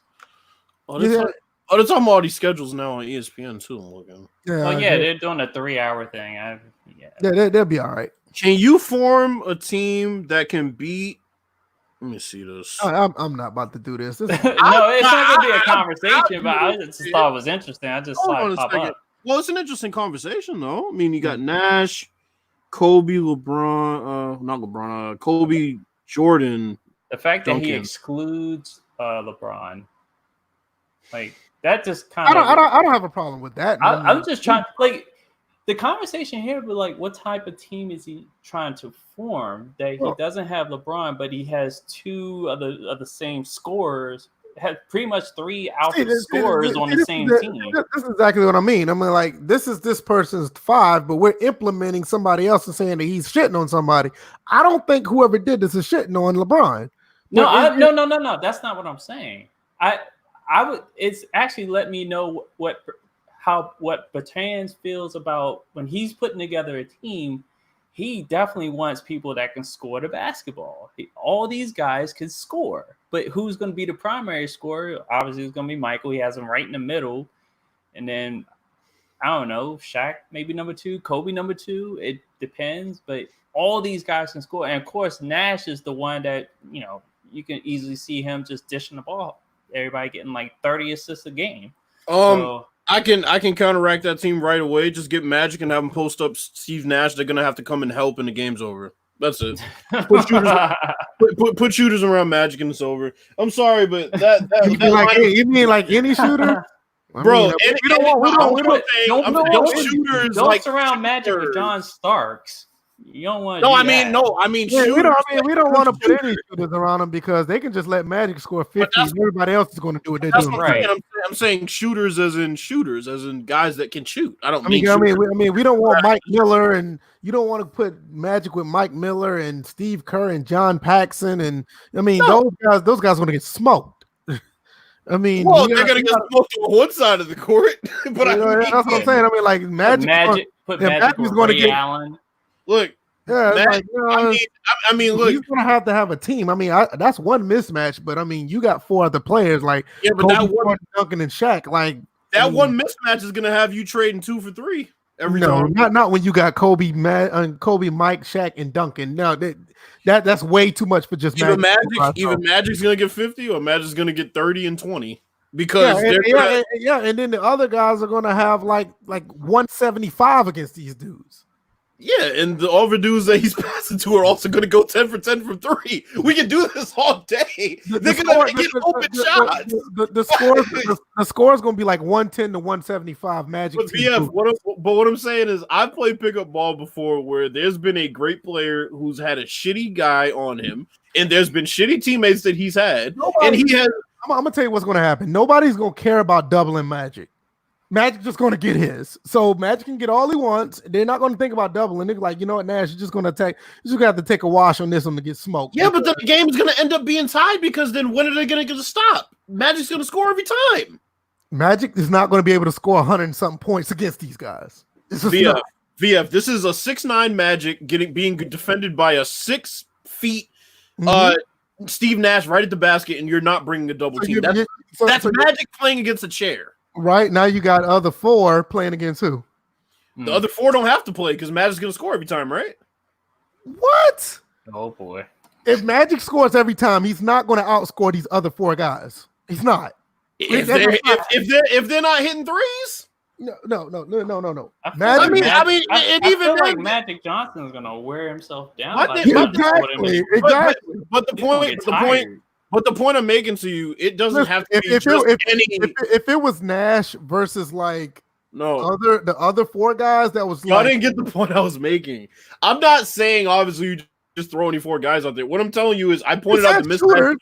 Speaker 3: They're talking about all these schedules now on ESPN too. I'm looking.
Speaker 1: They're doing a 3-hour thing.
Speaker 2: They'll be all right.
Speaker 3: Can you form a team that can beat? Let me see this.
Speaker 2: I'm not about to do this.
Speaker 1: No, it's not going to be a conversation, but I just thought it was interesting. I just saw it pop up.
Speaker 3: Well, it's an interesting conversation, though. You got Nash, Kobe, LeBron, not LeBron, Kobe, Jordan.
Speaker 1: The fact that he excludes LeBron, like, that just kind of.
Speaker 2: I don't have a problem with that.
Speaker 1: I'm just trying, like, the conversation here, but like, what type of team is he trying to form that he doesn't have LeBron, but he has two of the same scorers, has pretty much 3 alpha scorers on the same team.
Speaker 2: This is exactly what I mean. Like, this is this person's 5, but we're implementing somebody else and saying that he's shitting on somebody. I don't think whoever did this is shitting on LeBron.
Speaker 1: No. That's not what I'm saying. I would. It's actually let me know what Bertans feels about when he's putting together a team. He definitely wants people that can score the basketball. All these guys can score, but who's going to be the primary scorer? Obviously, it's going to be Michael. He has him right in the middle, and then I don't know, Shaq maybe number 2, Kobe number 2. It depends, but all these guys can score, and of course, Nash is the one that you can easily see him just dishing the ball. Everybody getting like 30 assists a game.
Speaker 3: I can counteract that team right away. Just get Magic and have them post up Steve Nash. They're gonna have to come and help, and the game's over. That's it. Put shooters around Magic, and it's over. I'm sorry, but
Speaker 2: you mean like any shooter,
Speaker 3: bro?
Speaker 1: Don't surround Magic with John Starks. You don't want.
Speaker 3: No, I mean, shooters,
Speaker 2: we don't want to put any shooters around them because they can just let Magic score 50. And everybody else is going to do what they're doing.
Speaker 3: Right. I'm saying shooters, as in guys that can shoot. I
Speaker 2: mean, we don't want Mike Miller, and you don't want to put Magic with Mike Miller and Steve Kerr and John Paxson, and those guys are going to get smoked.
Speaker 3: They're going to get smoked on one side of the court, but
Speaker 2: that's what I'm saying. Like Magic
Speaker 1: is going to get Allen.
Speaker 3: Look,
Speaker 2: look,
Speaker 3: he's
Speaker 2: gonna have a team. That's one mismatch, but you got 4 other players like
Speaker 3: but
Speaker 2: Kobe, that one, Duncan, and Shaq. Like
Speaker 3: one mismatch is gonna have you trading 2 for 3 every time.
Speaker 2: Not when you got Kobe, Mike, Shaq, and Duncan. No, that's way too much for just Magic.
Speaker 3: Either Magic's gonna get 50 or Magic's gonna get 30 and 20 because
Speaker 2: and then the other guys are gonna have like 175 against these dudes.
Speaker 3: Yeah, and the other dudes that he's passing to are also going to go 10 for 10 from 3. We can do this all day. They're going to get open shots.
Speaker 2: The score is going to be like 110 to 175 Magic.
Speaker 3: But BF, what I'm saying is I've played pickup ball before where there's been a great player who's had a shitty guy on him, and there's been shitty teammates that he's had. I'm going
Speaker 2: to tell you what's going to happen. Nobody's going to care about doubling Magic. Magic's just going to get his. So Magic can get all he wants. They're not going to think about doubling. They're like, you know what, Nash, you're just going to take. You're just going to have to take a wash on this one to get smoked.
Speaker 3: Yeah, but then the game is going to end up being tied because then when are they going to get to stop? Magic's going to score every time.
Speaker 2: Magic is not going to be able to score 100 and something points against these guys.
Speaker 3: VF, this is a 6'9" Magic being defended by a 6 feet Steve Nash right at the basket, and you're not bringing a double team. That's Magic playing against a chair.
Speaker 2: Right now, you got other 4 playing against who?
Speaker 3: The other 4 don't have to play because Magic's going to score every time, right?
Speaker 2: What?
Speaker 1: Oh boy!
Speaker 2: If Magic scores every time, he's not going to outscore these other 4 guys. He's not.
Speaker 3: If they're not hitting threes.
Speaker 2: No.
Speaker 1: I
Speaker 2: Even
Speaker 1: feel like Magic Johnson's gonna wear himself down.
Speaker 2: Exactly.
Speaker 3: But the point I'm making to you, it doesn't have to be
Speaker 2: if it was Nash versus like the other 4 guys, that was
Speaker 3: I didn't get the point I was making. I'm not saying obviously you just throw any 4 guys out there. What I'm telling you is I pointed out the mismatch.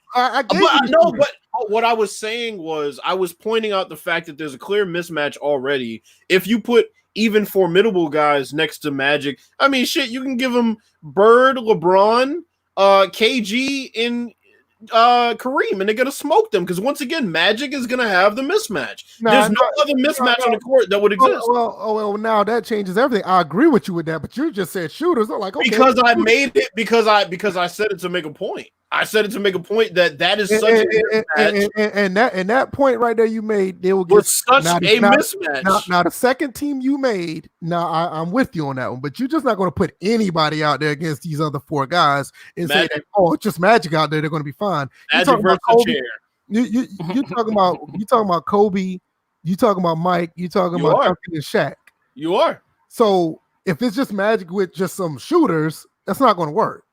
Speaker 3: But what I was saying was I was pointing out the fact that there's a clear mismatch already. If you put even formidable guys next to Magic, I mean, shit, you can give them Bird, LeBron, KG, and Kareem, and they're gonna smoke them because once again, Magic is gonna have the mismatch. There's no other mismatch on the court that would exist.
Speaker 2: Well, now that changes everything. I agree with you with that, but you just said shooters. I'm like, okay,
Speaker 3: because I made it because I said it to make a point. I said it to make a point that is such a mismatch.
Speaker 2: And that point right there you made, they will get
Speaker 3: such a mismatch.
Speaker 2: Now the second team you made, I'm with you on that one, but you're just not going to put anybody out there against these other 4 guys and say that, it's just Magic out there, they're going to be fine.
Speaker 3: Magic versus Kobe,
Speaker 2: you're talking about Kobe, you talking about Mike, you talking about Duncan and Shaq.
Speaker 3: You are.
Speaker 2: So if it's just Magic with just some shooters, that's not going to work.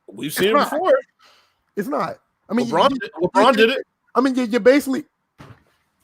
Speaker 3: We've seen it before.
Speaker 2: It's not. I mean,
Speaker 3: LeBron did it.
Speaker 2: I mean, you basically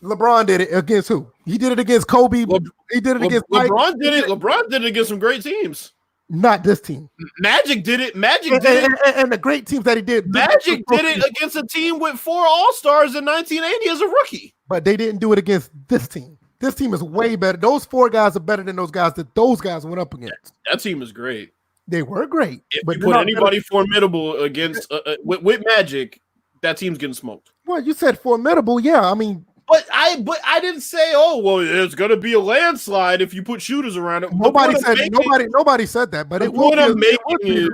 Speaker 2: LeBron did it against who? He did it against Kobe. He did it against Mike.
Speaker 3: LeBron did it. LeBron did it against some great teams.
Speaker 2: Not this team.
Speaker 3: Magic did it. Magic did it.
Speaker 2: And the great teams that he did.
Speaker 3: Magic did it against a team with 4 All-Stars in 1980 as a rookie.
Speaker 2: But they didn't do it against this team. This team is way better. Those 4 guys are better than those guys that those guys went up against.
Speaker 3: That team is great.
Speaker 2: They were great.
Speaker 3: If you put anybody formidable against with Magic, that team's getting smoked.
Speaker 2: Well, you said formidable, yeah. I mean,
Speaker 3: but I didn't say, it's gonna be a landslide if you put shooters around it.
Speaker 2: Nobody said that, but it will be.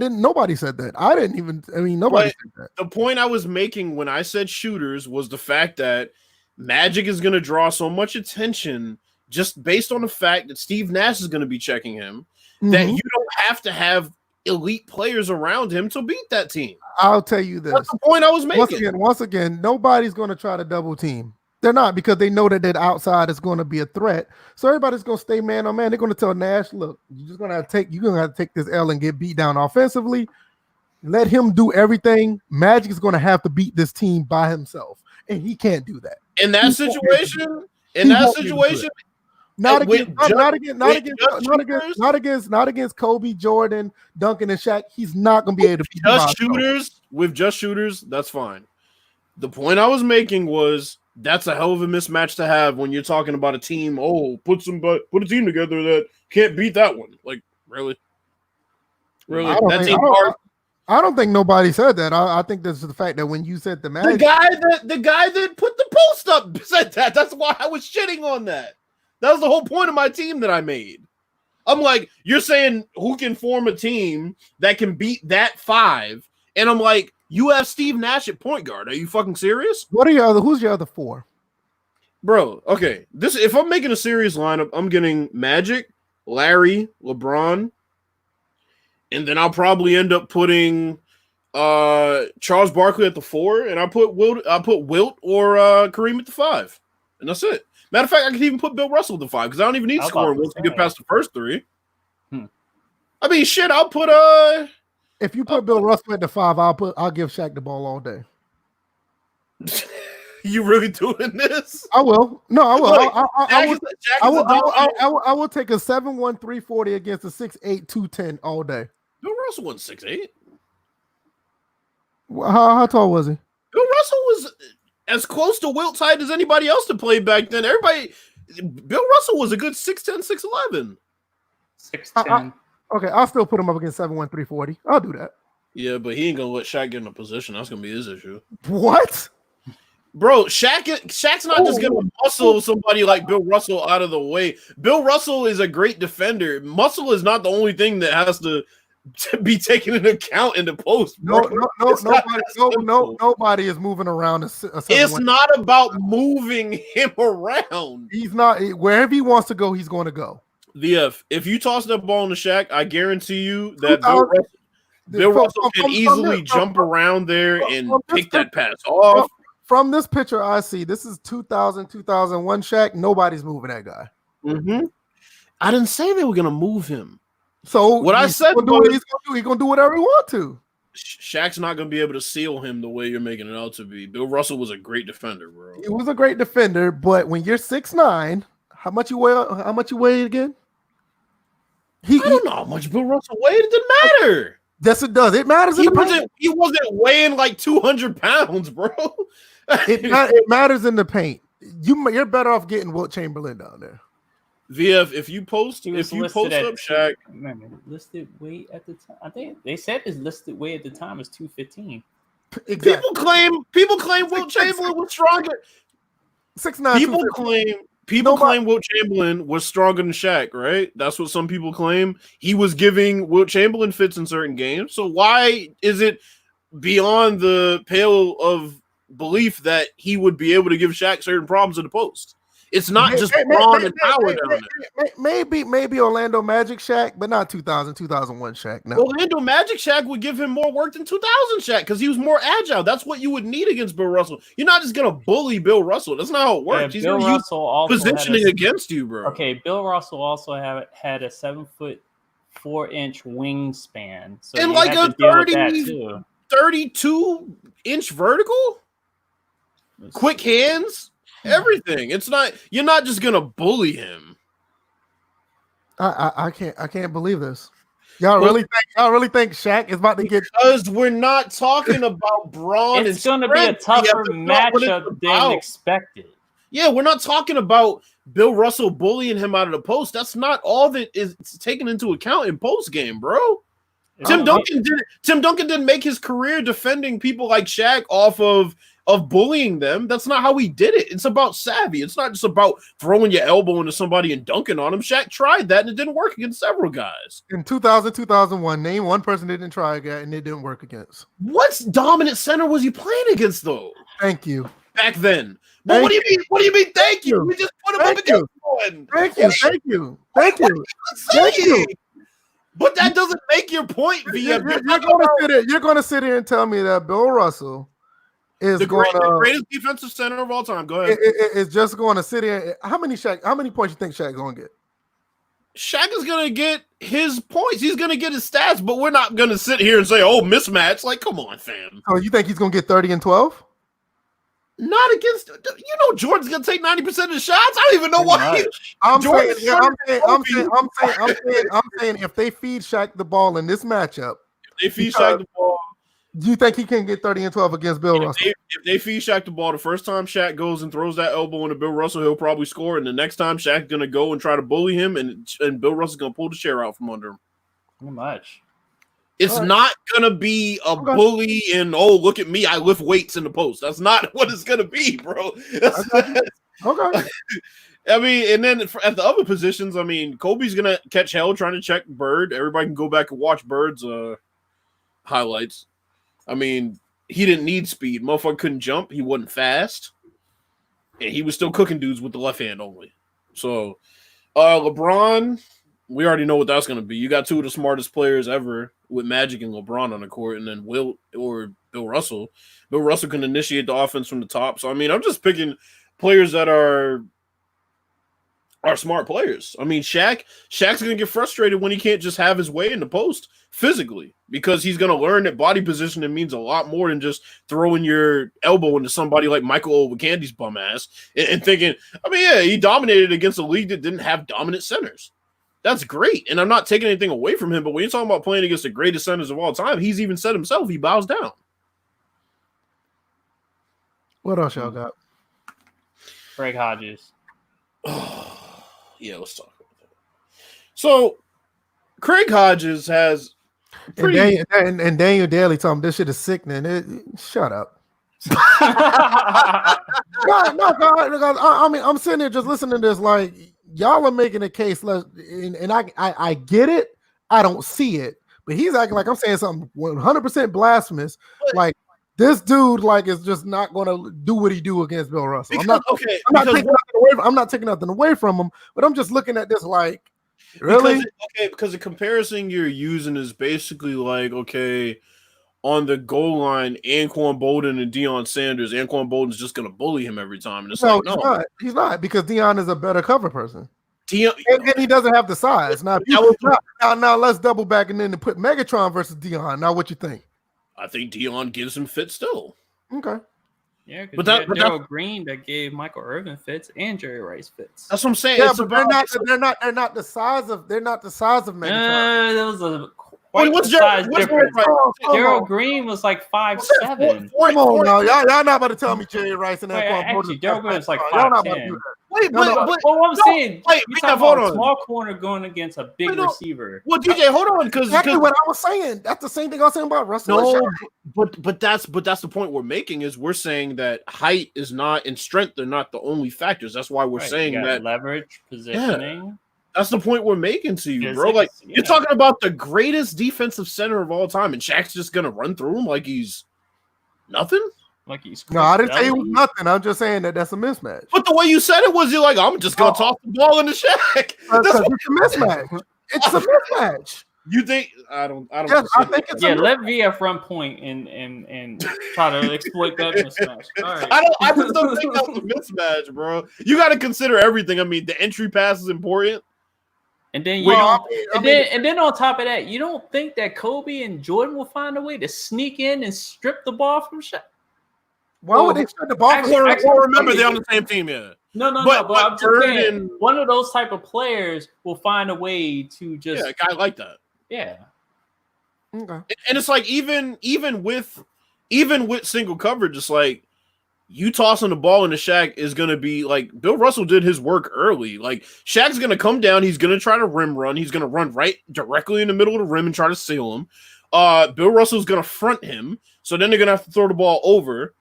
Speaker 2: Nobody said that. I didn't even. I mean, nobody said that.
Speaker 3: The point I was making when I said shooters was the fact that Magic is gonna draw so much attention just based on the fact that Steve Nash is gonna be checking him. That you don't have to have elite players around him to beat that team.
Speaker 2: I'll tell you this.
Speaker 3: That's the point I was making.
Speaker 2: Once again, nobody's going to try to double team. They're not, because they know that outside is going to be a threat. So everybody's going to stay man on man. They're going to tell Nash, look, you're going to have to take this L and get beat down offensively. Let him do everything. Magic is going to have to beat this team by himself, and he can't do that.
Speaker 3: In that situation.
Speaker 2: Not against Kobe, Jordan, Duncan, and Shaq. He's not going to be able to beat
Speaker 3: just shooters. That's fine. The point I was making was that's a hell of a mismatch to have when you're talking about a team. Put a team together that can't beat that one. Like, really?
Speaker 2: I don't think nobody said that. I think this is the fact that when you said the Magic,
Speaker 3: the guy that put the post up said that. That's why I was shitting on that. That was the whole point of my team that I made. I'm like, you're saying who can form a team that can beat that 5? And I'm like, you have Steve Nash at point guard. Are you fucking serious?
Speaker 2: Who's your other 4?
Speaker 3: Bro, okay. If I'm making a serious lineup, I'm getting Magic, Larry, LeBron, and then I'll probably end up putting Charles Barkley at the 4, and I'll put Wilt or Kareem at the 5. And that's it. Matter of fact, I could even put Bill Russell at the 5 because I don't even need scoring once you get past the first 3. I mean, shit, I'll put
Speaker 2: if you put Bill Russell at the 5, I'll give Shaq the ball all day.
Speaker 3: You really doing this?
Speaker 2: I will. No, I will. I will take a 7'1", 340 against a 6'8", 210 all day.
Speaker 3: Bill Russell wasn't 6'8".
Speaker 2: How tall was he?
Speaker 3: Bill Russell was as close to Wilt height as anybody else to play back then. Bill Russell was a good 6'10", 6'11".
Speaker 1: 6'10".
Speaker 2: Okay, I'll still put him up against 7'1", 340. I'll do that.
Speaker 3: Yeah, but he ain't gonna let Shaq get in a position. That's gonna be his issue.
Speaker 2: What?
Speaker 3: Bro, Shaq's not just gonna muscle somebody like Bill Russell out of the way. Bill Russell is a great defender. Muscle is not the only thing that has to to be taken into account in the post. Bro.
Speaker 2: Nobody is moving around.
Speaker 3: It's not about moving him around.
Speaker 2: He's not wherever he wants to go. He's going to go.
Speaker 3: VF, if you toss that ball in the Shaq, I guarantee you that Bill Russell can easily jump around there and pick that pass off.
Speaker 2: From this picture I see, this is 2000, 2001 Shaq. Nobody's moving that guy.
Speaker 3: Mm-hmm. I didn't say they were going to move him.
Speaker 2: So
Speaker 3: what I said
Speaker 2: was he's going to do whatever he wants to.
Speaker 3: Shaq's not going to be able to seal him the way you're making it out to be. Bill Russell was a great defender, bro.
Speaker 2: He was a great defender, but when you're 6'9", how much you weigh again?
Speaker 3: I don't know how much Bill Russell weighed. It didn't matter.
Speaker 2: Yes, it does. It matters.
Speaker 3: He wasn't weighing like 200 pounds, bro.
Speaker 2: It matters in the paint. You're better off getting Wilt Chamberlain down there.
Speaker 3: VF, if you post up Shaq,
Speaker 1: listed weight at the time. I think they said his listed weight at the time was 215.
Speaker 2: Exactly.
Speaker 3: People claim Wilt Chamberlain was stronger.
Speaker 2: 6'9".
Speaker 3: People claim Wilt Chamberlain was stronger than Shaq, right? That's what some people claim. He was giving Wilt Chamberlain fits in certain games. So why is it beyond the pale of belief that he would be able to give Shaq certain problems in the post? It's not just brawn and power down there.
Speaker 2: Maybe Orlando Magic Shaq, but not 2000, 2001 Shaq. No.
Speaker 3: Orlando Magic Shaq would give him more work than 2000 Shaq because he was more agile. That's what you would need against Bill Russell. You're not just going to bully Bill Russell. That's not how it works.
Speaker 1: He's going to use
Speaker 3: positioning against you, bro.
Speaker 1: Okay, Bill Russell also had a 7'4" wingspan. So
Speaker 3: and like a 32-inch vertical? Quick hands? Everything. It's not. You're not just gonna bully him.
Speaker 2: I can't believe this. Y'all really think Shaq is about to get?
Speaker 3: Because we're not talking about brawn.
Speaker 1: It's going to be a tougher matchup than expected.
Speaker 3: Yeah, we're not talking about Bill Russell bullying him out of the post. That's not all that is taken into account in post game, bro. Tim Duncan didn't make his career defending people like Shaq off of bullying them. That's not how he did it. It's about savvy. It's not just about throwing your elbow into somebody and dunking on him. Shaq tried that and it didn't work against several guys.
Speaker 2: In 2000, 2001, name one person that didn't try again and it didn't work against.
Speaker 3: What dominant center was he playing against though?
Speaker 2: Thank you.
Speaker 3: Back then. But what do you mean? What do you mean? Thank you. We just put him up against one.
Speaker 2: Thank you.
Speaker 3: But that doesn't make your point.
Speaker 2: You're going to sit here and tell me that Bill Russell is
Speaker 3: the greatest defensive center of all time. Go ahead.
Speaker 2: It's just going to sit here. How many points you think Shaq's going to get?
Speaker 3: Shaq is going to get his points. He's going to get his stats, but we're not going to sit here and say, "Oh, mismatch." Like, come on, fam.
Speaker 2: Oh, you think he's going to get 30 and 12?
Speaker 3: Not against. Jordan's going to take 90% of the shots. I don't even know why.
Speaker 2: I'm saying if they feed Shaq the ball in this matchup,
Speaker 3: Shaq the ball.
Speaker 2: Do you think he can get 30 and 12 against Bill Russell?
Speaker 3: If they feed Shaq the ball, the first time Shaq goes and throws that elbow into Bill Russell, he'll probably score. And the next time Shaq's going to go and try to bully him, and Bill Russell's going to pull the chair out from under him.
Speaker 1: Too much.
Speaker 3: It's not going to be a bully and, oh, look at me, I lift weights in the post. That's not what it's going to be, bro.
Speaker 2: Okay.
Speaker 3: I mean, and then at the other positions, I mean, Kobe's going to catch hell trying to check Bird. Everybody can go back and watch Bird's highlights. I mean, he didn't need speed. Motherfucker couldn't jump. He wasn't fast. And he was still cooking dudes with the left hand only. So, LeBron, we already know what that's going to be. You got two of the smartest players ever with Magic and LeBron on the court, and then Wilt or Bill Russell. Bill Russell can initiate the offense from the top. So, I mean, I'm just picking players that are smart players. I mean, Shaq's going to get frustrated when he can't just have his way in the post physically, because he's going to learn that body positioning means a lot more than just throwing your elbow into somebody like Michael Olowokandi bum ass and thinking, I mean, yeah, he dominated against a league that didn't have dominant centers. That's great. And I'm not taking anything away from him, but when you're talking about playing against the greatest centers of all time, he's even said himself, he bows down.
Speaker 2: What else y'all got?
Speaker 1: Craig Hodges.
Speaker 3: Yeah, let's talk about that. So, Craig Hodges has
Speaker 2: and Daniel Daly told him this shit is sickening. Shut up. No, I mean, I'm sitting there just listening to this like y'all are making a case, and I get it. I don't see it, but he's acting like I'm saying something 100% blasphemous. Like this dude, like, is just not going to do what he do against Bill Russell. I'm not taking nothing away from him, but I'm just looking at this like, really?
Speaker 3: Because the comparison you're using is basically like, okay, on the goal line, Anquan Bolden and Deion Sanders. Anquan Bolden's just going to bully him every time. And it's no.
Speaker 2: He's not, because Deion is a better cover person.
Speaker 3: Deion,
Speaker 2: and he doesn't have the size. Now, now let's double back and then put Megatron versus Deion. Now, what you think?
Speaker 3: I think Deion gives him fits still.
Speaker 2: Okay.
Speaker 1: Yeah, but Daryl Green that gave Michael Irvin fits and Jerry Rice fits.
Speaker 3: That's what I'm saying.
Speaker 2: Yeah, but they're not the size of Megatron.
Speaker 1: There was a what's size difference. Daryl Green was like 5'7".
Speaker 2: Come on now, y'all not about to tell me Jerry Rice and that.
Speaker 1: Actually, Daryl Green was like 5'10".
Speaker 2: Y'all not about to do that.
Speaker 1: But what I'm saying, you talking about a small corner going against a big receiver.
Speaker 3: Well, DJ, hold on, because
Speaker 2: exactly what I was saying. That's the same thing I was saying about Russell.
Speaker 3: No, but that's the point we're making, is we're saying that height is not, and strength are not the only factors. That's why we're saying that
Speaker 1: leverage, positioning.
Speaker 3: Yeah, that's the point we're making to you, bro. Like, you're talking about the greatest defensive center of all time, and Shaq's just gonna run through him like he's nothing.
Speaker 1: Like he's
Speaker 2: no, I didn't say it was nothing. I'm just saying that's a mismatch.
Speaker 3: But the way you said it was, you're like, I'm just gonna toss the ball in the Shaq.
Speaker 2: It's a mismatch. It's a mismatch.
Speaker 3: You think? I don't.
Speaker 2: Yes, I think it's
Speaker 1: let VF run point and try to exploit that mismatch. All right.
Speaker 3: I just don't think that's a mismatch, bro. You got to consider everything. I mean, the entry pass is important.
Speaker 1: And then then on top of that, you don't think that Kobe and Jordan will find a way to sneak in and strip the ball from Shaq?
Speaker 2: Why would they strip the ball?
Speaker 3: Remember, they're on the same team, yeah.
Speaker 1: No. But I'm just saying, one of those type of players will find a way to just
Speaker 3: a guy like that.
Speaker 1: Yeah.
Speaker 2: Okay.
Speaker 3: And it's like even with single coverage, it's like you tossing the ball in the Shaq is gonna be like Bill Russell did his work early. Like Shaq's gonna come down, he's gonna try to rim run, he's gonna run right directly in the middle of the rim and try to seal him. Bill Russell's gonna front him, so then they're gonna have to throw the ball over.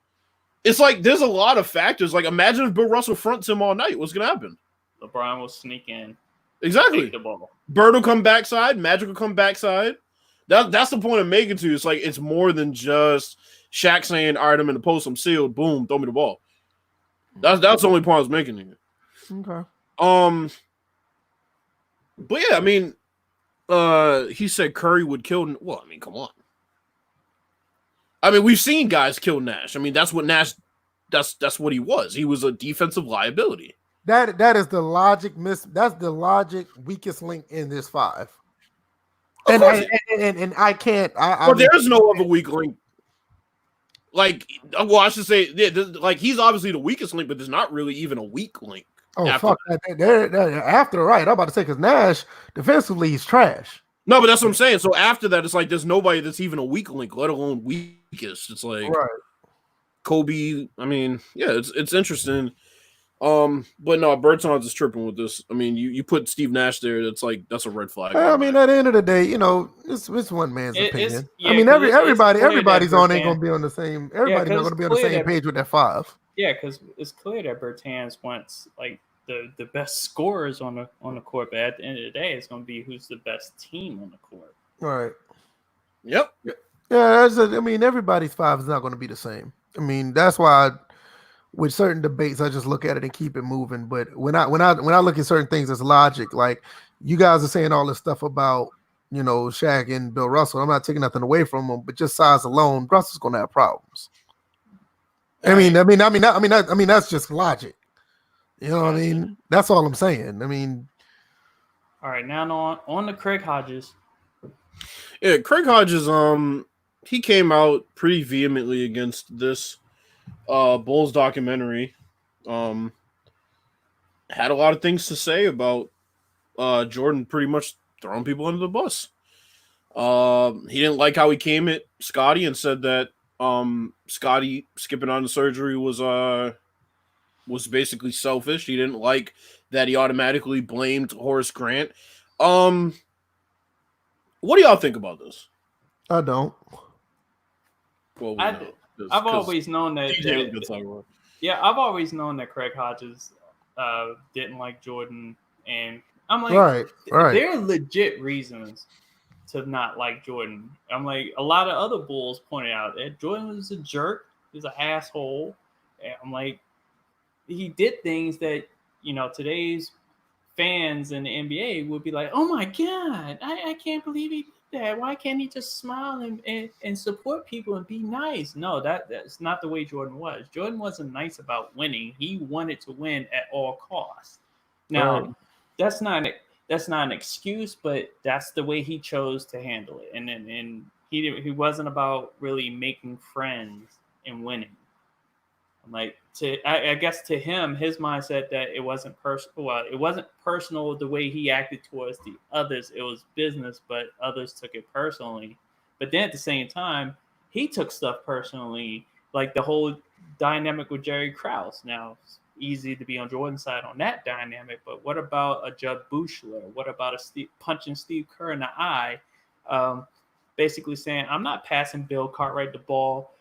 Speaker 3: It's like there's a lot of factors. Like imagine if Bill Russell fronts him all night, what's gonna happen?
Speaker 1: LeBron will sneak in.
Speaker 3: Exactly.
Speaker 1: The ball.
Speaker 3: Bird will come backside. Magic will come backside. That's the point I'm making to you. It's like it's more than just Shaq saying, "All right, I'm in the post. I'm sealed. Boom, throw me the ball." That's the only point I was making here.
Speaker 2: Okay.
Speaker 3: But yeah, I mean, he said Curry would kill. Well, I mean, come on. I mean, we've seen guys kill Nash. I mean, that's what Nash. That's what he was. He was a defensive liability.
Speaker 2: That is the logic that's the logic weakest link in this five. And I can't.
Speaker 3: Well, there's no other weak link. Like, well, I should say, like he's obviously the weakest link, but there's not really even a weak link.
Speaker 2: Oh fuck! After right, I'm about to say because Nash defensively he's trash.
Speaker 3: No, but that's what I'm saying. So after that, it's like there's nobody that's even a weak link, let alone weakest. It's like Kobe. I mean, yeah, it's interesting. But no, Bertans is tripping with this. I mean, you put Steve Nash there, that's a red flag.
Speaker 2: I mean, at the end of the day, it's one man's opinion. I mean, everybody's ain't gonna be on the same. Everybody's not gonna be on the same page with that five.
Speaker 1: Yeah, because it's clear that Bertans wants like the best scorers on the court, but at the end of the day, it's gonna be who's the best team on the court.
Speaker 2: All right.
Speaker 3: Yep.
Speaker 2: Yeah, I mean, everybody's five is not going to be the same. I mean, that's why with certain debates, I just look at it and keep it moving. But when I look at certain things as logic, like you guys are saying all this stuff about Shaq and Bill Russell. I'm not taking nothing away from them, but just size alone, Russell's going to have problems. I mean, that's just logic. You know what I mean? That's all I'm saying. I mean,
Speaker 1: all right, now on the Craig Hodges.
Speaker 3: Yeah, Craig Hodges, he came out pretty vehemently against this Bulls documentary. Had a lot of things to say about Jordan pretty much throwing people under the bus. He didn't like how he came at Scottie and said that Scottie skipping on the surgery was basically selfish. He didn't like that he automatically blamed Horace Grant. What do y'all think about this?
Speaker 2: I don't.
Speaker 3: Well,
Speaker 1: I've always known that. I've always known that Craig Hodges didn't like Jordan, and I'm like,
Speaker 2: right.
Speaker 1: There are legit reasons to not like Jordan. I'm like, a lot of other Bulls pointed out that Jordan was a jerk. He was an asshole. And I'm like, he did things that, today's fans in the NBA would be like, oh my God, I can't believe he did that. Why can't he just smile and support people and be nice? No, that's not the way Jordan was. Jordan wasn't nice about winning. He wanted to win at all costs. Now, that's not an excuse, but that's the way he chose to handle it. And he wasn't about really making friends and winning. Like I guess to him, his mindset that it wasn't personal. Well, it wasn't personal the way he acted towards the others. It was business, but others took it personally. But then at the same time, he took stuff personally, like the whole dynamic with Jerry Krause. Now, it's easy to be on Jordan's side on that dynamic, but what about a Jud Buechler? What about punching Steve Kerr in the eye, basically saying, "I'm not passing Bill Cartwright the ball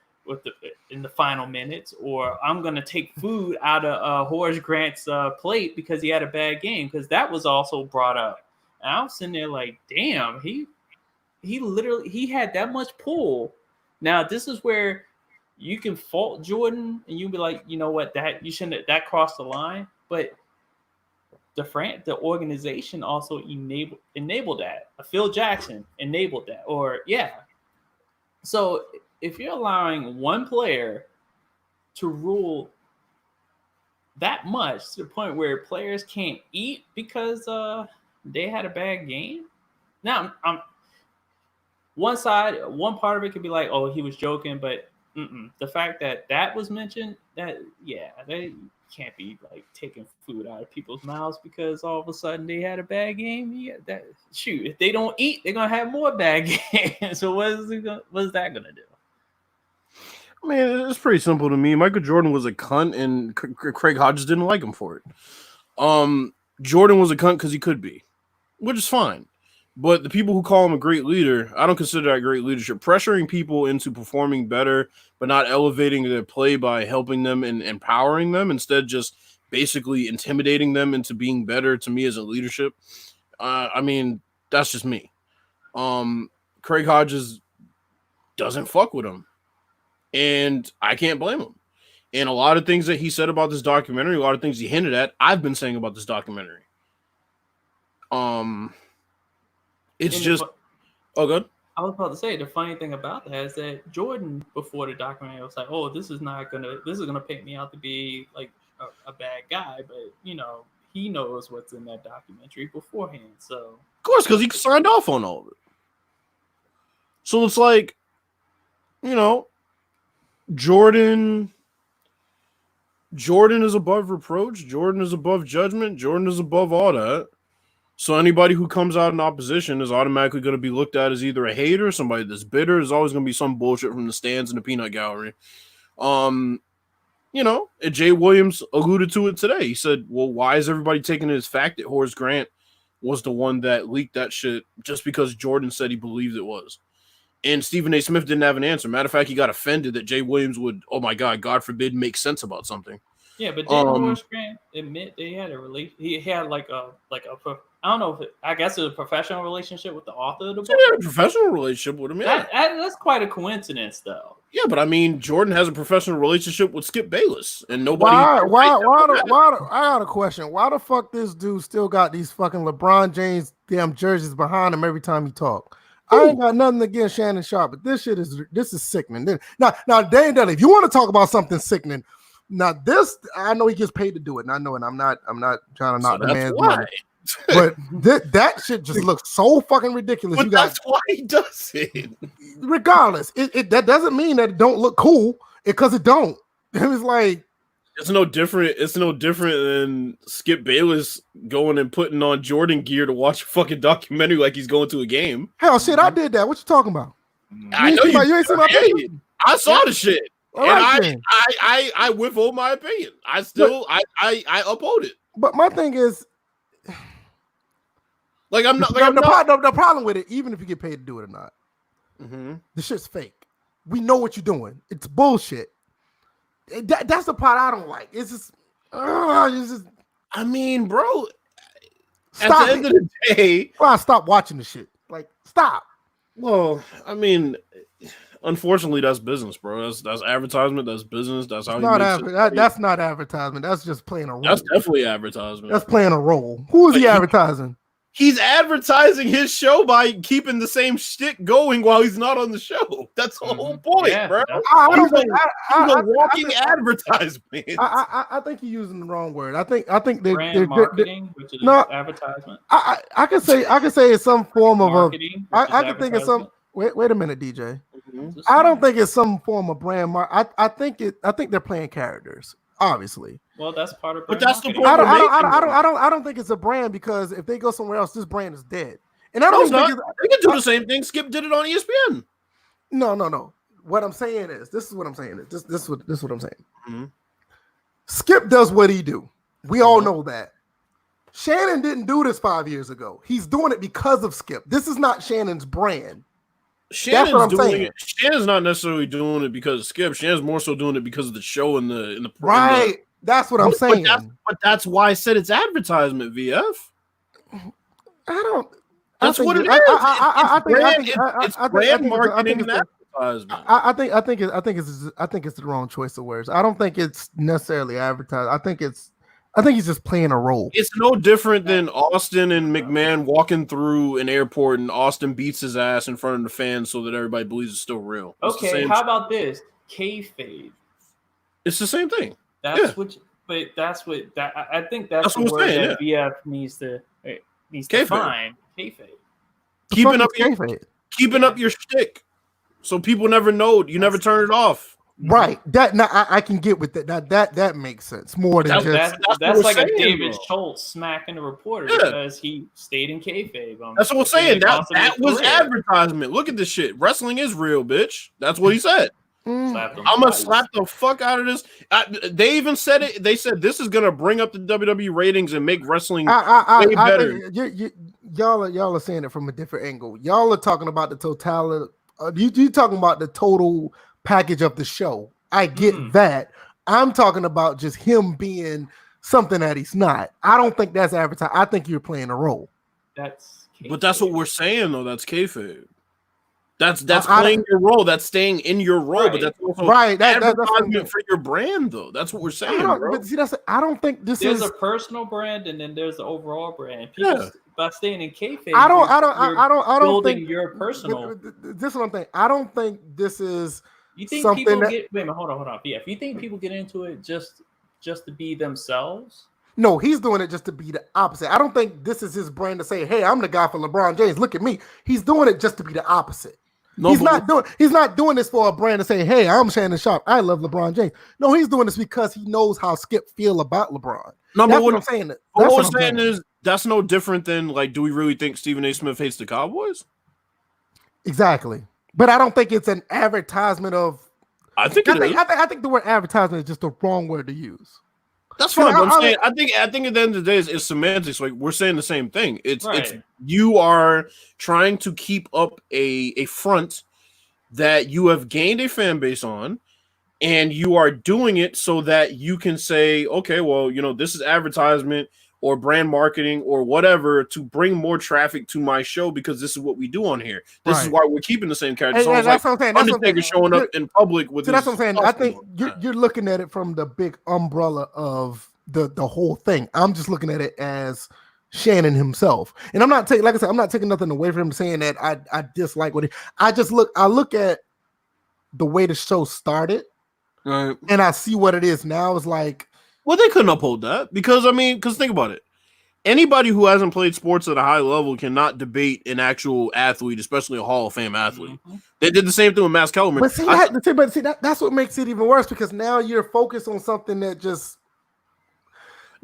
Speaker 1: in the final minutes," or I'm going to take food out of Horace Grant's plate because he had a bad game, because that was also brought up. And I was sitting there like, damn, he literally had that much pull. Now, this is where you can fault Jordan and you be like, you know what, that you shouldn't, that crossed the line. But the organization also enabled that. Phil Jackson enabled that. So if you're allowing one player to rule that much to the point where players can't eat because they had a bad game, now one part of it could be like, oh, he was joking, but the fact that was mentioned, they can't be like taking food out of people's mouths because all of a sudden they had a bad game. Yeah, if they don't eat, they're gonna have more bad games. So what is that gonna do?
Speaker 3: I mean, it's pretty simple to me. Michael Jordan was a cunt, and Craig Hodges didn't like him for it. Jordan was a cunt because he could be, which is fine. But the people who call him a great leader, I don't consider that great leadership. Pressuring people into performing better, but not elevating their play by helping them and empowering them, instead just basically intimidating them into being better, to me, as a leadership. I mean, that's just me. Craig Hodges doesn't fuck with him. And I can't blame him. And a lot of things that he said about this documentary, a lot of things he hinted at, I've been saying about this documentary. It's just, good.
Speaker 1: I was about to say, the funny thing about that is that Jordan, before the documentary, was like, "Oh, this is gonna paint me out to be like a bad guy," but he knows what's in that documentary beforehand. So
Speaker 3: of course, because he signed off on all of it. So it's like, Jordan is above reproach. Jordan is above judgment. Jordan is above all that. So anybody who comes out in opposition is automatically going to be looked at as either a hater, somebody that's bitter. There's always going to be some bullshit from the stands in the peanut gallery. And Jay Williams alluded to it today. He said, well, why is everybody taking it as fact that Horace Grant was the one that leaked that shit just because Jordan said he believed it was? And Stephen A. Smith didn't have an answer. Matter of fact, he got offended that Jay Williams would, oh my God forbid, make sense about something.
Speaker 1: Yeah, but didn't Horace Grant admit they had a relationship? He had I don't know I guess it was a professional relationship with the author of the book.
Speaker 3: He had a professional relationship with him. Yeah,
Speaker 1: that's quite a coincidence, though.
Speaker 3: Yeah, but I mean, Jordan has a professional relationship with Skip Bayless, and nobody.
Speaker 2: Why? I got a question. Why the fuck this dude still got these fucking LeBron James damn jerseys behind him every time he talk? I ain't got nothing against Shannon Sharp, but this is sickening. Now, Dane Dudley, if you want to talk about something sickening, now this, I know he gets paid to do it, and I know it. I'm not trying to knock the man's money. But that shit just looks so fucking ridiculous.
Speaker 3: But that's why he does it.
Speaker 2: Regardless, that doesn't mean that it don't look cool, because it don't. It was like,
Speaker 3: it's no different. It's no different than Skip Bayless going and putting on Jordan gear to watch a fucking documentary like he's going to a game.
Speaker 2: Hell, shit, I did that. What you talking about?
Speaker 3: I know you ain't seen my opinion. I saw the shit,
Speaker 2: right,
Speaker 3: and I withhold my opinion. I uphold it.
Speaker 2: But my thing is,
Speaker 3: like, I'm not.
Speaker 2: The problem with it, even if you get paid to do it or not, the shit's fake. We know what you're doing. It's bullshit. That's the part I don't like. It's just,
Speaker 3: I mean, bro,
Speaker 2: stop
Speaker 3: at the end of the day,
Speaker 2: stop watching the shit. Like, stop.
Speaker 3: Well, I mean, unfortunately, that's business, bro. That's advertisement. That's business. That's how he makes it.
Speaker 2: That's not advertisement. That's just playing a role.
Speaker 3: That's definitely advertisement.
Speaker 2: That's playing a role. Who is he advertising?
Speaker 3: He's advertising his show by keeping the same shit going while he's not on the show. That's the whole point, bro. He's a walking advertisement.
Speaker 2: I think you're using the wrong word. I think
Speaker 1: they're marketing, which is advertisement.
Speaker 2: I can say it's some form of
Speaker 1: marketing.
Speaker 2: I can think it's some. Wait a minute, DJ. Mm-hmm. I don't think it's some form of brand I think they're playing characters. Obviously.
Speaker 1: Well, that's part of.
Speaker 3: But that's
Speaker 1: marketing.
Speaker 3: the point.
Speaker 2: I don't think it's a brand because if they go somewhere else, this brand is dead. And I don't think
Speaker 3: they can do the same thing. Skip did it on ESPN.
Speaker 2: No. What I'm saying is, this is what I'm saying. This is what I'm saying.
Speaker 3: Mm-hmm.
Speaker 2: Skip does what he do. We all know that. Shannon didn't do this 5 years ago. He's doing it because of Skip. This is not Shannon's brand.
Speaker 3: Shannon's doing it. Shannon's not necessarily doing it because of Skip. Shannon's more so doing it because of the show and the
Speaker 2: right. That's what I'm saying.
Speaker 3: But that's why I said it's advertisement, VF. That's what it is. It's brand marketing and advertisement.
Speaker 2: I think it's the wrong choice of words. I don't think it's necessarily advertising. I think he's just playing a role.
Speaker 3: It's no different than Austin and McMahon walking through an airport and Austin beats his ass in front of the fans so that everybody believes it's still real.
Speaker 1: Okay, how about this? Kayfabe.
Speaker 3: It's the same thing.
Speaker 1: I think that's the word that VF needs to find. Kayfabe.
Speaker 3: Keeping up your shtick, so people never know. You never turn it off.
Speaker 2: Right. That I can get with that. That makes sense more than
Speaker 1: that's like a David Schultz smacking the reporter because he stayed in kayfabe.
Speaker 3: That's what we're saying. That was advertisement. Look at this shit. Wrestling is real, bitch. That's what he said. I'm gonna slap the fuck out of this. They even said it. They said this is gonna bring up the WWE ratings and make wrestling way better.
Speaker 2: Y'all are saying it from a different angle. Y'all are talking about the totality. You talking about the total package of the show. I get that. I'm talking about just him being something that he's not. I don't think that's advertising. I think you're playing a role.
Speaker 1: That's
Speaker 3: what we're saying though. That's kayfabe. That's playing your role. That's staying in your role, but that's also advertisement for your brand, though. That's what we're saying, bro.
Speaker 2: But see, I don't think there's
Speaker 1: a personal brand and then there's the overall brand. People, by staying in kayfabe,
Speaker 2: I don't think
Speaker 1: your personal.
Speaker 2: This is what I'm thinking. I don't think this is.
Speaker 1: You think people get? Wait a minute, hold on. Yeah, if you think people get into it just to be themselves.
Speaker 2: No, he's doing it just to be the opposite. I don't think this is his brand to say, "Hey, I'm the guy for LeBron James. Look at me." He's doing it just to be the opposite. No, he's not doing this for a brand to say, "Hey, I'm Shannon Sharp. I love LeBron James." No, he's doing this because he knows how Skip feel about LeBron.
Speaker 3: No, that's what I'm saying. What I'm saying is that's no different than like, do we really think Stephen A. Smith hates the Cowboys?
Speaker 2: Exactly, but I don't think it's an advertisement of.
Speaker 3: I think
Speaker 2: the word advertisement is just the wrong word to use.
Speaker 3: That's fine. But I'm saying I think at the end of the day, it's semantics. Like we're saying the same thing. It's you are trying to keep up a front that you have gained a fan base on, and you are doing it so that you can say, okay, well, this is advertisement or brand marketing or whatever to bring more traffic to my show because this is what we do on here. This is why we're keeping the same character.
Speaker 2: And that's what I'm saying.
Speaker 3: Undertaker showing up in public with.
Speaker 2: So that's what I'm saying. I think you're looking at it from the big umbrella of the whole thing. I'm just looking at it as Shannon himself, and I'm not taking, like I said, I'm not taking nothing away from him saying that I dislike what I look at the way the show started,
Speaker 3: right,
Speaker 2: and I see what it is now. It's like.
Speaker 3: Well, they couldn't uphold that because think about it. Anybody who hasn't played sports at a high level cannot debate an actual athlete, especially a Hall of Fame athlete. Mm-hmm. They did the same thing with Max Kellerman.
Speaker 2: But that's what makes it even worse because now you're focused on something that just.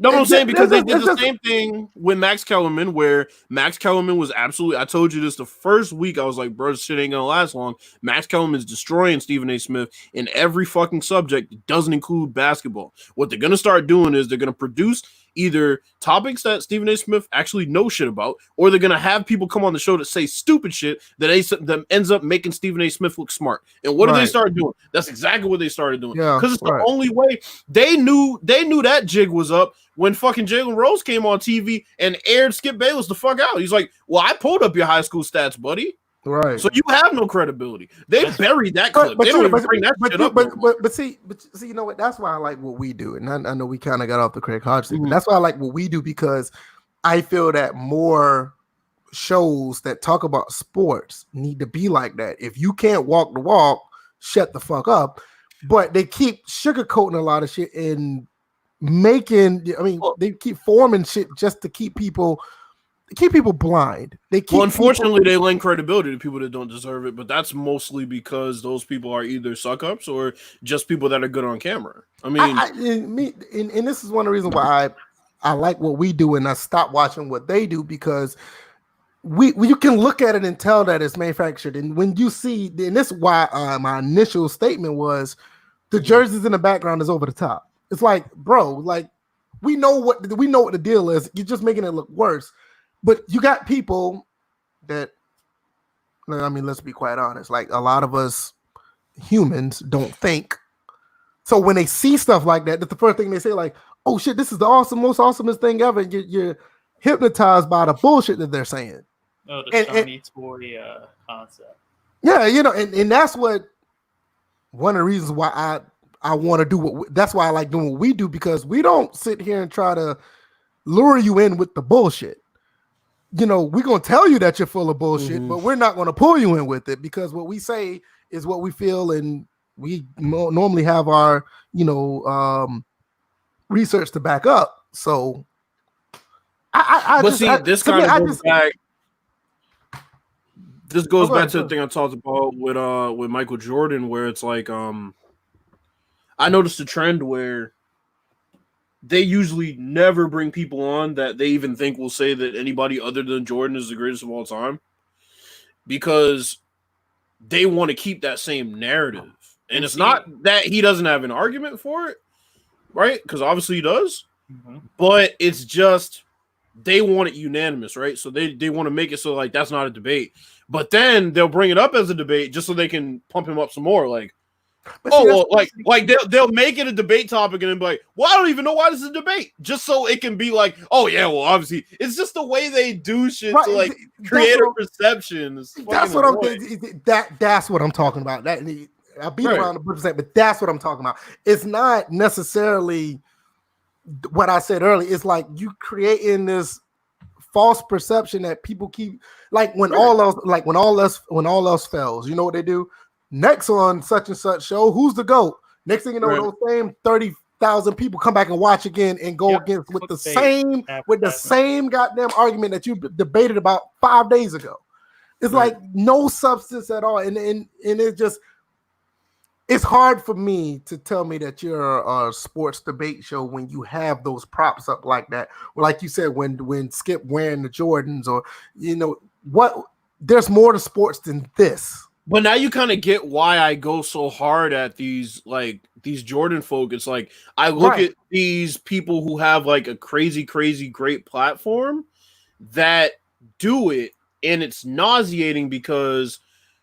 Speaker 3: No, I'm saying because they did the same thing with Max Kellerman, where Max Kellerman was absolutely. I told you this the first week. I was like, bro, this shit ain't gonna last long. Max Kellerman's destroying Stephen A. Smith in every fucking subject that doesn't include basketball. What they're gonna start doing is they're gonna produce either topics that Stephen A. Smith actually knows shit about, or they're gonna have people come on the show that say stupid shit that ends up making Stephen A. Smith look smart. And what do they start doing? That's exactly what they started doing. Because it's the only way. They knew that jig was up when fucking Jalen Rose came on TV and aired Skip Bayless the fuck out. He's like, well, I pulled up your high school stats, buddy.
Speaker 2: Right.
Speaker 3: So you have no credibility. They buried that clip. They don't even bring that shit up.
Speaker 2: But see, you know what? That's why I like what we do. And I know we kind of got off the Craig Hodge thing, but that's why I like what we do, because I feel that more shows that talk about sports need to be like that. If you can't walk the walk, shut the fuck up. But they keep sugarcoating a lot of shit and they keep forming shit just to keep people blind.
Speaker 3: Unfortunately, they lend credibility to people that don't deserve it, but that's mostly because those people are either suck-ups or just people that are good on camera. I mean,
Speaker 2: and this is one of the reasons why I like what we do and I stop watching what they do, because you can look at it and tell that it's manufactured. And when you see, and this is why my initial statement was the jerseys in the background is over the top. It's like, bro, like we know what the deal is. You're just making it look worse. But you got people that, I mean, let's be quite honest. Like a lot of us humans don't think. So when they see stuff like that, that's the first thing they say, like, oh shit, this is the most awesomest thing ever. You're hypnotized by the bullshit that they're saying.
Speaker 1: Oh, the shiny toy concept.
Speaker 2: Yeah, and that's what one of the reasons why I want to do that's why I like doing what we do, because we don't sit here and try to lure you in with the bullshit. We're going to tell you that you're full of bullshit, but we're not going to pull you in with it, because what we say is what we feel, and we normally have our, research to back up. So
Speaker 3: this goes back to the thing I talked about with Michael Jordan, where it's like, I noticed a trend where they usually never bring people on that they even think will say that anybody other than Jordan is the greatest of all time, because they want to keep that same narrative. And it's not that he doesn't have an argument for it, right? Because obviously he does. But it's just they want it unanimous, right? So they want to make it so like that's not a debate. But then they'll bring it up as a debate just so they can pump him up some more. Like, they'll make it a debate topic and then be like, well, I don't even know why this is a debate. Just so it can be like, oh yeah, well, obviously it's just the way they do shit to like create a perception.
Speaker 2: That's what I'm talking about. That I beat around the bush, but that's what I'm talking about. It's not necessarily what I said earlier. It's like you creating this false perception that people keep, like when all else fails, you know what they do? Next on such and such show, who's the GOAT? Next thing you know, those same 30,000 people come back and watch again and go against with the same goddamn argument that you debated about 5 days ago. It's like no substance at all, and it just, it's hard for me to tell me that you're a sports debate show when you have those props up like that. Or like you said, when Skip wearing the Jordans, or what? There's more to sports than this.
Speaker 3: But now you kind of get why I go so hard at these Jordan folk. It's like I look at these people who have like a crazy, crazy great platform that do it, and it's nauseating because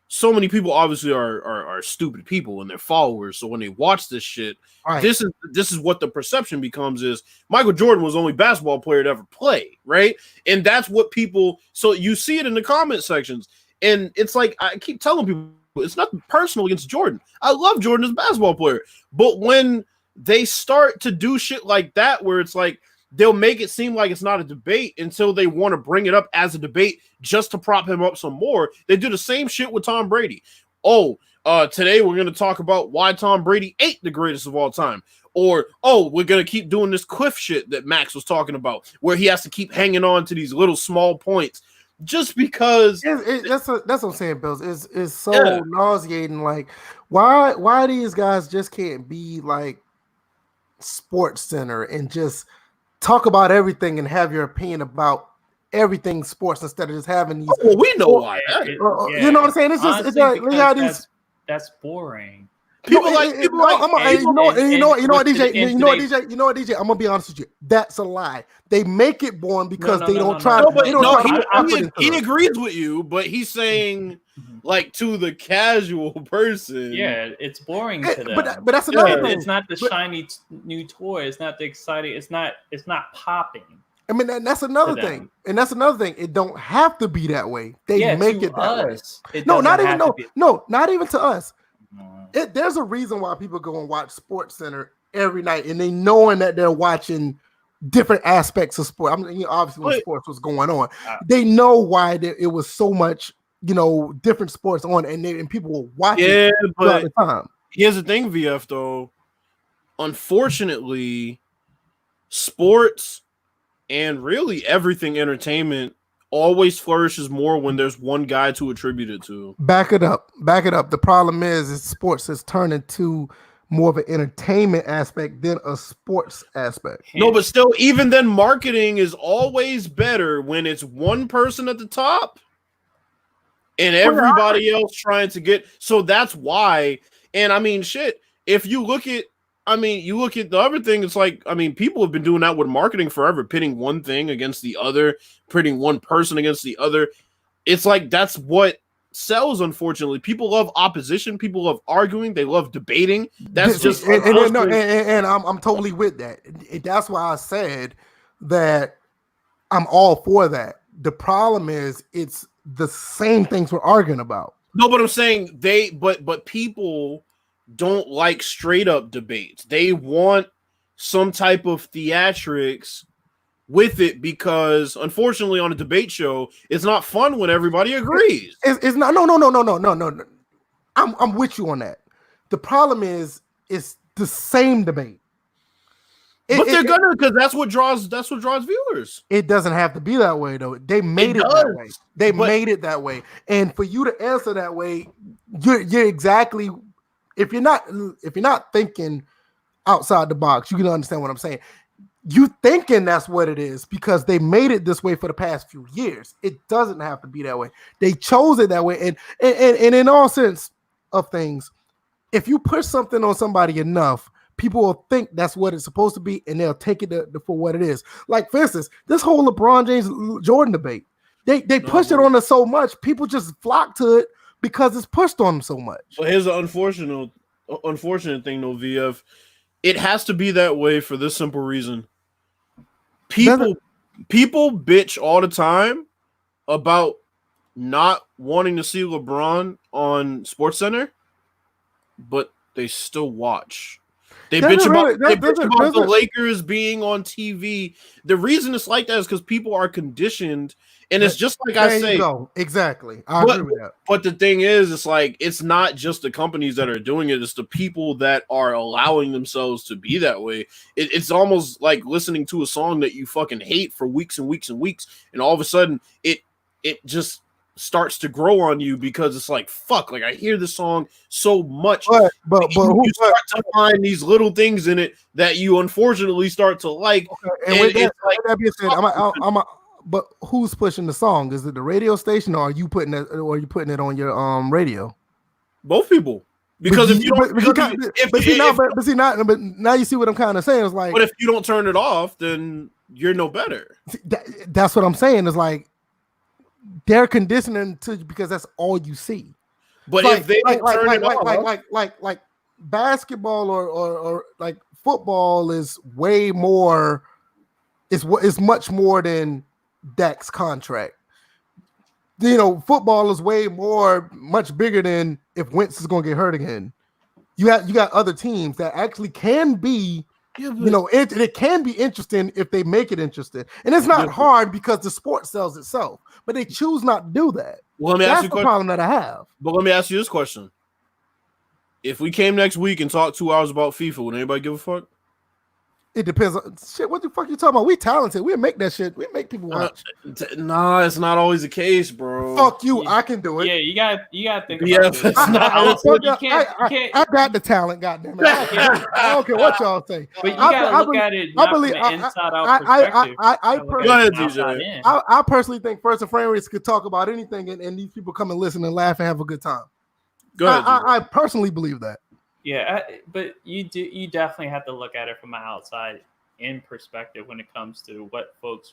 Speaker 3: so many people obviously are stupid people and they're followers. So when they watch this shit, this is what the perception becomes is Michael Jordan was the only basketball player to ever play, right? And that's what people. So you see it in the comment sections. And it's like, I keep telling people, it's nothing personal against Jordan. I love Jordan as a basketball player. But when they start to do shit like that, where it's like, they'll make it seem like it's not a debate until they want to bring it up as a debate just to prop him up some more. They do the same shit with Tom Brady. Today we're going to talk about why Tom Brady ain't the greatest of all time. Or, we're going to keep doing this Cliff shit that Max was talking about, where he has to keep hanging on to these little small points. Just because
Speaker 2: that's what I'm saying, Bills. It's so nauseating. Like, why these guys just can't be like Sports Center and just talk about everything and have your opinion about everything sports instead of just having these.
Speaker 3: Well, we know why.
Speaker 2: You know what I'm saying? It's just it's like
Speaker 1: that's boring.
Speaker 2: You know what, DJ? I'm gonna be honest with you. That's a lie. They make it boring because they don't try.
Speaker 3: He agrees with you, but he's saying like to the casual person.
Speaker 1: Yeah, it's boring to them.
Speaker 2: But that's another thing.
Speaker 1: It's not the shiny new toy. It's not the exciting. It's not popping.
Speaker 2: I mean, that's another thing, and that's another thing. It don't have to be that way. They make it that way. No, not even not even to us. There's a reason why people go and watch Sports Center every night, and they knowing that they're watching different aspects of sport. I mean, obviously when sports was going on, they know why it was so much, different sports on, and people will watch it throughout the time.
Speaker 3: Here's the thing, VF, though. Unfortunately, sports and really everything entertainment always flourishes more when there's one guy to attribute it to.
Speaker 2: Back it up. The problem is sports has turned into more of an entertainment aspect than a sports aspect.
Speaker 3: No, but still, even then, marketing is always better when it's one person at the top and everybody else trying to get. So that's why. And I mean, shit, if you look at, you look at the other thing, it's like, people have been doing that with marketing forever, pitting one thing against the other, pitting one person against the other. It's like, that's what sells, unfortunately. People love opposition. People love arguing. They love debating. That's just...
Speaker 2: And I'm totally with that. That's why I said that I'm all for that. The problem is it's the same things we're arguing about.
Speaker 3: No, but I'm saying but people don't like straight up debates. They want some type of theatrics with it because, unfortunately, on a debate show, it's not fun when everybody agrees.
Speaker 2: It's not. No. I'm with you on that. The problem is it's the same debate.
Speaker 3: But they're gonna, because that's what draws viewers.
Speaker 2: It doesn't have to be that way, though. They made it that way. They made it that way, and for you to answer that way, you're exactly. If you're not thinking outside the box, you can understand what I'm saying. You thinking that's what it is because they made it this way for the past few years. It doesn't have to be that way. They chose it that way, and in all sense of things, if you push something on somebody enough, people will think that's what it's supposed to be, and they'll take it for what it is. Like, for instance, this whole LeBron James Jordan debate, they pushed it on us so much, people just flock to it because it's pushed on them so much.
Speaker 3: Well, here's the unfortunate thing, though, VF. It has to be that way for this simple reason. People bitch all the time about not wanting to see LeBron on SportsCenter, but they still watch. They bitch about the Lakers being on TV. The reason it's like that is because people are conditioned, and it's just like I say.
Speaker 2: Exactly. I agree with that.
Speaker 3: But the thing is, it's like it's not just the companies that are doing it; it's the people that are allowing themselves to be that way. It's almost like listening to a song that you fucking hate for weeks and weeks and weeks, and all of a sudden it just starts to grow on you because it's like, fuck, like I hear this song so much, but you start to find these little things in it that you unfortunately start to like. Okay.
Speaker 2: And with that being said, but who's pushing the song? Is it the radio station, or are you putting it on your radio?
Speaker 3: Both people. Because
Speaker 2: but now you see what I'm kind of saying. It's like,
Speaker 3: but if you don't turn it off, then you're no better.
Speaker 2: That's what I'm saying. It's like they're conditioning to because that's all you see.
Speaker 3: But if they turn it off,
Speaker 2: like basketball or like football is way more. It's much more than Dak's contract. Football is much bigger than if Wentz is going to get hurt again. You got other teams that actually can be. It can be interesting if they make it interesting, and it's not hard because the sport sells itself. But they choose not to do that.
Speaker 3: Well, that's the
Speaker 2: problem that I have.
Speaker 3: But let me ask you this question: if we came next week and talked 2 hours about FIFA, would anybody give a fuck?
Speaker 2: It depends on shit. What the fuck you talking about? We talented. We make that shit. We make people watch.
Speaker 3: Nah, it's not always the case, bro.
Speaker 2: Fuck you. I can do it.
Speaker 1: Yeah, you got to think about it.
Speaker 2: I got the talent. Goddamn it. I don't care what y'all say.
Speaker 1: But you got to look at it not from an inside-out perspective.
Speaker 2: I personally think First and Framerates could talk about anything, and these people come and listen and laugh and have a good time.
Speaker 3: Go ahead.
Speaker 2: I personally believe that.
Speaker 1: Yeah, but you definitely have to look at it from an outside in perspective when it comes to what folks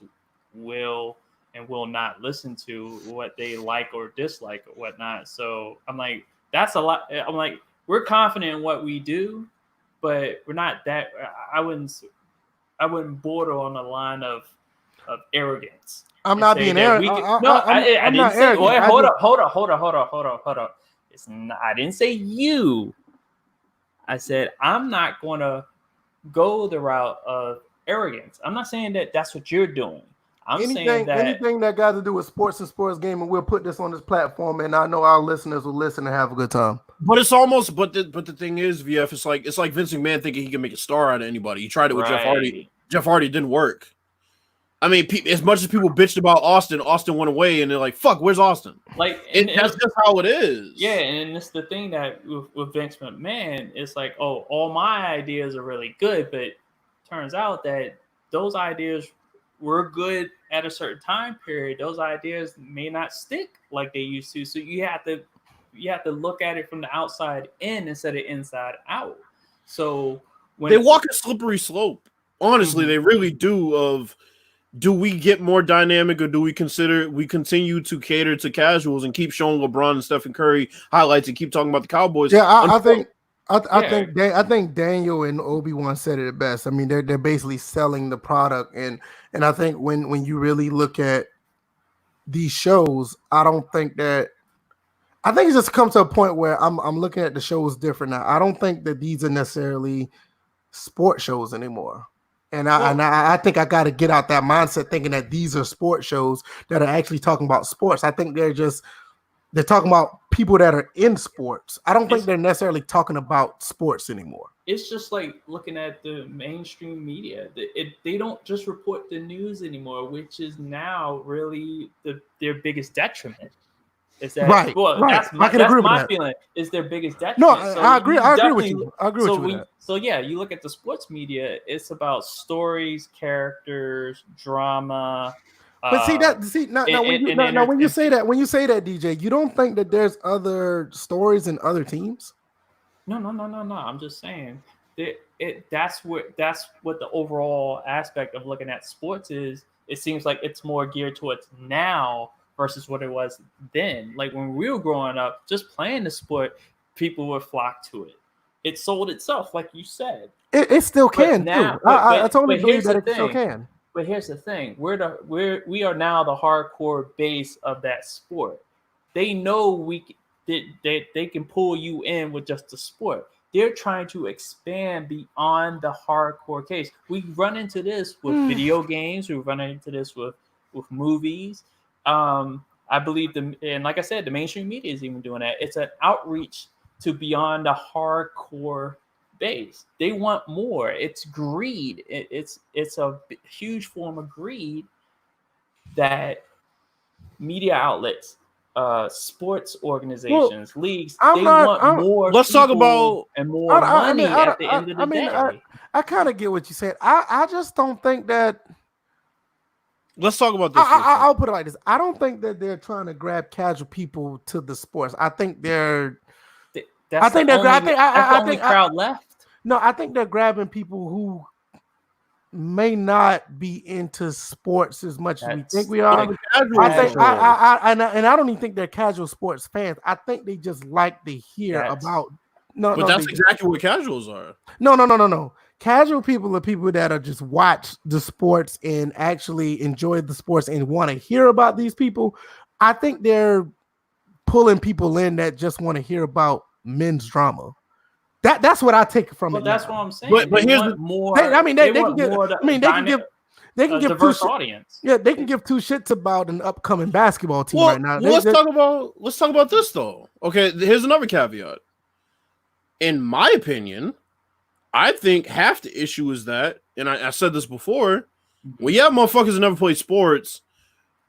Speaker 1: will and will not listen to, what they like or dislike or whatnot. So I'm like, that's a lot. I'm like, we're confident in what we do, but we're not that. I wouldn't border on the line of arrogance.
Speaker 2: I'm not being arrogant.
Speaker 1: I didn't say. Wait, hold up. It's not, I didn't say you. I said I'm not going to go the route of arrogance. I'm not saying that that's what you're doing. I'm saying that
Speaker 2: anything that got to do with sports and sports gaming, we'll put this on this platform, and I know our listeners will listen and have a good time.
Speaker 3: But it's almost, but the thing is, VF, it's like Vince McMahon thinking he can make a star out of anybody. He tried it with Jeff Hardy. Jeff Hardy didn't work. I mean, as much as people bitched about Austin went away, and they're like, "Fuck, where's Austin?"
Speaker 1: Like,
Speaker 3: and that's just how it is.
Speaker 1: Yeah, and it's the thing that with Vince McMahon, it's like, oh, all my ideas are really good, but turns out that those ideas were good at a certain time period. Those ideas may not stick like they used to. So you have to look at it from the outside in instead of inside out. So when
Speaker 3: they walk a slippery slope, honestly, they really do. Of do we get more dynamic, or do we continue to cater to casuals and keep showing LeBron and Stephen Curry highlights and keep talking about the Cowboys?
Speaker 2: Yeah, I think Daniel and Obi-Wan said it best. I mean, they're basically selling the product, and I think when you really look at these shows, I think it just comes to a point where I'm looking at the shows different now. I don't think that these are necessarily sports shows anymore. And I think I got to get out that mindset thinking that these are sports shows that are actually talking about sports. I think they're talking about people that are in sports. I don't think they're necessarily talking about sports anymore.
Speaker 1: It's just like looking at the mainstream media. They don't just report the news anymore, which is now really their biggest detriment. Is that
Speaker 2: right?
Speaker 1: Well,
Speaker 2: right.
Speaker 1: That's my feeling. Is their biggest detriment.
Speaker 2: No, I agree. I agree with you. I agree with you with that.
Speaker 1: So yeah, you look at the sports media. It's about stories, characters, drama.
Speaker 2: But when you say that, DJ, you don't think that there's other stories in other teams?
Speaker 1: No. I'm just saying that's what the overall aspect of looking at sports is. It seems like it's more geared towards now versus what it was then. Like when we were growing up, just playing the sport, people would flock to it. It sold itself, like you said.
Speaker 2: It still can too. I totally believe that it still can.
Speaker 1: But here's the thing: we are now the hardcore base of that sport. They know they can pull you in with just the sport. They're trying to expand beyond the hardcore case. We run into this with video games. We run into this with movies. I believe and like I said, the mainstream media is even doing that. It's an outreach to beyond the hardcore base. They want more. It's greed. It's a huge form of greed that media outlets, sports organizations, leagues, want more.
Speaker 3: Let's talk about
Speaker 1: and more money at the end of the day.
Speaker 2: I kind of get what you said. I just don't think that.
Speaker 3: Let's talk about this.
Speaker 2: I'll put it like this. I don't think that they're trying to grab casual people to the sports. I think they're.
Speaker 1: That's the only crowd left.
Speaker 2: No, I think they're grabbing people who may not be into sports as much as we think we are. I don't even think they're casual sports fans. I think they just like to hear about.
Speaker 3: That's exactly what casuals are.
Speaker 2: No. Casual people are people that are just watch the sports and actually enjoy the sports and want to hear about these people. I think they're pulling people in that just want to hear about men's drama. That's what I take from it.
Speaker 1: That's what I'm saying.
Speaker 3: But here's
Speaker 1: more.
Speaker 2: They can give. They can give
Speaker 1: diverse audience.
Speaker 2: Yeah, they can give two shits about an upcoming basketball team right now.
Speaker 3: Let's talk about this though. Okay, here's another caveat. In my opinion, I think half the issue is that, and I said this before, when you have motherfuckers that never play sports,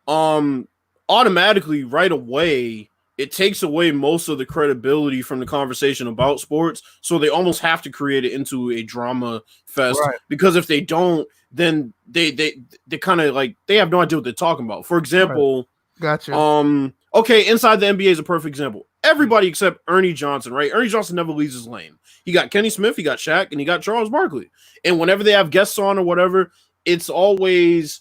Speaker 3: automatically right away, it takes away most of the credibility from the conversation about sports. So they almost have to create it into a drama fest, right? Because if they don't, then they kind of like, they have no idea what they're talking about. For example,
Speaker 2: Gotcha.
Speaker 3: Okay, inside the NBA is a perfect example. Everybody except Ernie Johnson, right? Ernie Johnson never leaves his lane. He got Kenny Smith, he got Shaq, and he got Charles Barkley. And whenever they have guests on or whatever, it's always,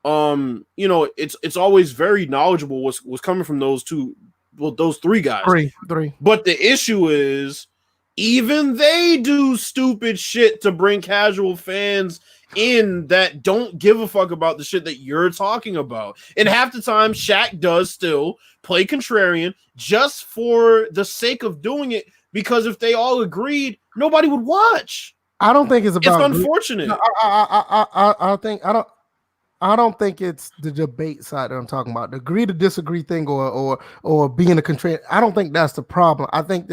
Speaker 3: it's always very knowledgeable what's coming from those two. Well, those three guys.
Speaker 2: Three.
Speaker 3: But the issue is, even they do stupid shit to bring casual fans in that don't give a fuck about the shit that you're talking about. And half the time, Shaq does still play contrarian just for the sake of doing it, because if they all agreed, nobody would watch.
Speaker 2: I don't think it's about.
Speaker 3: It's unfortunate.
Speaker 2: No, I don't think it's the debate side that I'm talking about. The agree to disagree thing or being a contrarian. I don't think that's the problem. I think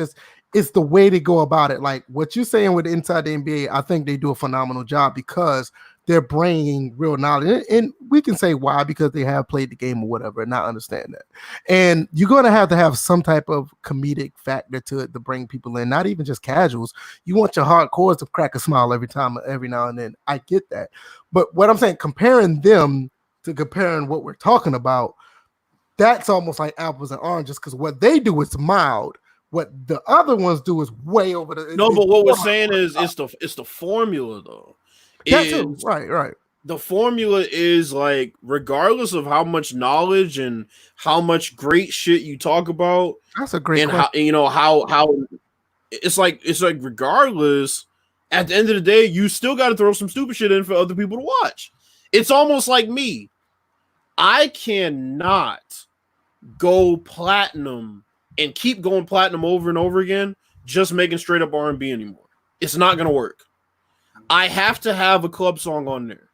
Speaker 2: it's the way they go about it. Like what you're saying with Inside the NBA, I think they do a phenomenal job because they're bringing real knowledge. And we can say why, because they have played the game or whatever, and I understand that. And you're going to have some type of comedic factor to it to bring people in, not even just casuals. You want your hardcores to crack a smile every now and then. I get that. But what I'm saying, comparing them to comparing what we're talking about, that's almost like apples and oranges, because what they do is mild. What the other ones do is way over the.
Speaker 3: No, but what we're saying is it's the formula though.
Speaker 2: That too. Right.
Speaker 3: The formula is like, regardless of how much knowledge and how much great shit you talk about,
Speaker 2: that's a great
Speaker 3: and
Speaker 2: question.
Speaker 3: how it's like regardless, at the end of the day, you still got to throw some stupid shit in for other people to watch. It's almost like me. I cannot go platinum and keep going platinum over and over again, just making straight up R&B anymore. It's not gonna work. I have to have a club song on there.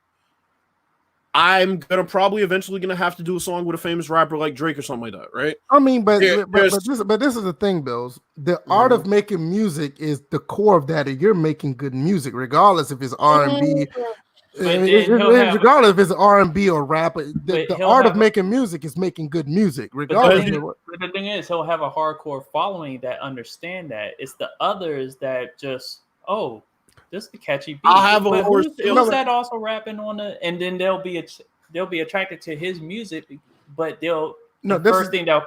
Speaker 3: I'm gonna probably eventually gonna have to do a song with a famous rapper like Drake or something like that, right?
Speaker 2: I mean, but this is the thing, Bills. The art of making music is the core of that, and you're making good music, regardless if it's R&B. Regardless if it's R&B or rap, the art of making music is making good music. Regardless.
Speaker 1: But the thing is, he'll have a hardcore following that understand that. It's the others that just this is the catchy beat.
Speaker 3: I'll have a horse.
Speaker 1: Who's that also rapping on and then they'll be attracted to his music, but they'll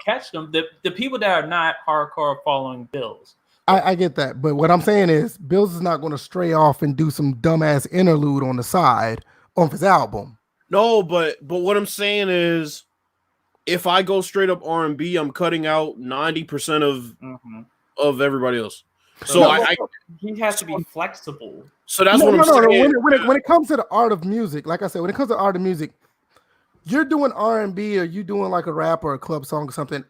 Speaker 1: catch them. The people that are not hardcore following Bills.
Speaker 2: I get that, but what I'm saying is Bills is not going to stray off and do some dumbass interlude on the side of his album.
Speaker 3: No, but what I'm saying is, if I go straight up R&B, I'm cutting out 90% of everybody else. So
Speaker 1: he has to be flexible.
Speaker 3: So that's what I'm saying.
Speaker 2: When it comes to the art of music, like I said, when it comes to art of music, you're doing R&B or you doing like a rap or a club song or something.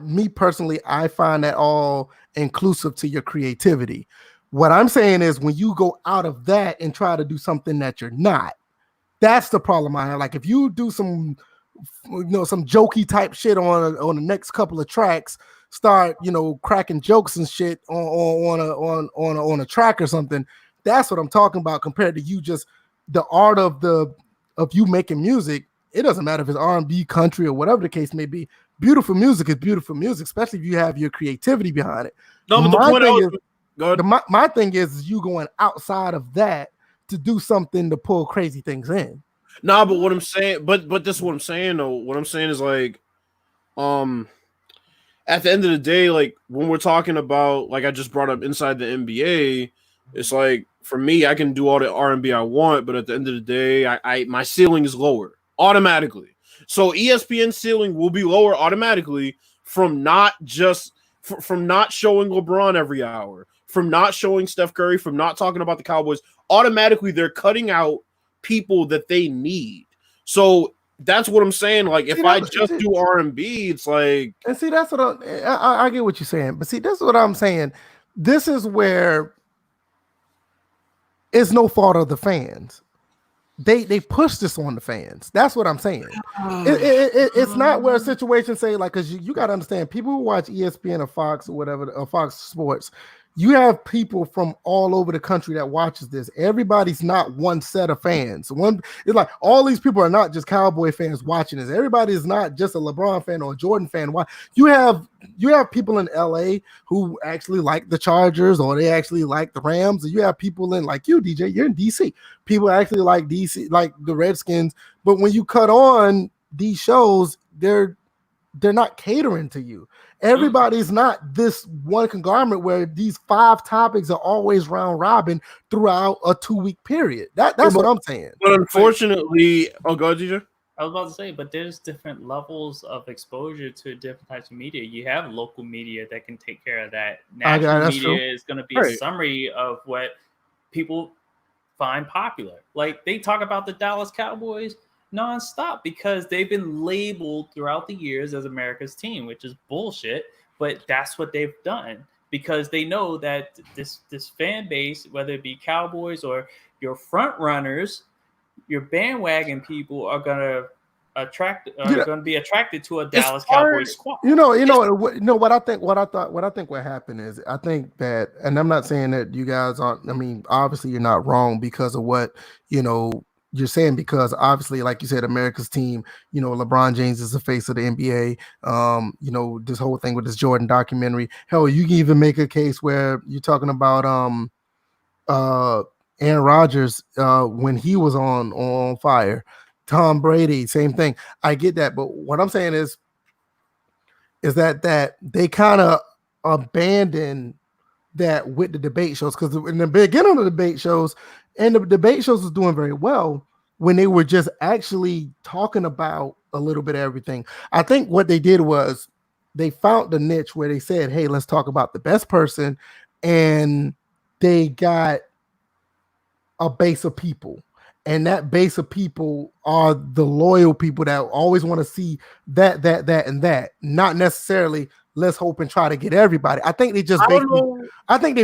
Speaker 2: Me personally, I find that all inclusive to your creativity. What I'm saying is when you go out of that and try to do something that you're not, that's the problem I have. Like if you do some jokey type shit on the next couple of tracks, start cracking jokes and shit on a track or something. That's what I'm talking about. Compared to you just the art of you making music. It doesn't matter if it's R&B, country, or whatever the case may be. Beautiful music is beautiful music, especially if you have your creativity behind it.
Speaker 3: No, but
Speaker 2: my thing is you going outside of that to do something to pull crazy things in.
Speaker 3: Nah, but what I'm saying, but this is what I'm saying though. What I'm saying is like, at the end of the day, like when we're talking about, like I just brought up Inside the NBA, it's like for me, I can do all the R&B I want, but at the end of the day, I my ceiling is lower automatically. So ESPN ceiling will be lower automatically from not just from not showing LeBron every hour, from not showing Steph Curry, from not talking about the Cowboys. Automatically, they're cutting out people that they need. So that's what I'm saying. Like, if I just do R&B, it's like,
Speaker 2: and see, that's what I get what you're saying. But see, that's what I'm saying. This is where it's no fault of the fans. They push this on the fans. That's what I'm saying. It's not where a situation say like, because you got to understand, people who watch ESPN or Fox or whatever, or Fox Sports, you have people from all over the country that watches this. Everybody's not one set of fans. It's like all these people are not just Cowboy fans watching this. Everybody is not just a LeBron fan or a Jordan fan. You have people in LA who actually like the Chargers or they actually like the Rams. And you have people in like you, DJ, you're in DC. People actually like DC, like the Redskins. But when you cut on these shows, they're not catering to you. Everybody's not this one conglomerate where these 5 topics are always round robin throughout a 2-week period. That's what I'm saying.
Speaker 3: But unfortunately, go ahead, DJ.
Speaker 1: I was about to say, but there's different levels of exposure to different types of media. You have local media that can take care of that. National media is going to be a summary of what people find popular. Like they talk about the Dallas Cowboys nonstop because they've been labeled throughout the years as America's team, which is bullshit. But that's what they've done because they know that this fan base, whether it be Cowboys or your front runners, your bandwagon people, are gonna going to be attracted to a Dallas Cowboys squad.
Speaker 2: What I think what happened is, I think that, and I'm not saying that you guys aren't, I mean, obviously you're not wrong because of what, you're saying, because obviously, like you said, America's team, LeBron James is the face of the NBA. This whole thing with this Jordan documentary. Hell, you can even make a case where you're talking about Aaron Rodgers when he was on fire. Tom Brady, same thing. I get that, but what I'm saying is that they kind of abandoned that with the debate shows, because in the beginning of the debate shows, and the debate shows was doing very well when they were just actually talking about a little bit of everything. I think what they did was they found the niche where they said, hey, let's talk about the best person, and they got a base of people. And that base of people are the loyal people that always want to see that, and that. Not necessarily let's hope and try to get everybody. I think they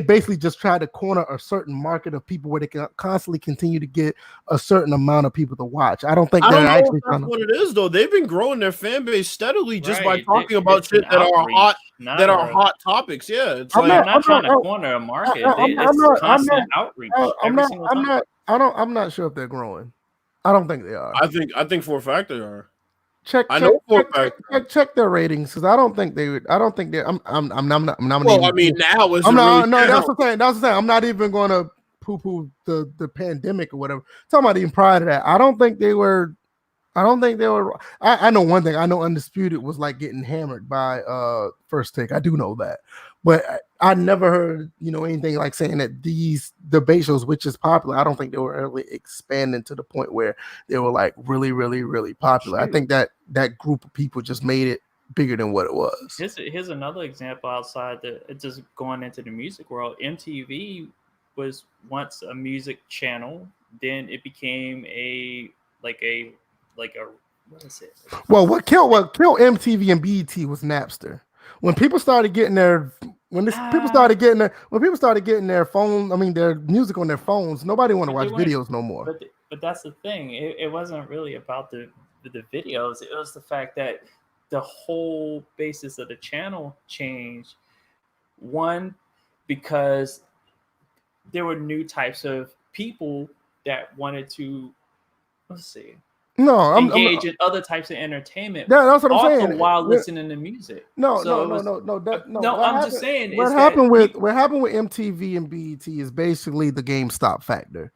Speaker 2: basically just try to corner a certain market of people where they can constantly continue to get a certain amount of people to watch. I don't think
Speaker 3: that's
Speaker 2: actually
Speaker 3: what it is, though. They've been growing their fan base steadily just by talking about shit that are hot topics. Yeah, it's
Speaker 1: I'm not trying to corner a market. It's constant outreach.
Speaker 2: I'm not sure if they're growing. I don't think they are.
Speaker 3: I think for a fact they are.
Speaker 2: Check their ratings, because I don't think they're. I'm not.
Speaker 3: Well, I mean, now is.
Speaker 2: That's what I'm saying. I'm not even going to poo-poo the pandemic or whatever. Talking about even prior to that, I don't think they were. I know one thing. I know Undisputed was like getting hammered by First Take. I do know that, but I never heard anything like saying that these debate shows, which is popular, I don't think they were really expanding to the point where they were like really, really, really popular. Shoot. I think that group of people just made it bigger than what it was.
Speaker 1: Here's another example outside just going into the music world. MTV was once a music channel, then it became a what is it?
Speaker 2: Well, what killed MTV and BET was Napster. When people started getting their people started getting their phone, their music on their phones, nobody want to watch videos no more.
Speaker 1: But that's the thing. It wasn't really about the videos. It was the fact that the whole basis of the channel changed. One, because there were new types of people that wanted to, engage in other types of entertainment.
Speaker 2: Yeah, that's what I'm saying.
Speaker 1: While listening to music.
Speaker 2: No.
Speaker 1: I'm just saying.
Speaker 2: What happened with MTV and BET is basically the GameStop factor.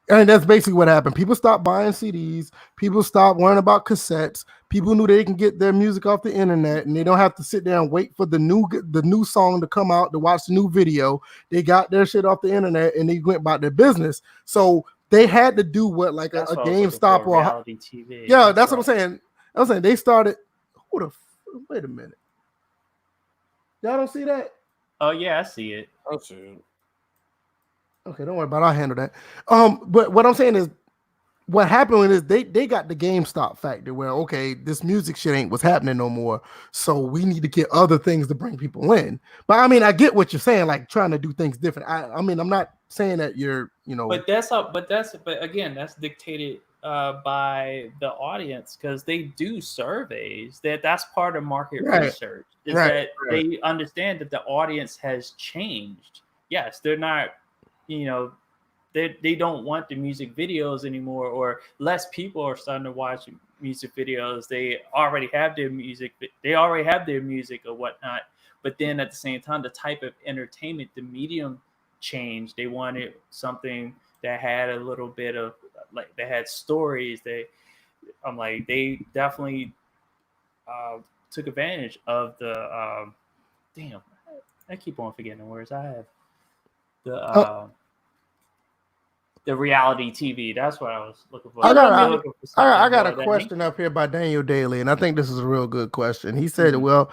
Speaker 2: And that's basically what happened. People stopped buying CDs. People stopped worrying about cassettes. People knew they can get their music off the internet, and they don't have to sit there and wait for the new song to come out to watch the new video. They got their shit off the internet, and they went about their business. So they had to do what like a GameStop or reality TV. Yeah, that's what I'm saying. I'm saying they started. Wait a minute. Y'all don't see that?
Speaker 1: Oh yeah, I see it.
Speaker 3: I see it.
Speaker 2: Okay, don't worry about it. I'll handle that. But what I'm saying is, what happened is they got the GameStop factor where, okay, this music shit ain't what's happening no more, so we need to get other things to bring people in. But I get what you're saying, like trying to do things different. I'm not saying that you're,
Speaker 1: But again, that's dictated by the audience, because they do surveys. That's part of market research. That they understand that the audience has changed. Yes, they're not, they don't want the music videos anymore, or less people are starting to watch music videos. They already have their music. Or whatnot. But then at the same time, the type of entertainment, the medium changed. They wanted something that had a little bit of they had stories. They definitely took advantage of the I keep on forgetting the words. I have the reality TV. That's what I was looking for.
Speaker 2: I got a question up here by Daniel Daly, and I think this is a real good question. He said, where'd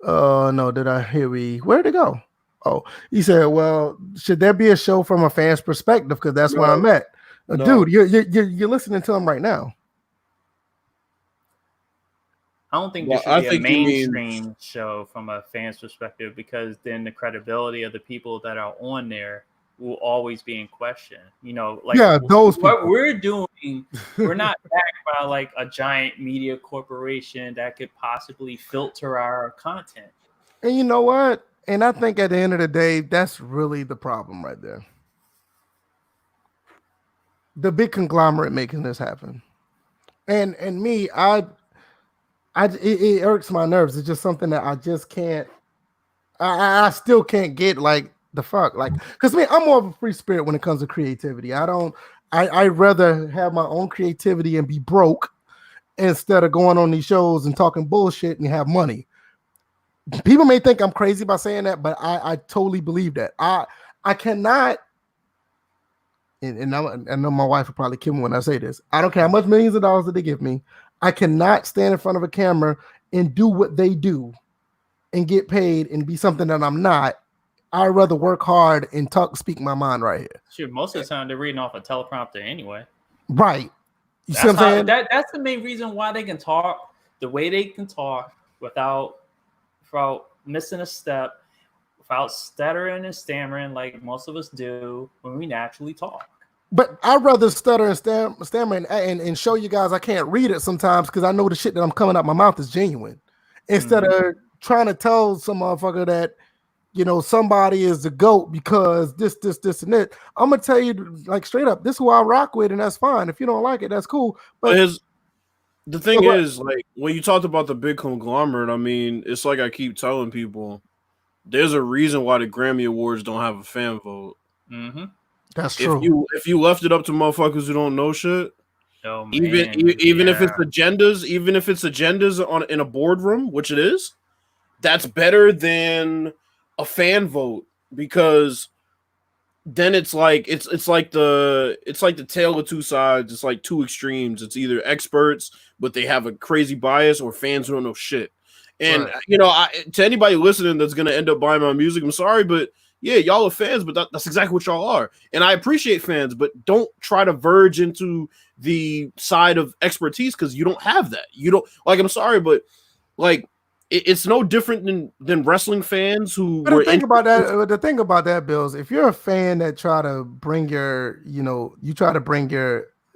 Speaker 2: it go? Oh, he said, well, should there be a show from a fan's perspective? Because that's where I'm at. Dude, you're listening to him right now.
Speaker 1: I don't think this should be a mainstream show from a fan's perspective, because then the credibility of the people that are on there will always be in question. You know, like
Speaker 2: those
Speaker 1: what
Speaker 2: people.
Speaker 1: we're doing, we're not backed by like a giant media corporation that could possibly filter our content.
Speaker 2: And you know what? And I think at the end of the day, that's really the problem right there. The big conglomerate making this happen. And me, it irks my nerves. It's just something that I just can't. I still can't get, like, the fuck, like, because I'm more of a free spirit when it comes to creativity. I'd rather have my own creativity and be broke instead of going on these shows and talking bullshit and have money. People may think I'm crazy by saying that, but I totally believe that. I cannot. And I know my wife will probably kill me when I say this. I don't care how much millions of dollars that they give me. I cannot stand in front of a camera and do what they do and get paid and be something that I'm not. I'd rather work hard and speak my mind right here.
Speaker 1: Sure, most of the time they're reading off a teleprompter anyway.
Speaker 2: Right. You see what I'm saying?
Speaker 1: That's the main reason why they can talk the way they can talk without missing a step, without stuttering and stammering like most of us do when we naturally talk.
Speaker 2: But I'd rather stutter and stammer and show you guys I can't read it sometimes because I know the shit that I'm coming out my mouth is genuine. Instead of trying to tell some motherfucker that, you know, somebody is the GOAT because this, and that. I'm going to tell you, like, straight up, this is who I rock with, and that's fine. If you don't like it, that's cool. But
Speaker 3: the thing is, like, when you talked about the big conglomerate, I mean, it's like I keep telling people, there's a reason why the Grammy Awards don't have a fan vote.
Speaker 1: Mm-hmm.
Speaker 2: That's true.
Speaker 3: If you left it up to motherfuckers who don't know shit, even if it's agendas in a boardroom, which it is, that's better than a fan vote, because then it's like the tale of two sides. It's like two extremes. It's either experts but they have a crazy bias, or fans who don't know shit. And you know, to anybody listening that's gonna end up buying my music, I'm sorry, but yeah, y'all are fans, but that's exactly what y'all are. And I appreciate fans, but don't try to verge into the side of expertise, because you don't have that. You don't, like, I'm sorry, but like, it's no different than wrestling fans who
Speaker 2: were. The thing about that, Bill, is if you're a fan that try to bring your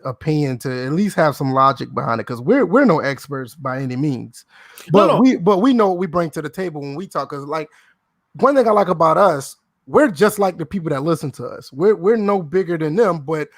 Speaker 2: opinion to at least have some logic behind it, because we're no experts by any means, but we know what we bring to the table when we talk. Because, like, one thing I like about us, we're just like the people that listen to us. We're no bigger than them, but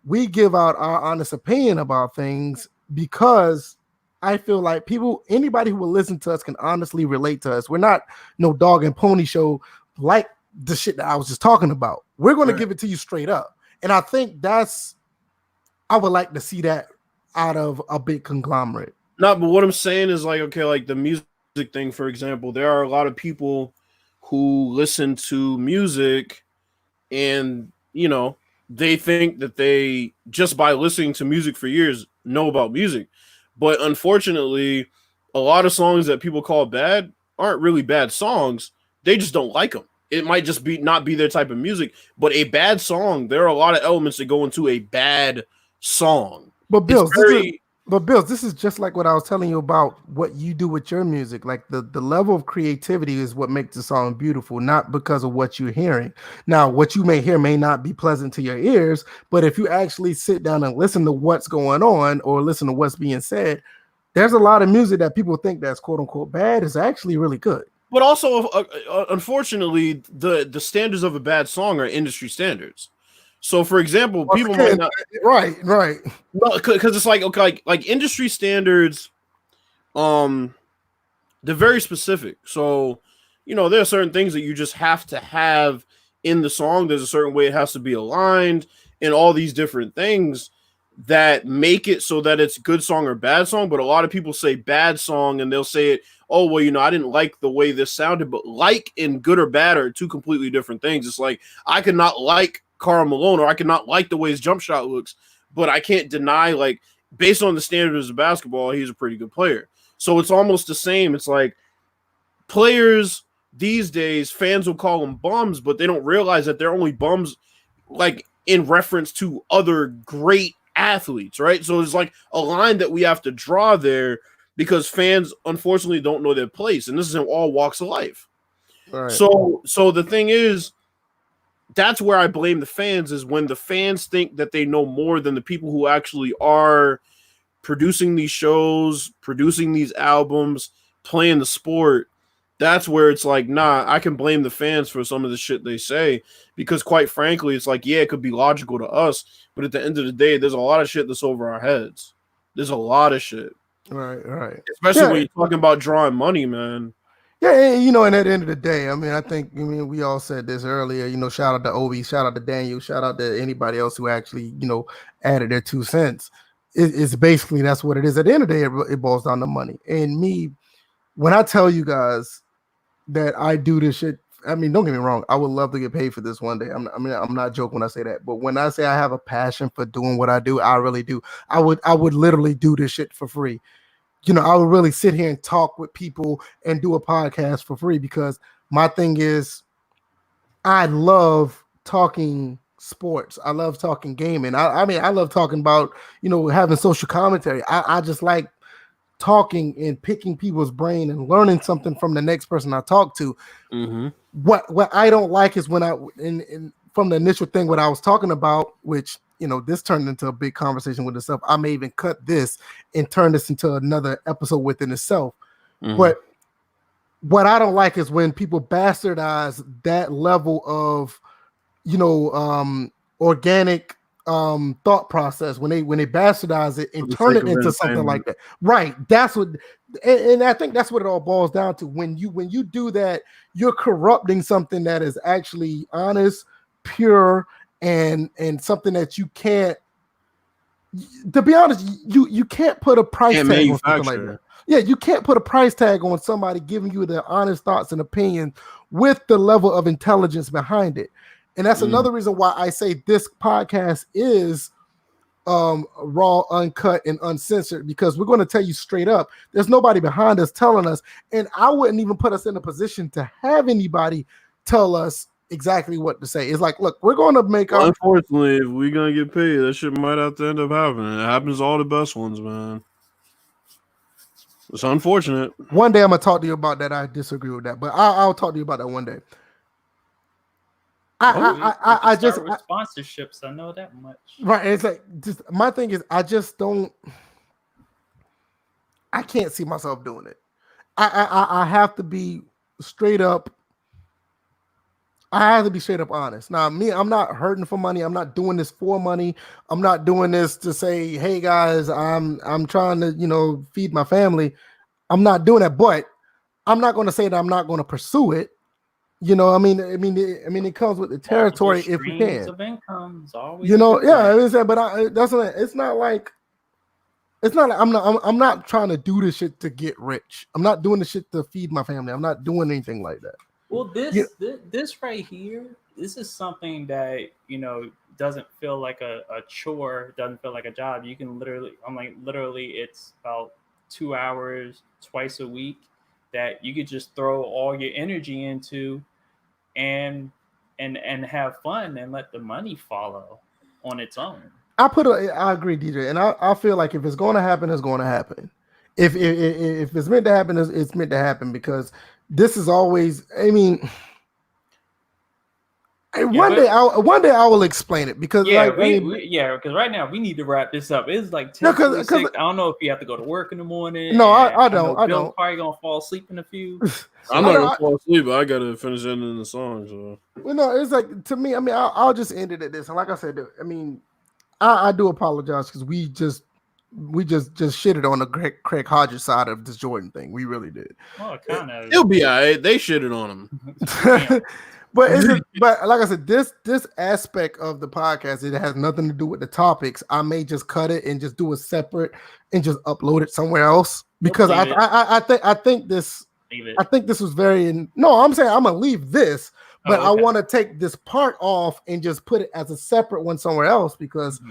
Speaker 2: we give out our honest opinion about things because I feel like anybody who will listen to us can honestly relate to us. We're not no dog and pony show like the shit that I was just talking about. We're going to give it to you straight up. And I think I would like to see that out of a big conglomerate.
Speaker 3: No, but what I'm saying is, like, okay, like the music thing, for example, there are a lot of people who listen to music and, you know, they think that they, just by listening to music for years, know about music. But unfortunately, a lot of songs that people call bad aren't really bad songs. They just don't like them. It might just not be their type of music. But a bad song, there are a lot of elements that go into a bad song.
Speaker 2: But Bill, this is just like what I was telling you about what you do with your music. Like, the level of creativity is what makes the song beautiful, not because of what you're hearing. Now, what you may hear may not be pleasant to your ears, but if you actually sit down and listen to what's going on or listen to what's being said, there's a lot of music that people think that's quote unquote bad is actually really good.
Speaker 3: But also, unfortunately, the standards of a bad song are industry standards. So, for example, people might not
Speaker 2: right.
Speaker 3: No, because it's like, okay, like industry standards, they're very specific. So, you know, there are certain things that you just have to have in the song. There's a certain way it has to be aligned, and all these different things that make it so that it's good song or bad song. But a lot of people say bad song, and they'll say it, oh, well, you know, I didn't like the way this sounded. But like and good or bad are two completely different things. It's like, I could not like Karl Malone, or I could not like the way his jump shot looks, but I can't deny, like, based on the standards of basketball, he's a pretty good player. So it's almost the same. It's like, players these days, fans will call them bums, but they don't realize that they're only bums. Like, in reference to other great athletes, right? So it's like a line that we have to draw there because fans unfortunately don't know their place, and this is in all walks of life. Right. So the thing is, that's where I blame the fans, is when the fans think that they know more than the people who actually are producing these shows, producing these albums, playing the sport. That's where it's like, nah, I can blame the fans for some of the shit they say, because quite frankly, it's like, yeah, it could be logical to us, but at the end of the day, there's a lot of shit that's over our heads. There's a lot of shit.
Speaker 2: Right.
Speaker 3: Especially when you're talking about drawing money, man.
Speaker 2: Yeah, you know, and at the end of the day, I mean, we all said this earlier, you know, shout out to Obi, shout out to Daniel, shout out to anybody else who actually, you know, added their 2 cents. It's basically, that's what it is. At the end of the day, it boils down to money. And me, when I tell you guys that I do this shit, I mean, don't get me wrong, I would love to get paid for this one day. I'm not joking when I say that. But when I say I have a passion for doing what I do, I really do. I would literally do this shit for free. You know, I would really sit here and talk with people and do a podcast for free, because my thing is, I love talking sports. I love talking gaming. I mean, I love talking about, you know, having social commentary. I just like talking and picking people's brain and learning something from the next person I talk to.
Speaker 3: Mm-hmm.
Speaker 2: What I don't like is when from the initial thing, what I was talking about, which, you know, this turned into a big conversation with itself. I may even cut this and turn this into another episode within itself. Mm-hmm. But what I don't like is when people bastardize that level of, you know, organic thought process, when they bastardize it and turn it into something like that. Right. That's what, and I think that's what it all boils down to. When you do that, you're corrupting something that is actually honest, pure, and something that you can't, to be honest, you can't put a price tag on something like that. Yeah, you can't put a price tag on somebody giving you their honest thoughts and opinions with the level of intelligence behind it. And that's another reason why I say this podcast is raw, uncut, and uncensored, because we're going to tell you straight up, there's nobody behind us telling us, and I wouldn't even put us in a position to have anybody tell us exactly what to say. It's like, look, we're going to make our...
Speaker 3: Unfortunately, if we're going to get paid, that shit might have to end up happening. It happens to all the best ones, man. It's unfortunate.
Speaker 2: One day I'm going to talk to you about that. I disagree with that, but I'll talk to you about that one day.
Speaker 1: I just with sponsorships. I know that much.
Speaker 2: Right. It's like, just my thing is, I can't see myself doing it. I have to be straight up. I have to be straight up honest. Now, me, I'm not hurting for money. I'm not doing this for money. I'm not doing this to say, hey guys, I'm trying to, you know, feed my family. I'm not doing that, but I'm not going to say that I'm not going to pursue it. You know, I mean, it comes with the territory if you can.
Speaker 1: Of income is always,
Speaker 2: you know, yeah. But it's not like I'm not trying to do this shit to get rich. I'm not doing this shit to feed my family. I'm not doing anything like that.
Speaker 1: Well, this right here, this is something that, you know, doesn't feel like a chore, doesn't feel like a job. You can literally, it's about 2 hours twice a week that you could just throw all your energy into and have fun and let the money follow on its own.
Speaker 2: I agree, DJ, and I feel like if it's going to happen, it's going to happen. If it's meant to happen, it's meant to happen, because this is always, I mean, one day I will explain it, because
Speaker 1: because right now we need to wrap this up. It's like 10:46. I don't know if you have to go to work in the morning.
Speaker 2: No, I don't.
Speaker 1: Bill's probably gonna fall asleep in a few.
Speaker 3: I'm not gonna fall asleep, but I gotta finish ending the song. So.
Speaker 2: Well, no, it's like, to me, I mean, I'll just end it at this. And like I said, I mean, I do apologize, because we just shitted on the Craig Hodges side of this Jordan thing. We really did.
Speaker 1: Well, kind of.
Speaker 3: It'll be all right. They shitted on him.
Speaker 2: But like I said, this aspect of the podcast, it has nothing to do with the topics. I may just cut it and just do it separate and just upload it somewhere else, because I think this was very. No, I'm saying I'm gonna leave this, but I want to take this part off and just put it as a separate one somewhere else, because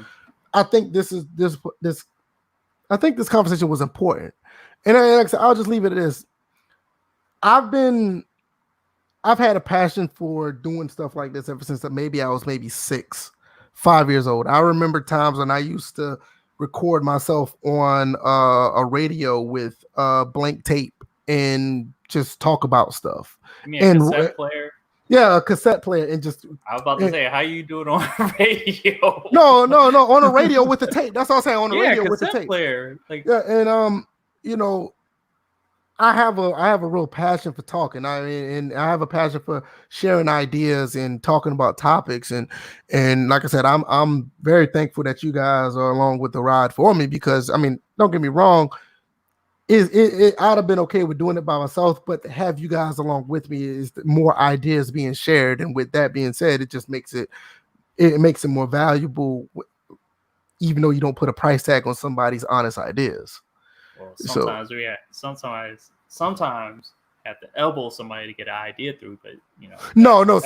Speaker 2: I think this I think this conversation was important, and like I said, I'll just leave it at this. I've had a passion for doing stuff like this ever since I was maybe 6, 5 years old. I remember times when I used to record myself on a radio with blank tape and just talk about stuff.
Speaker 1: You mean a cassette player?
Speaker 2: Yeah, a cassette player, and just.
Speaker 1: I was about to say, how you do it on radio?
Speaker 2: No, on a radio with the tape. That's what I'm saying. On the radio with the tape.
Speaker 1: Player, like
Speaker 2: yeah, and I have a real passion for talking. And I have a passion for sharing ideas and talking about topics. And like I said, I'm very thankful that you guys are along with the ride for me, because I mean, don't get me wrong. I'd have been okay with doing it by myself, but to have you guys along with me is more ideas being shared. And with that being said, it just makes it more valuable, even though you don't put a price tag on somebody's honest ideas.
Speaker 1: Well, sometimes have to elbow somebody to get an idea through, but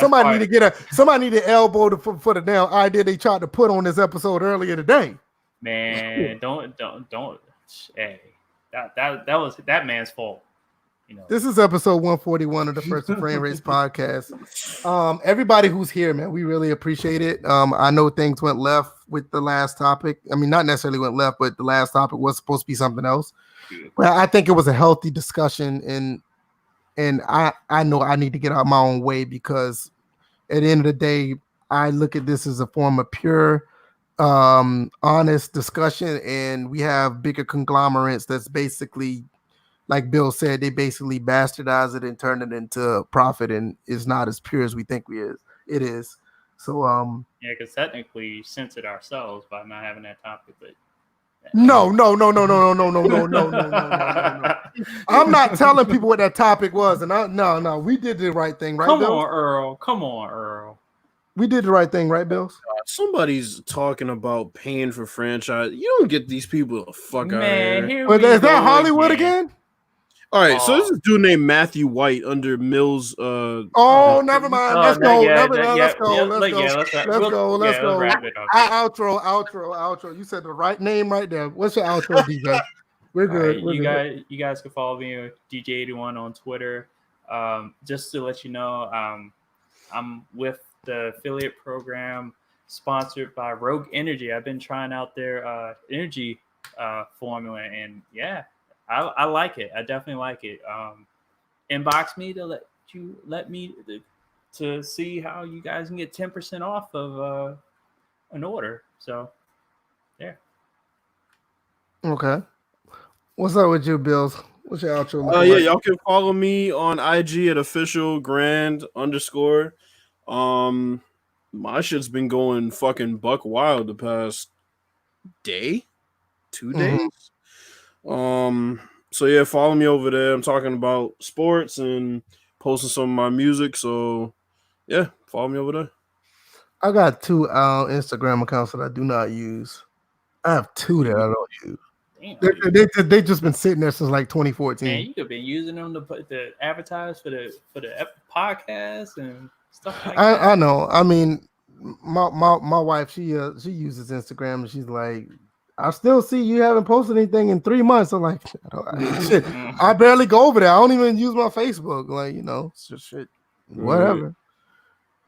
Speaker 2: somebody need to elbow for the damn idea they tried to put on this episode earlier today.
Speaker 1: Man, don't. Hey. That was that man's fault.
Speaker 2: This is episode 141 of the First Framerates podcast. Everybody who's here, man, we really appreciate it. I know things went left with the last topic. I mean, not necessarily went left, but the last topic was supposed to be something else. But I think it was a healthy discussion, and I know I need to get out my own way, because at the end of the day, I look at this as a form of pure honest discussion, and we have bigger conglomerates that's basically, like Bill said, they basically bastardize it and turn it into profit, and is not as pure as we think it is. So
Speaker 1: yeah, because technically we censored ourselves by not having that topic, but
Speaker 2: no. I'm not telling people what that topic was, and no, we did the right thing, right?
Speaker 1: Come on, Earl.
Speaker 2: We did the right thing, right, Bills?
Speaker 3: Somebody's talking about paying for franchise. You don't get these people the fuck out of here.
Speaker 2: But is that Hollywood again?
Speaker 3: All right, so this is a dude named Matthew White under Mills.
Speaker 2: Never mind. Let's go. Let's go. Outro. You said the right name right there. What's your outro, DJ? We're good.
Speaker 1: Right, you guys can follow me with DJ81 on Twitter. Just to let you know, I'm with the affiliate program sponsored by Rogue Energy. I've been trying out their energy formula, and yeah, I like it. I definitely like it. Inbox me to let me to see how you guys can get 10% off of an order. So yeah.
Speaker 2: Okay. What's up with you, Bills? What's your outro?
Speaker 3: Y'all can follow me on IG at officialgrand_. My shit's been going fucking buck wild the past 2 days. So yeah, follow me over there. I'm talking about sports and posting some of my music. So yeah, follow me over there.
Speaker 2: I got 2 Instagram accounts that I do not use. I have 2 that I don't use. Damn, they just been sitting there since like 2014.
Speaker 1: Man, you could have been using them to advertise for the podcast and stuff like that.
Speaker 2: I know. I mean, my wife, she uses Instagram, and she's like, I still see you haven't posted anything in 3 months. I'm like, shit, I barely go over there. I don't even use my Facebook. Like, it's just shit, whatever.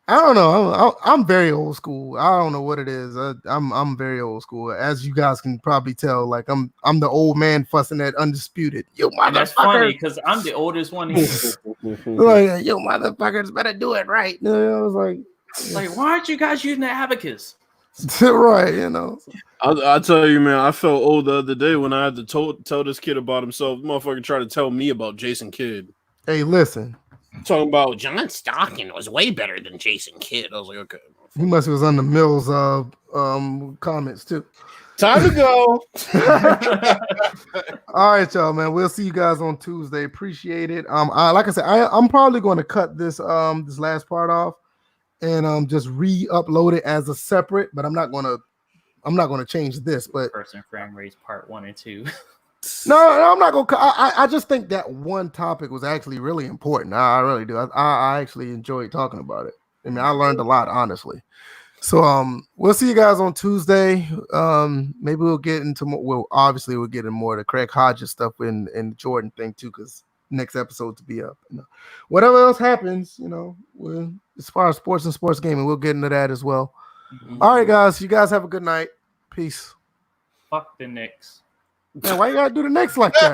Speaker 2: I don't know. I'm very old school. I don't know what it is. I'm very old school, as you guys can probably tell. Like I'm the old man fussing at Undisputed. Yo, motherfucker.
Speaker 1: That's funny because I'm the oldest one here.
Speaker 2: Like, yo, motherfuckers better do it right. I was like,
Speaker 1: why aren't you guys using the abacus?
Speaker 2: Right,
Speaker 3: I'll tell you, man. I felt old the other day when I had to tell this kid about himself. The motherfucker tried to tell me about Jason Kidd.
Speaker 2: Hey, listen.
Speaker 3: Talking about John Stockton was way better than Jason Kidd. I was like, okay.
Speaker 2: He must was on the Mills comments too.
Speaker 3: Time to go.
Speaker 2: All right, y'all, man. We'll see you guys on Tuesday. Appreciate it. Like I said, I'm probably going to cut this last part off and just re-upload it as a separate. But I'm not going to change this. But
Speaker 1: Person Framerates Part 1 and 2.
Speaker 2: No, I'm not gonna. I just think that one topic was actually really important. I really do. I actually enjoyed talking about it. I mean, I learned a lot, honestly. So we'll see you guys on Tuesday. Maybe we'll get into more. Well, obviously we'll get into more of the Craig Hodges stuff and the Jordan thing too, because next episode to be up. Whatever else happens, as far as sports and sports gaming, we'll get into that as well. All right, guys. You guys have a good night. Peace.
Speaker 1: Fuck the Knicks.
Speaker 2: Man, why you gotta do the Knicks like that?